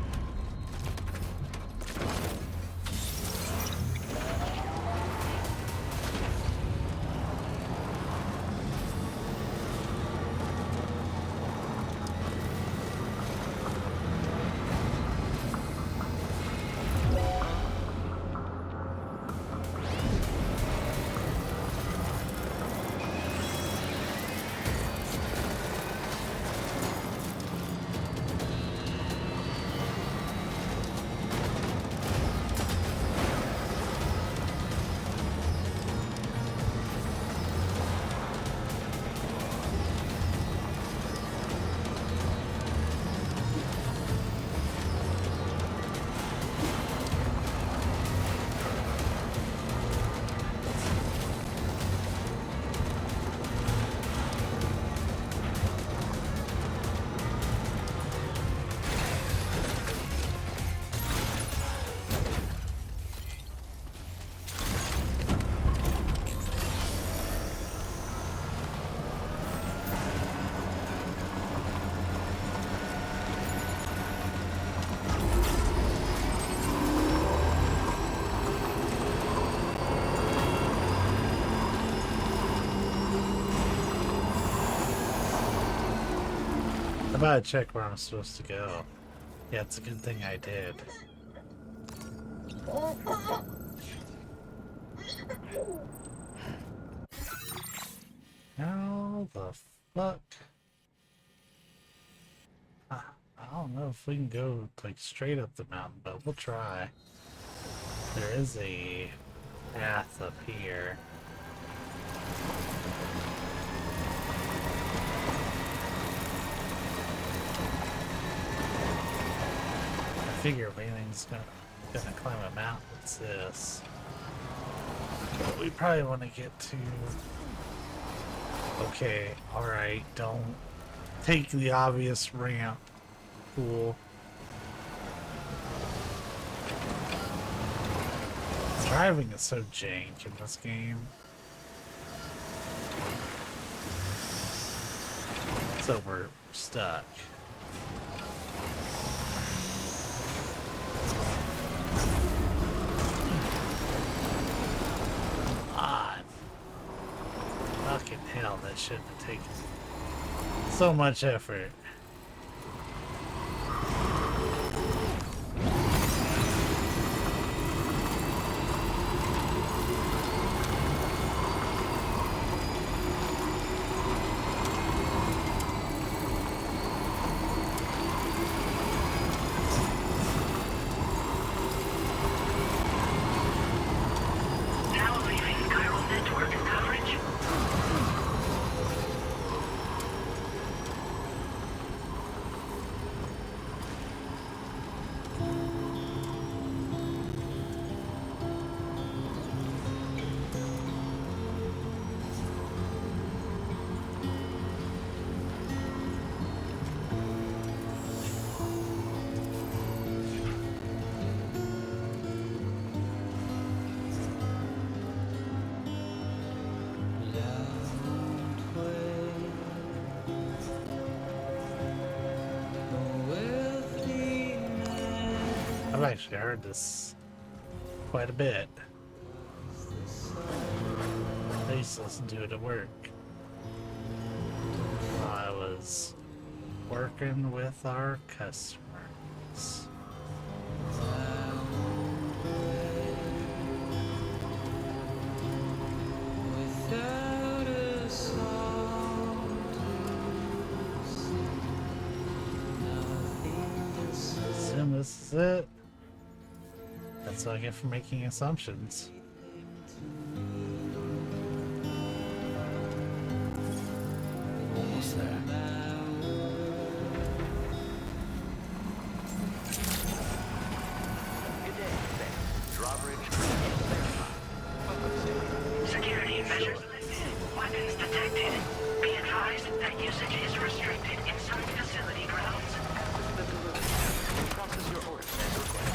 I better check where I'm supposed to go. Yeah, it's a good thing I did. How the fuck? I don't know if we can go like straight up the mountain, but we'll try. There is a path up here. I figure if anything's gonna climb a mountain, it's this. But we probably want to get to... Okay, alright, don't take the obvious ramp. Cool. Driving is so jank in this game. So we're stuck. On. Fucking hell, that shouldn't have taken so much effort. actually heard this quite a bit. I used to listen to it at work while I was working with our customers. Assume this is it. That's what I get for making assumptions. Almost there. Good day, Sam. Drawbridge credentials verified. Security measures lifted. Weapons detected. Be advised that usage is restricted inside facility grounds. The delivery. Process your order as requested.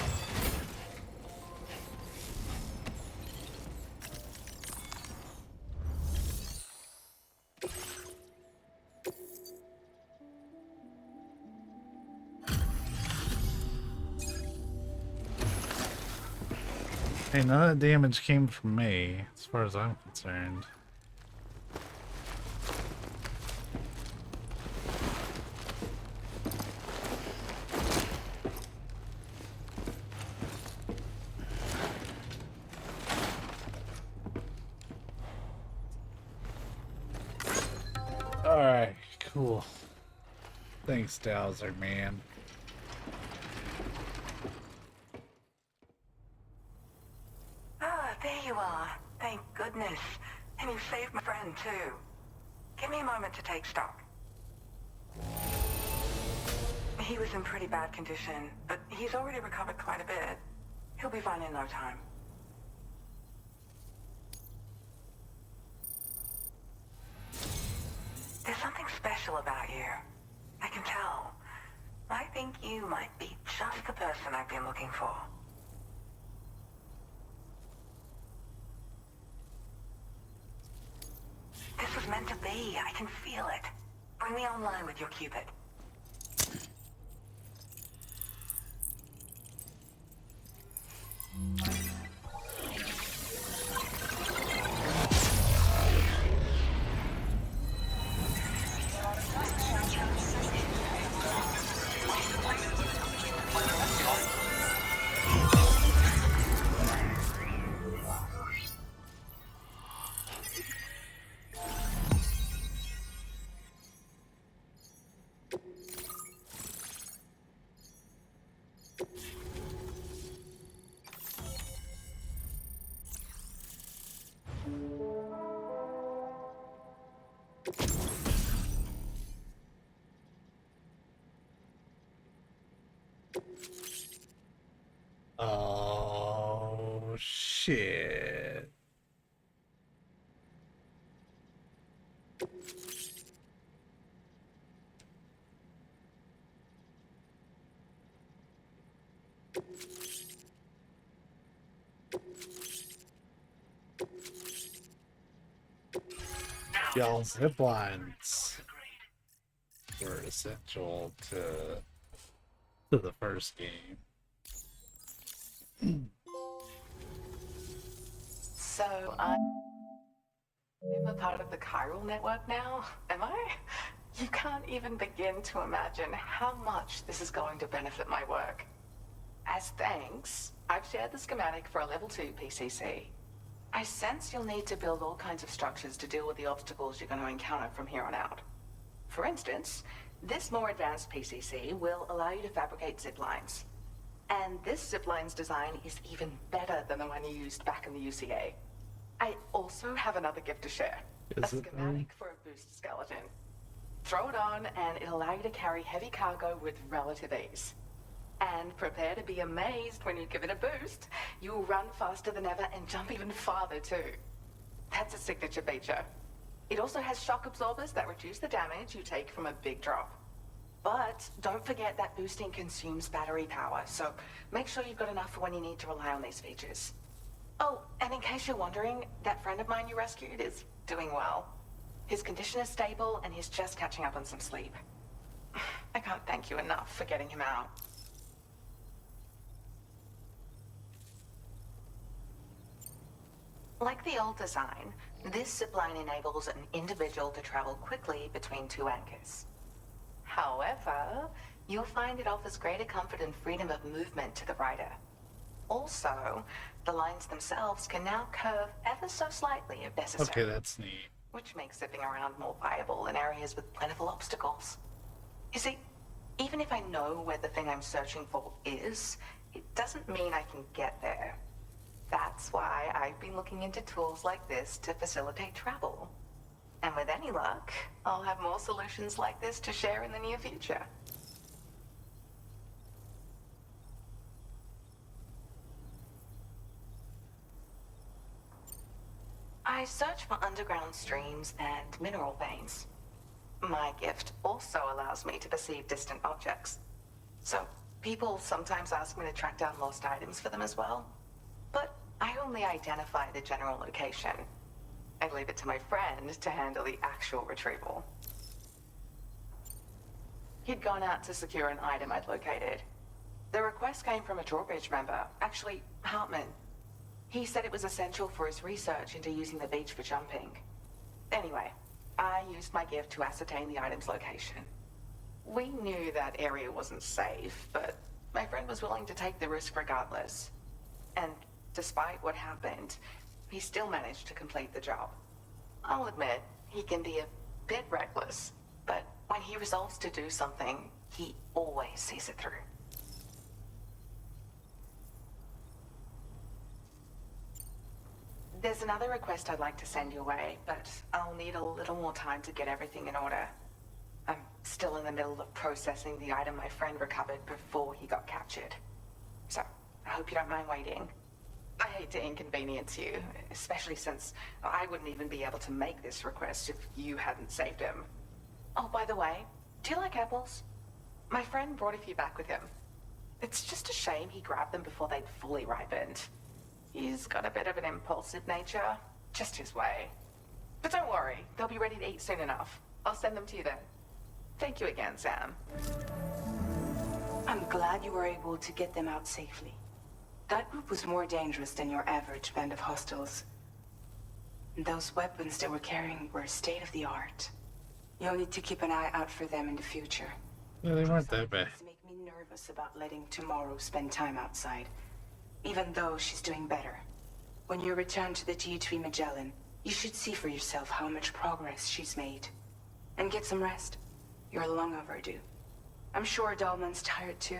Hey, none of the damage came from me, as far as I'm concerned. Alright, cool. Thanks, Dowser, man. Ah, there you are. Thank goodness. And you saved my friend, too. Give me a moment to take stock. He was in pretty bad condition, but he's already recovered quite a bit. He'll be fine in no time. There's something special about you. I can tell. I think you might be just the person I've been looking for. This was meant to be. I can feel it. Bring me online with your Cupid. Oh, shit. Y'all, zip lines were essential to the first game. So, I'm a part of the chiral network now, am I? You can't even begin to imagine how much this is going to benefit my work. As thanks, I've shared the schematic for a level 2 PCC. I sense you'll need to build all kinds of structures to deal with the obstacles you're going to encounter from here on out. For instance, this more advanced PCC will allow you to fabricate zip lines. And this zip line's design is even better than the one you used back in the UCA. I also have another gift to share. A schematic for a boost skeleton. Throw it on and it'll allow you to carry heavy cargo with relative ease. And prepare to be amazed when you give it a boost. You'll run faster than ever and jump even farther too. That's a signature feature. It also has shock absorbers that reduce the damage you take from a big drop. But don't forget that boosting consumes battery power, so make sure you've got enough for when you need to rely on these features. Oh, and in case you're wondering, that friend of mine you rescued is doing well. His condition is stable and he's just catching up on some sleep. I can't thank you enough for getting him out. Like the old design, this zipline enables an individual to travel quickly between two anchors. However, you'll find it offers greater comfort and freedom of movement to the rider. Also, the lines themselves can now curve ever so slightly if necessary. Okay, that's neat. Which makes zipping around more viable in areas with plentiful obstacles. You see, even if I know where the thing I'm searching for is, it doesn't mean I can get there. That's why I've been looking into tools like this to facilitate travel. And with any luck, I'll have more solutions like this to share in the near future. I search for underground streams and mineral veins. My gift also allows me to perceive distant objects. So, people sometimes ask me to track down lost items for them as well. But I only identify the general location. I leave it to my friend to handle the actual retrieval. He'd gone out to secure an item I'd located. The request came from a drawbridge member, actually, Hartman. He said it was essential for his research into using the beach for jumping. Anyway, I used my gift to ascertain the item's location. We knew that area wasn't safe, but my friend was willing to take the risk regardless. And despite what happened, he still managed to complete the job. I'll admit, he can be a bit reckless, but when he resolves to do something, he always sees it through. There's another request I'd like to send your way, but I'll need a little more time to get everything in order. I'm still in the middle of processing the item my friend recovered before he got captured. So, I hope you don't mind waiting. I hate to inconvenience you, especially since I wouldn't even be able to make this request if you hadn't saved him. Oh, by the way, do you like apples? My friend brought a few back with him. It's just a shame he grabbed them before they'd fully ripened. He's got a bit of an impulsive nature, just his way. But don't worry, they'll be ready to eat soon enough. I'll send them to you then. Thank you again, Sam. I'm glad you were able to get them out safely. That group was more dangerous than your average band of hostiles. Those weapons they were carrying were state-of-the-art. You'll need to keep an eye out for them in the future. No, they weren't that bad. Make me nervous about letting Tomorrow spend time outside, even though she's doing better. When you return to the G3 Magellan, you should see for yourself how much progress she's made. And get some rest. You're long overdue. I'm sure Dahlman's tired too.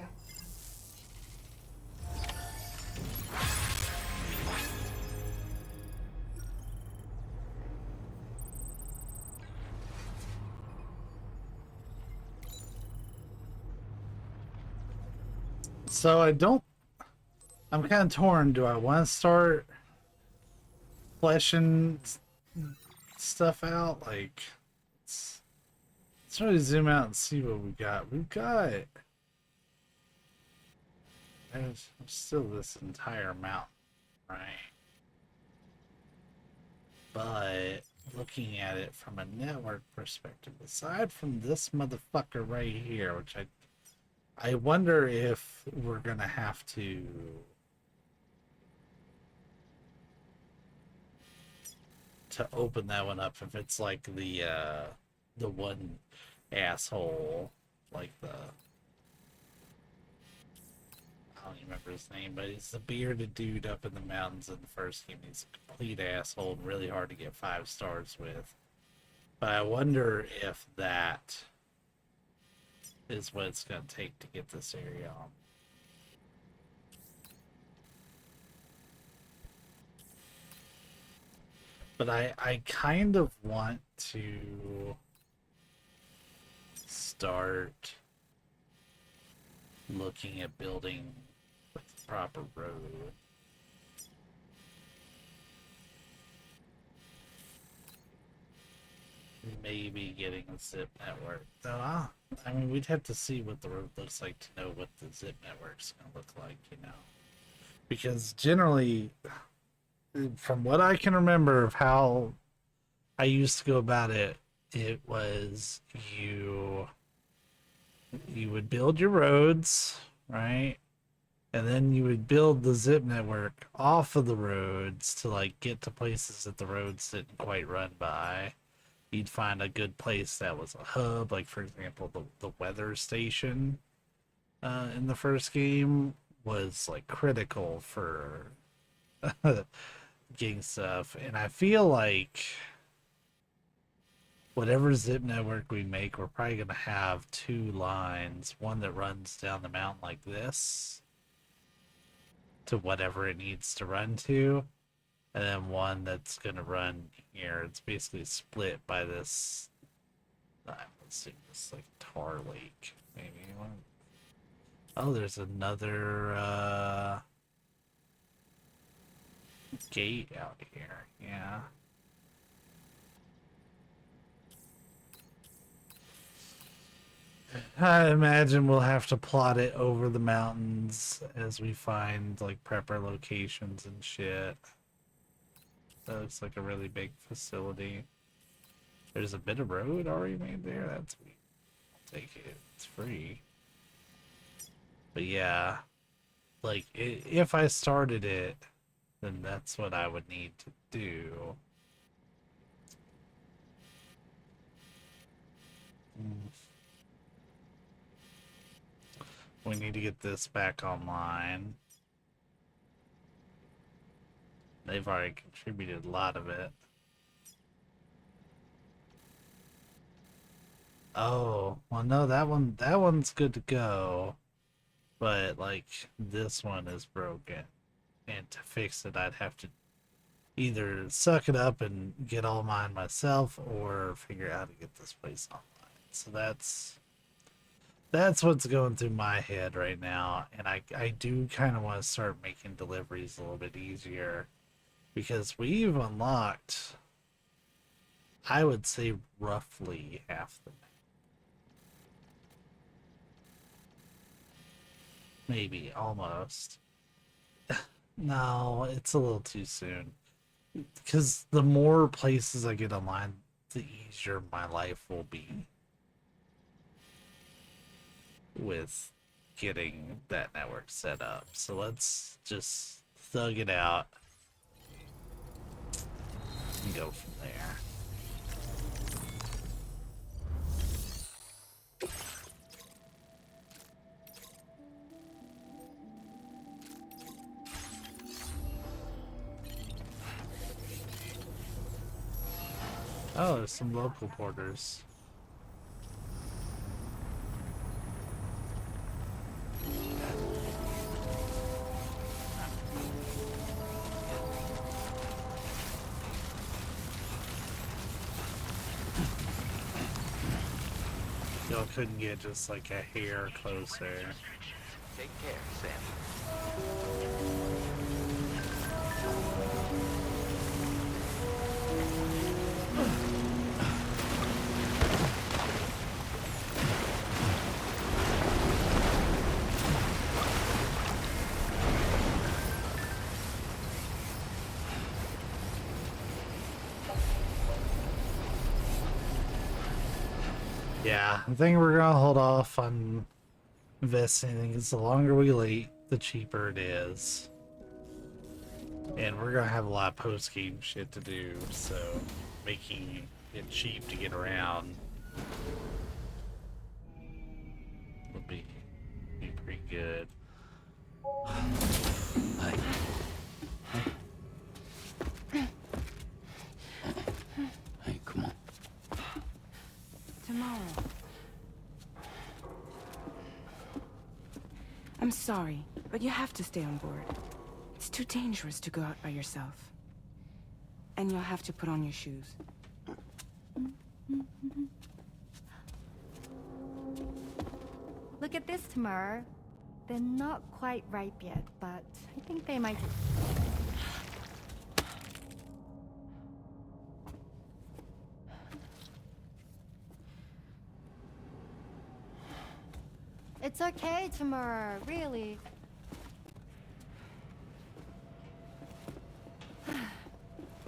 So I'm kind of torn. Do I want to start fleshing stuff out? Like, let's really zoom out and see what we got. There's still this entire mountain, right? But looking at it from a network perspective, aside from this motherfucker right here, which I wonder if we're gonna have to open that one up, if it's like the one asshole, like I don't even remember his name, but he's the bearded dude up in the mountains in the first game. He's a complete asshole and really hard to get 5 stars with. But I wonder if that is what it's going to take to get this area on. But I kind of want to start looking at building with the proper road. Maybe getting a zip network. Though, I mean, we'd have to see what the road looks like to know what the zip network's going to look like, you know. Because generally, from what I can remember of how I used to go about it, it was you would build your roads, right? And then you would build the zip network off of the roads to like get to places that the roads didn't quite run by. You'd find a good place that was a hub, like for example, the weather station in the first game was like critical for getting stuff. And I feel like whatever zip network we make, we're probably gonna have two lines, one that runs down the mountain like this to whatever it needs to run to, and then one that's gonna run here. It's basically split by this. Let's see, this like tar lake, maybe. Oh, there's another gate out here. Yeah. I imagine we'll have to plot it over the mountains as we find like prepper locations and shit. That looks like a really big facility. There's a bit of road already made there. That's sweet. I'll take it. It's free. But yeah, like if I started it, then that's what I would need to do. We need to get this back online. They've already contributed a lot of it. Oh, well no, that one's good to go. But like this one is broken. And to fix it I'd have to either suck it up and get all mine myself or figure out how to get this place online. So that's what's going through my head right now, and I do kind of want to start making deliveries a little bit easier because we've unlocked, I would say, roughly half the map. Maybe, almost. No, it's a little too soon. Because the more places I get online, the easier my life will be with getting that network set up. So let's just thug it out and go from there. Oh, there's some local porters. Y'all couldn't get just like a hair closer. Take care, Sam. Yeah, I think we're gonna hold off on investing because the longer we wait, the cheaper it is. And we're gonna have a lot of post-game shit to do, so making it cheap to get around will be pretty good. Hey, come on. Tomorrow. I'm sorry, but you have to stay on board. It's too dangerous to go out by yourself. And you'll have to put on your shoes. Look at this, Tamara. They're not quite ripe yet, but I think they might... It's okay, Tamara, really.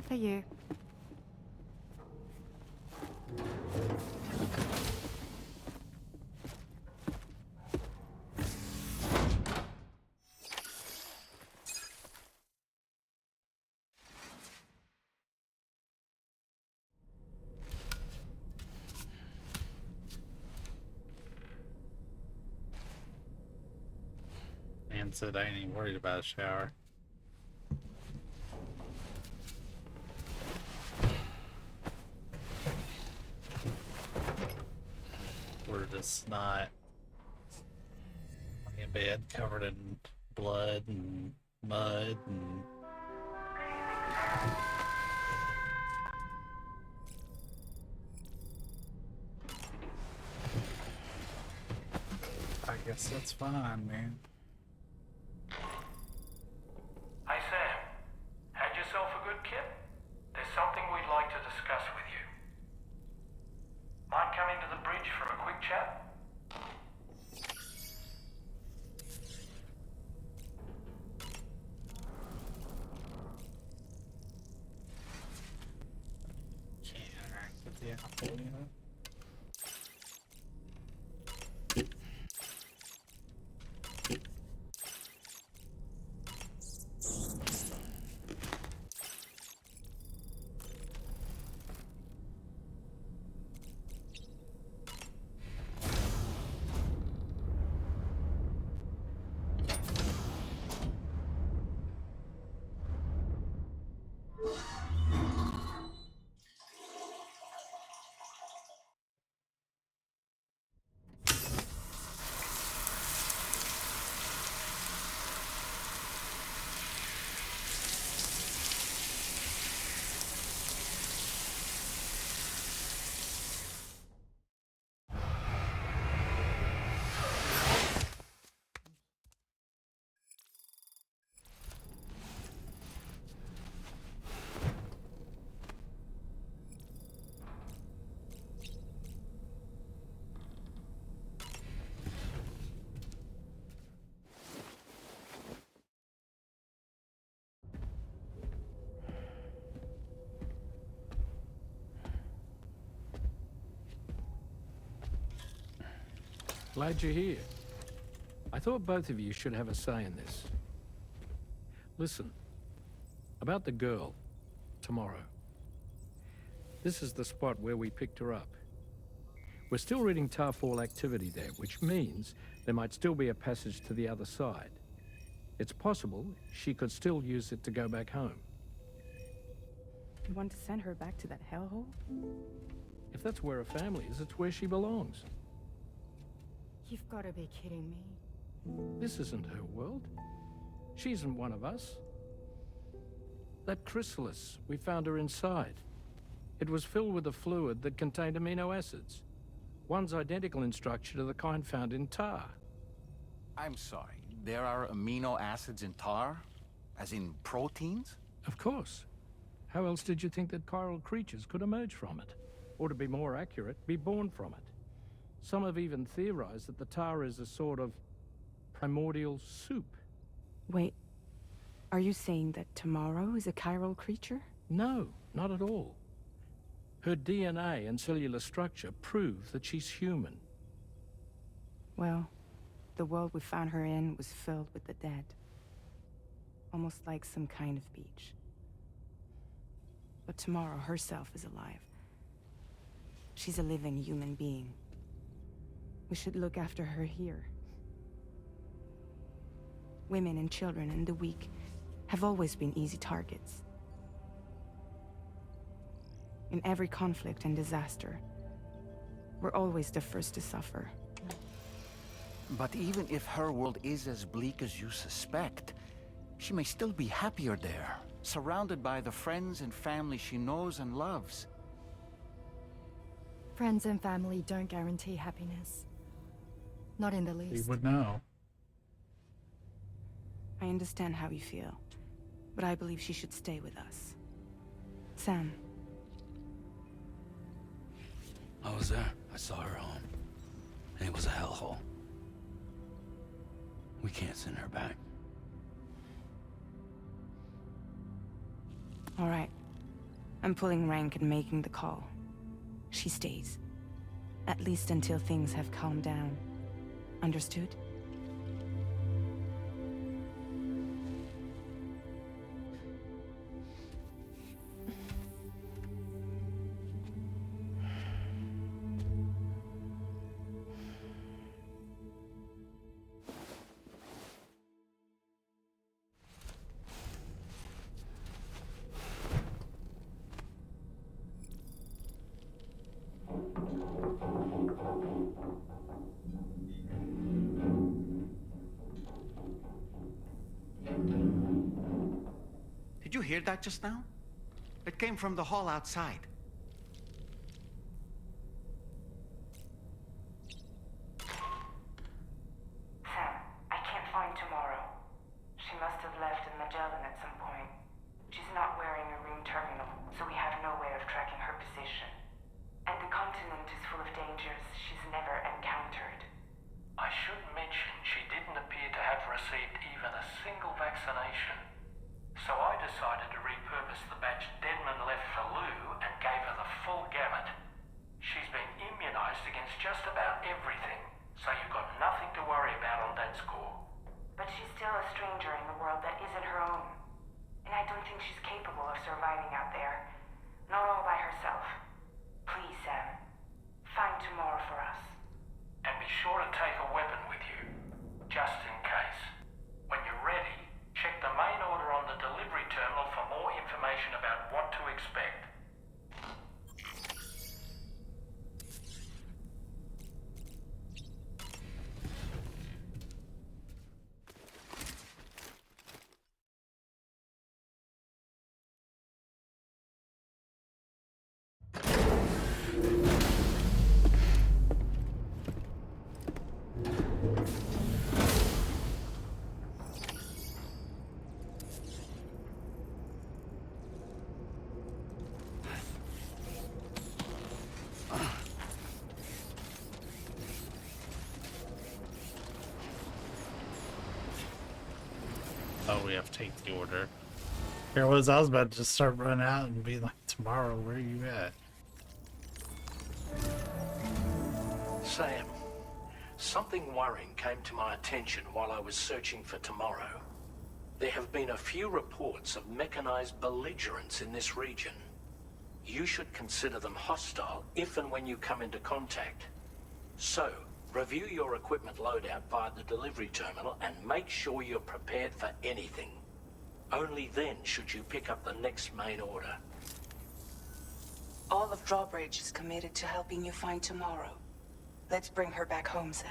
For you. said I ain't even worried about a shower. We're just not in bed covered in blood and mud and I guess that's fine, man. Hey Sam, had yourself a good kip? There's something we'd like to discuss with you. Mind coming to the bridge for a quick chat? Can't interact with the apple, you know? Glad you're here. I thought both of you should have a say in this. Listen, about the girl, tomorrow. This is the spot where we picked her up. We're still reading Tarfall activity there, which means there might still be a passage to the other side. It's possible she could still use it to go back home. You want to send her back to that hellhole? If that's where her family is, it's where she belongs. You've got to be kidding me. This isn't her world. She isn't one of us. That chrysalis, we found her inside. It was filled with a fluid that contained amino acids. One's identical in structure to the kind found in tar. I'm sorry, there are amino acids in tar? As in proteins? Of course. How else did you think that chiral creatures could emerge from it? Or to be more accurate, be born from it? Some have even theorized that the tar is a sort of primordial soup. Wait, are you saying that tomorrow is a chiral creature? No, not at all. Her DNA and cellular structure prove that she's human. Well, the world we found her in was filled with the dead. Almost like some kind of beach. But tomorrow herself is alive. She's a living human being. We should look after her here. Women and children and the weak have always been easy targets. In every conflict and disaster, we're always the first to suffer. But even if her world is as bleak as you suspect, she may still be happier there, surrounded by the friends and family she knows and loves. Friends and family don't guarantee happiness. Not in the least. You would know. I understand how you feel, but I believe she should stay with us. Sam. I was there. I saw her home. And it was a hellhole. We can't send her back. All right. I'm pulling rank and making the call. She stays. At least until things have calmed down. Understood? Did you hear that just now? It came from the hall outside. Sam, I can't find Tomorrow. She must have left in Magellan at some point. She's not wearing a room terminal, so we have no way of tracking her position. And the continent is full of dangers she's never encountered. I should mention she didn't appear to have received even a single vaccination. So I decided to repurpose the batch Deadman left for Lou and gave her the full gamut. She's been immunized against just about everything, so you've got nothing to worry about on that score. But she's still a stranger in the world that isn't her own. And I don't think she's capable of surviving out there. Not all by herself. Please, Sam. Find Tomorrow for us. And be sure to take a weapon with you, just in case. When you're ready, check the main order on the delivery terminal for more information about what to expect. Oh, we have to take the order. Here was I was about to just start running out and be like, Tomorrow, where are you at? Sam, something worrying came to my attention while I was searching for Tomorrow. There have been a few reports of mechanized belligerents in this region. You should consider them hostile if and when you come into contact. So, review your equipment loadout via the delivery terminal and make sure you're prepared for anything. Only then should you pick up the next main order. All of Drawbridge is committed to helping you find Tomorrow. Let's bring her back home, Sam.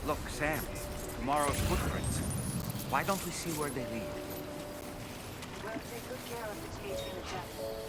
Look, Sam, Tomorrow's footprints. Why don't we see where they lead? We'll take good care of the THV Magellan.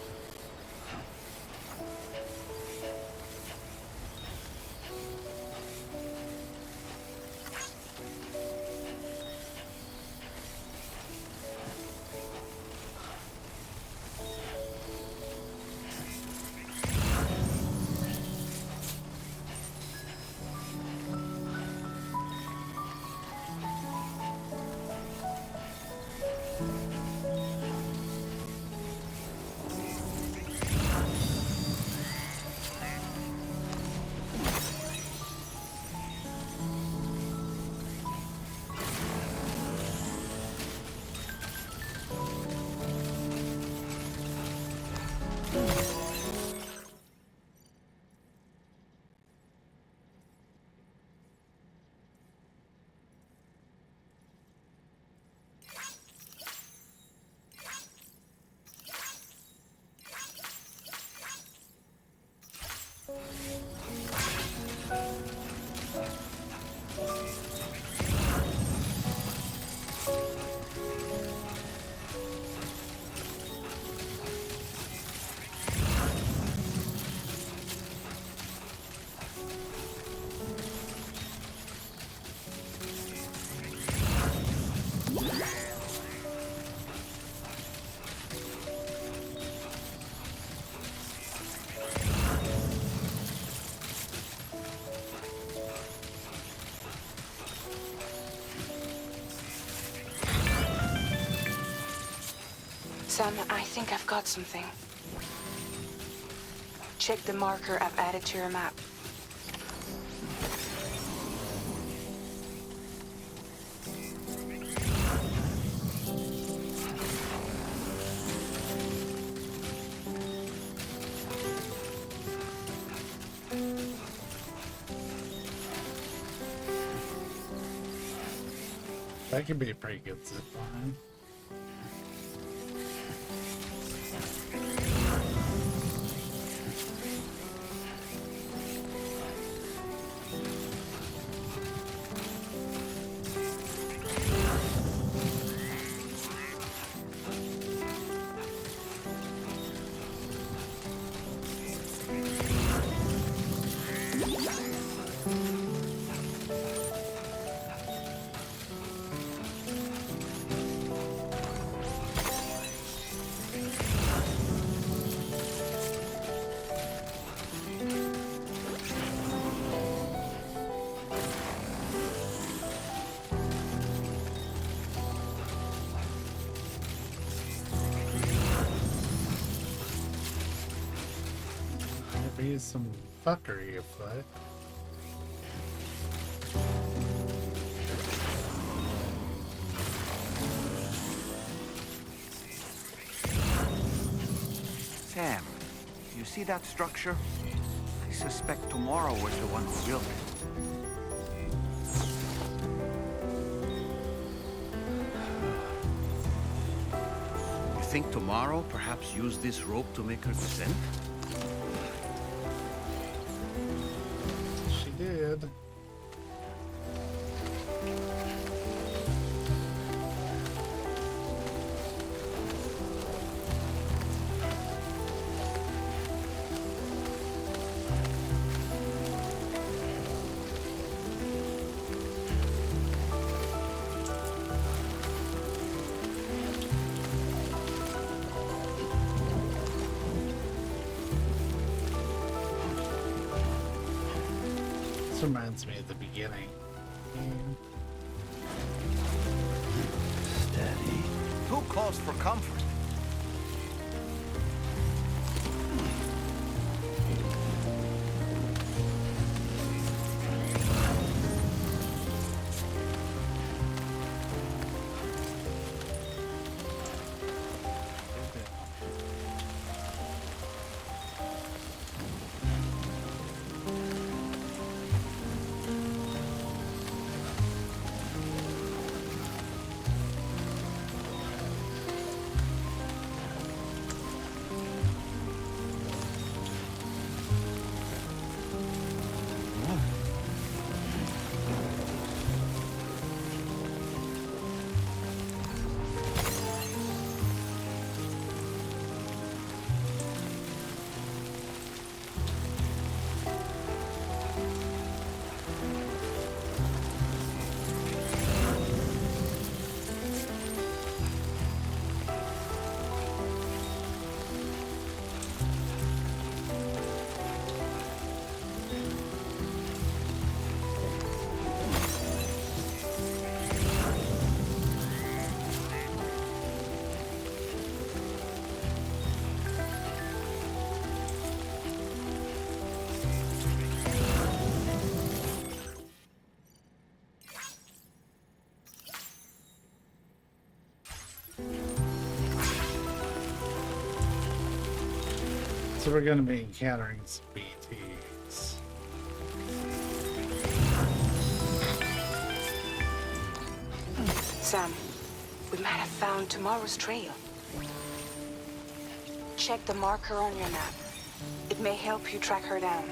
Sam, I think I've got something. Check the marker I've added to your map. That could be a pretty good zip line. Be some fuckery afoot. Sam, you see that structure? I suspect Tomorrow was the one who built it. You think Tomorrow perhaps used this rope to make her descent? She did. This reminds me of the beginning. Steady. Who calls for comfort? So we're going to be encountering some BTs. Sam, we might have found tomorrow's trail. Check the marker on your map. It may help you track her down.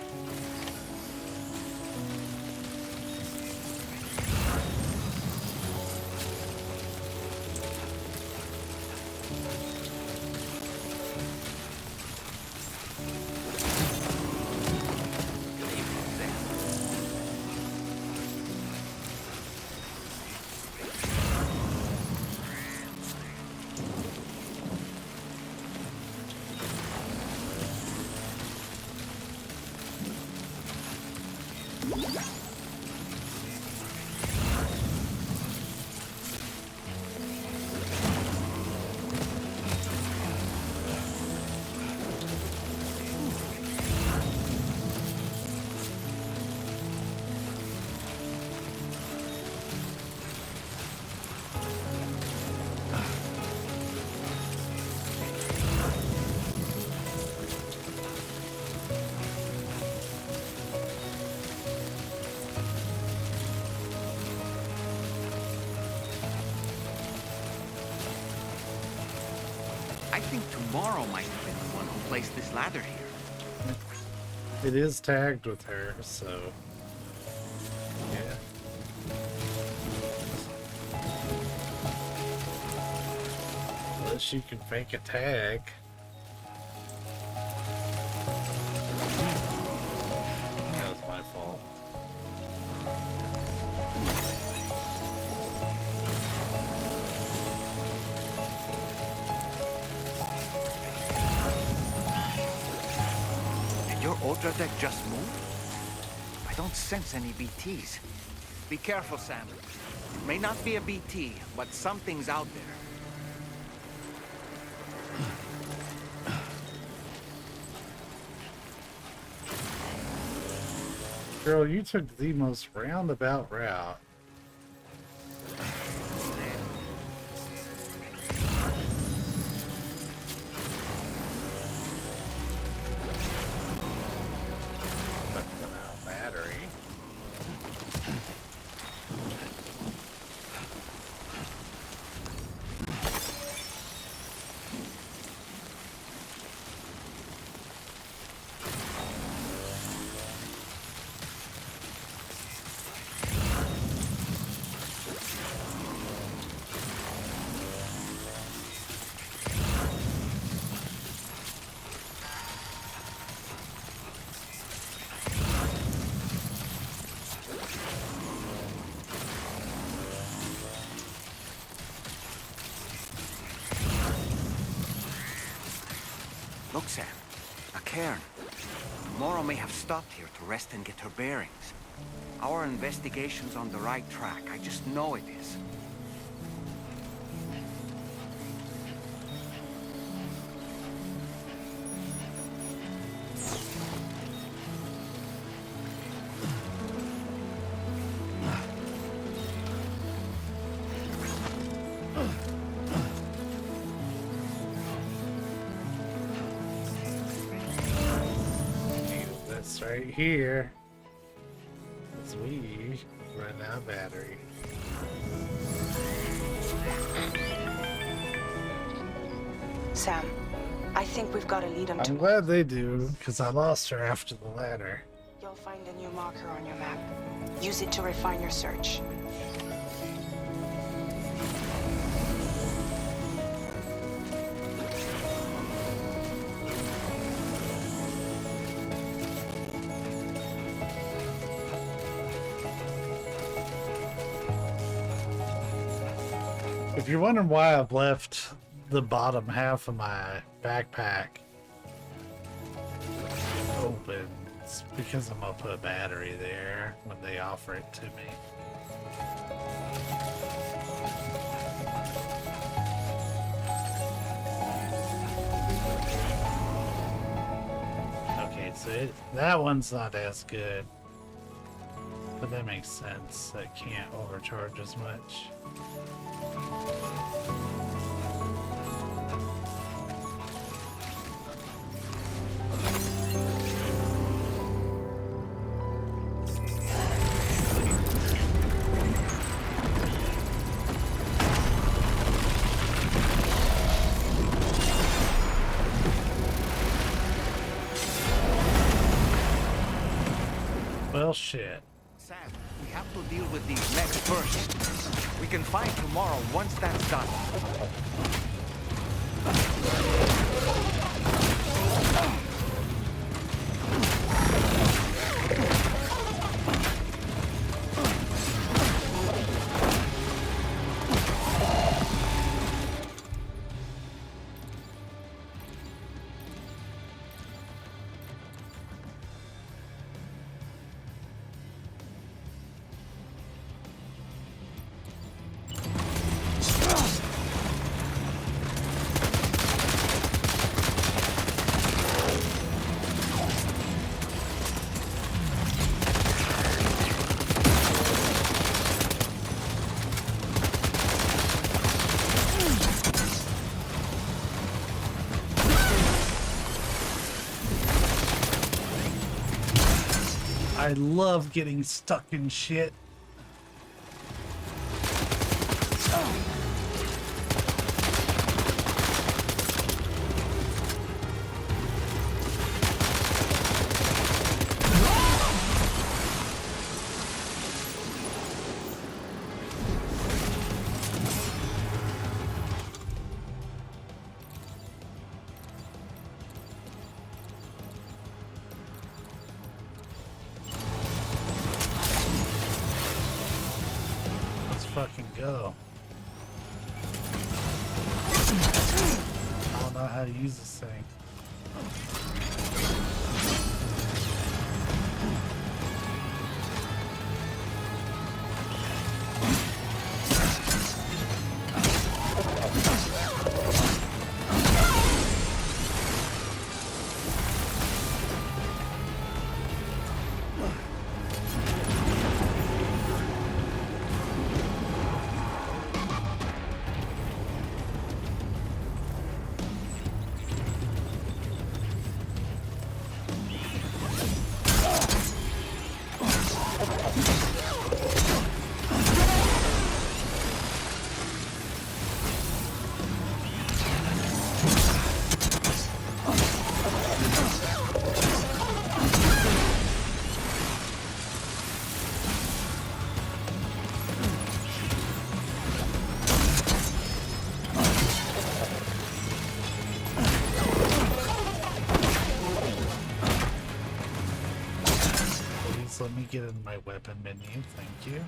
I think tomorrow might have been the one who placed this ladder here. It is tagged with her, so yeah. Unless you can fake a tag. That was my fault. Your Ultra deck just moved? I don't sense any BTs. Be careful, Sam. It may not be a BT, but something's out there. Girl, you took the most roundabout route. Battery. Look, Sam. A cairn. Mora may have stopped here to rest and get her bearings. Our investigation's on the right track. I just know it is. Right here, as we run out of battery. Sam, I think we've got a lead on I'm glad they do, because I lost her after the ladder. You'll find a new marker on your map. Use it to refine your search. If you're wondering why I've left the bottom half of my backpack open, it's because I'm gonna put a battery there when they offer it to me. Okay, so that one's not as good, but that makes sense. I can't overcharge as much. Well, shit. Sam, we have to deal with these next first. We can fight tomorrow once that's done. I love getting stuck in shit. Fucking go. I don't know how to use this thing. Let me get in my weapon menu, thank you.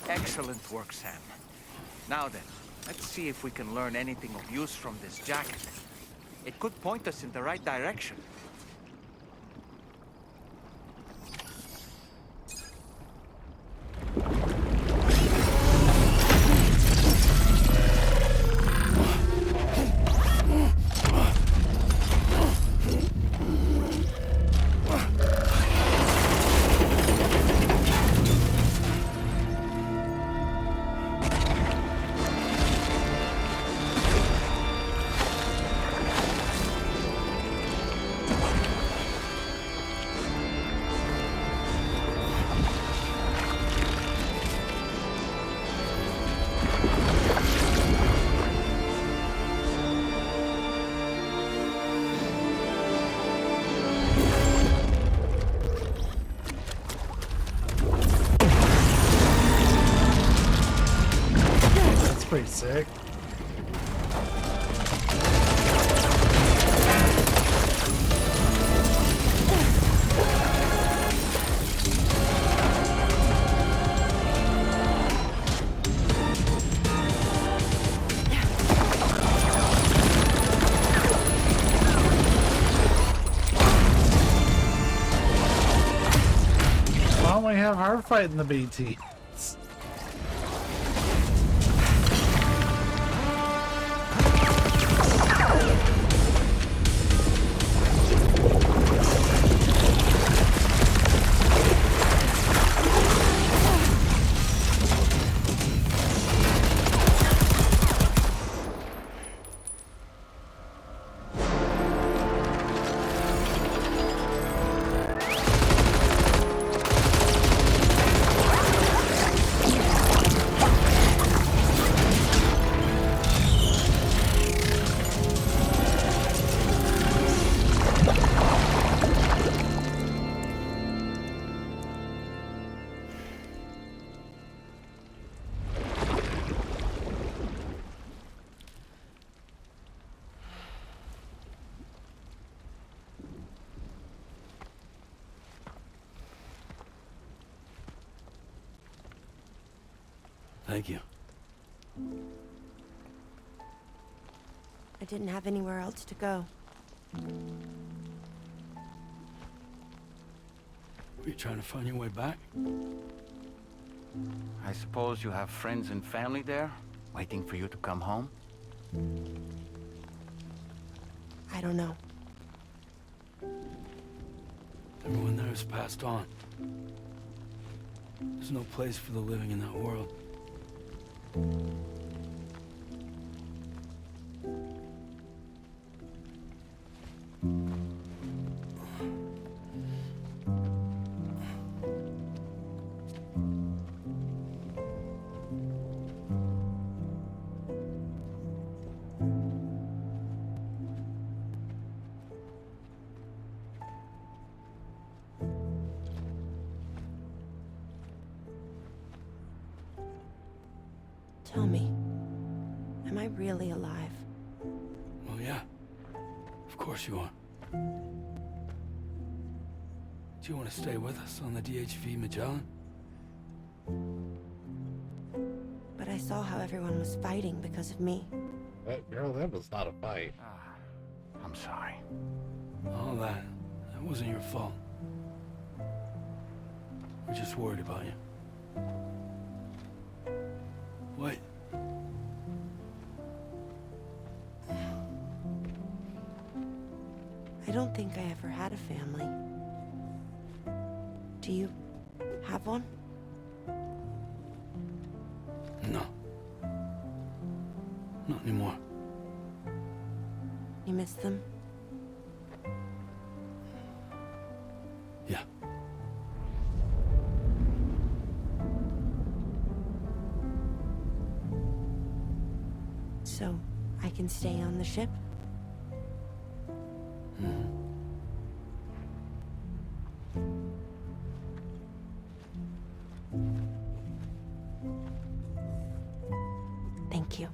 Excellent work, Sam. Now then, let's see if we can learn anything of use from this jacket. It could point us in the right direction. Pretty sick. Why don't we have her fighting the BT? Thank you. I didn't have anywhere else to go. Were you trying to find your way back? I suppose you have friends and family there, waiting for you to come home? I don't know. Everyone there has passed on. There's no place for the living in that world. Tell me, am I really alive? Well, yeah. Of course you are. Do you want to stay with us on the DHV Magellan? But I saw how everyone was fighting because of me. Girl, that was not a fight. I'm sorry. All that wasn't your fault. We're just worried about you. What? I don't think I ever had a family. Do you have one? No. Not anymore. You miss them? Yeah. So, I can stay on the ship? Thank you.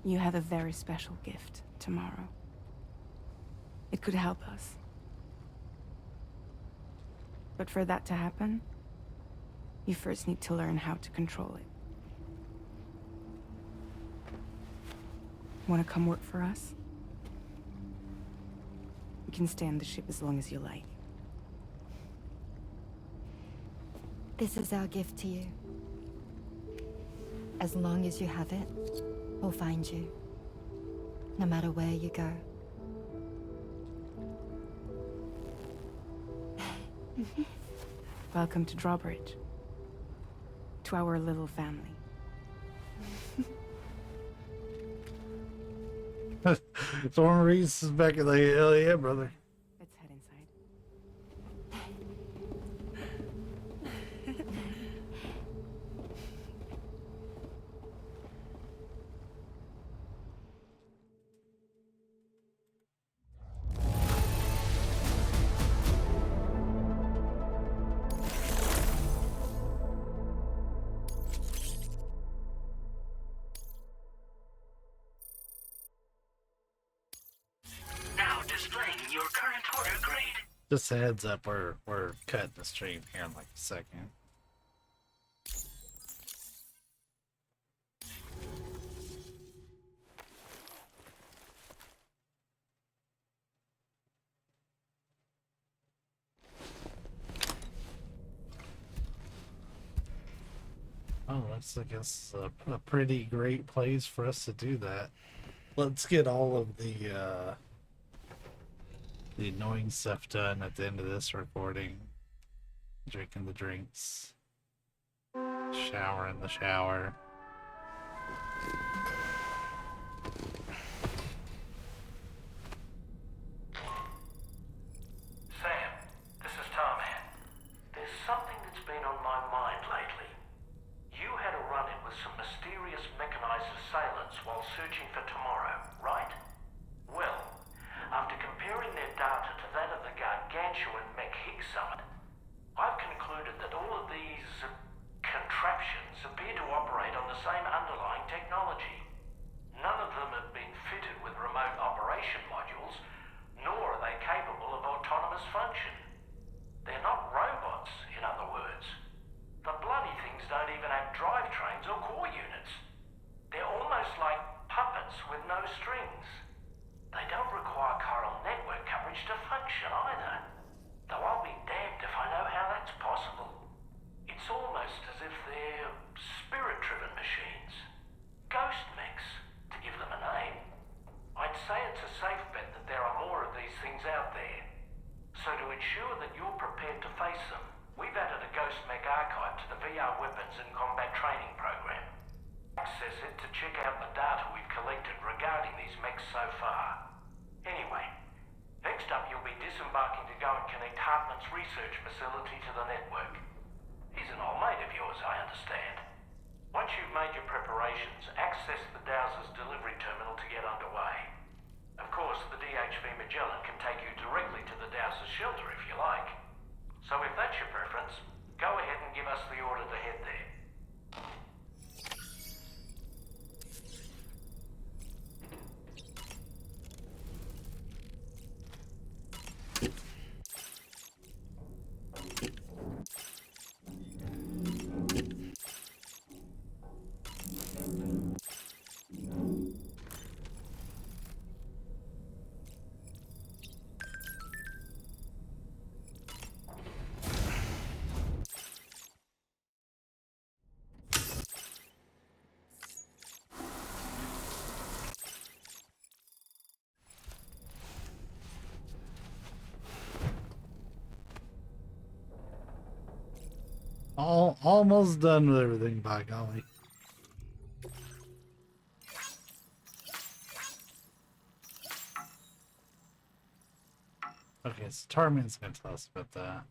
You have a very special gift tomorrow. It could help us. But for that to happen, you first need to learn how to control it. Want to come work for us? You can stay on the ship as long as you like. This is our gift to you. As long as you have it, we'll find you. No matter where you go. Welcome to Drawbridge. To our little family. Someone reads back at the hell yeah, brother. Let's head inside. Now displaying your current order grade. Just a heads up, we're cutting the stream here in like a second. Oh, that's, I guess, a pretty great place for us to do that. Let's get all of the annoying stuff done at the end of this recording. Drinking the drinks. Shower in the shower. Sam, this is Tom here. There's something that's been on my mind lately. You had a run-in with some mysterious mechanized assailants while searching for tomorrow, right? strings. They don't require chiral network coverage to function either. Though I'll be damned if I know how that's possible. It's almost as if they're spirit-driven machines. Ghost mechs, to give them a name. I'd say it's a safe bet that there are more of these things out there. So to ensure that you're prepared to face them, we've added a Ghost Mech archive to the VR weapons and combat training program. Access it to check out the data we've collected regarding these mechs so far. Anyway, next up you'll be disembarking to go and connect Hartman's research facility to the network. He's an old mate of yours, I understand. Once you've made your preparations, access the Dowser's delivery terminal to get underway. Of course, the DHV Magellan can take you directly to the Dowser's shelter if you like. So if that's your preference, go ahead and give us the order to head there. Almost done with everything, by golly. Okay, so Tarmin's gonna tell us about that.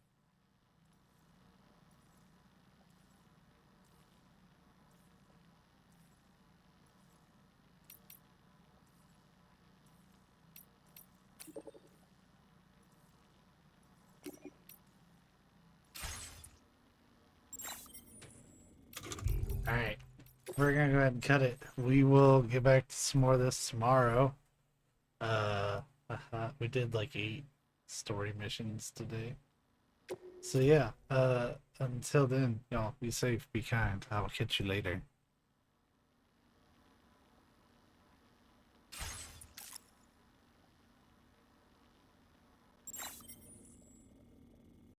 Alright, we're gonna go ahead and cut it. We will get back to some more of this tomorrow. We did like 8 story missions today. So yeah, until then, y'all be safe, be kind. I'll catch you later.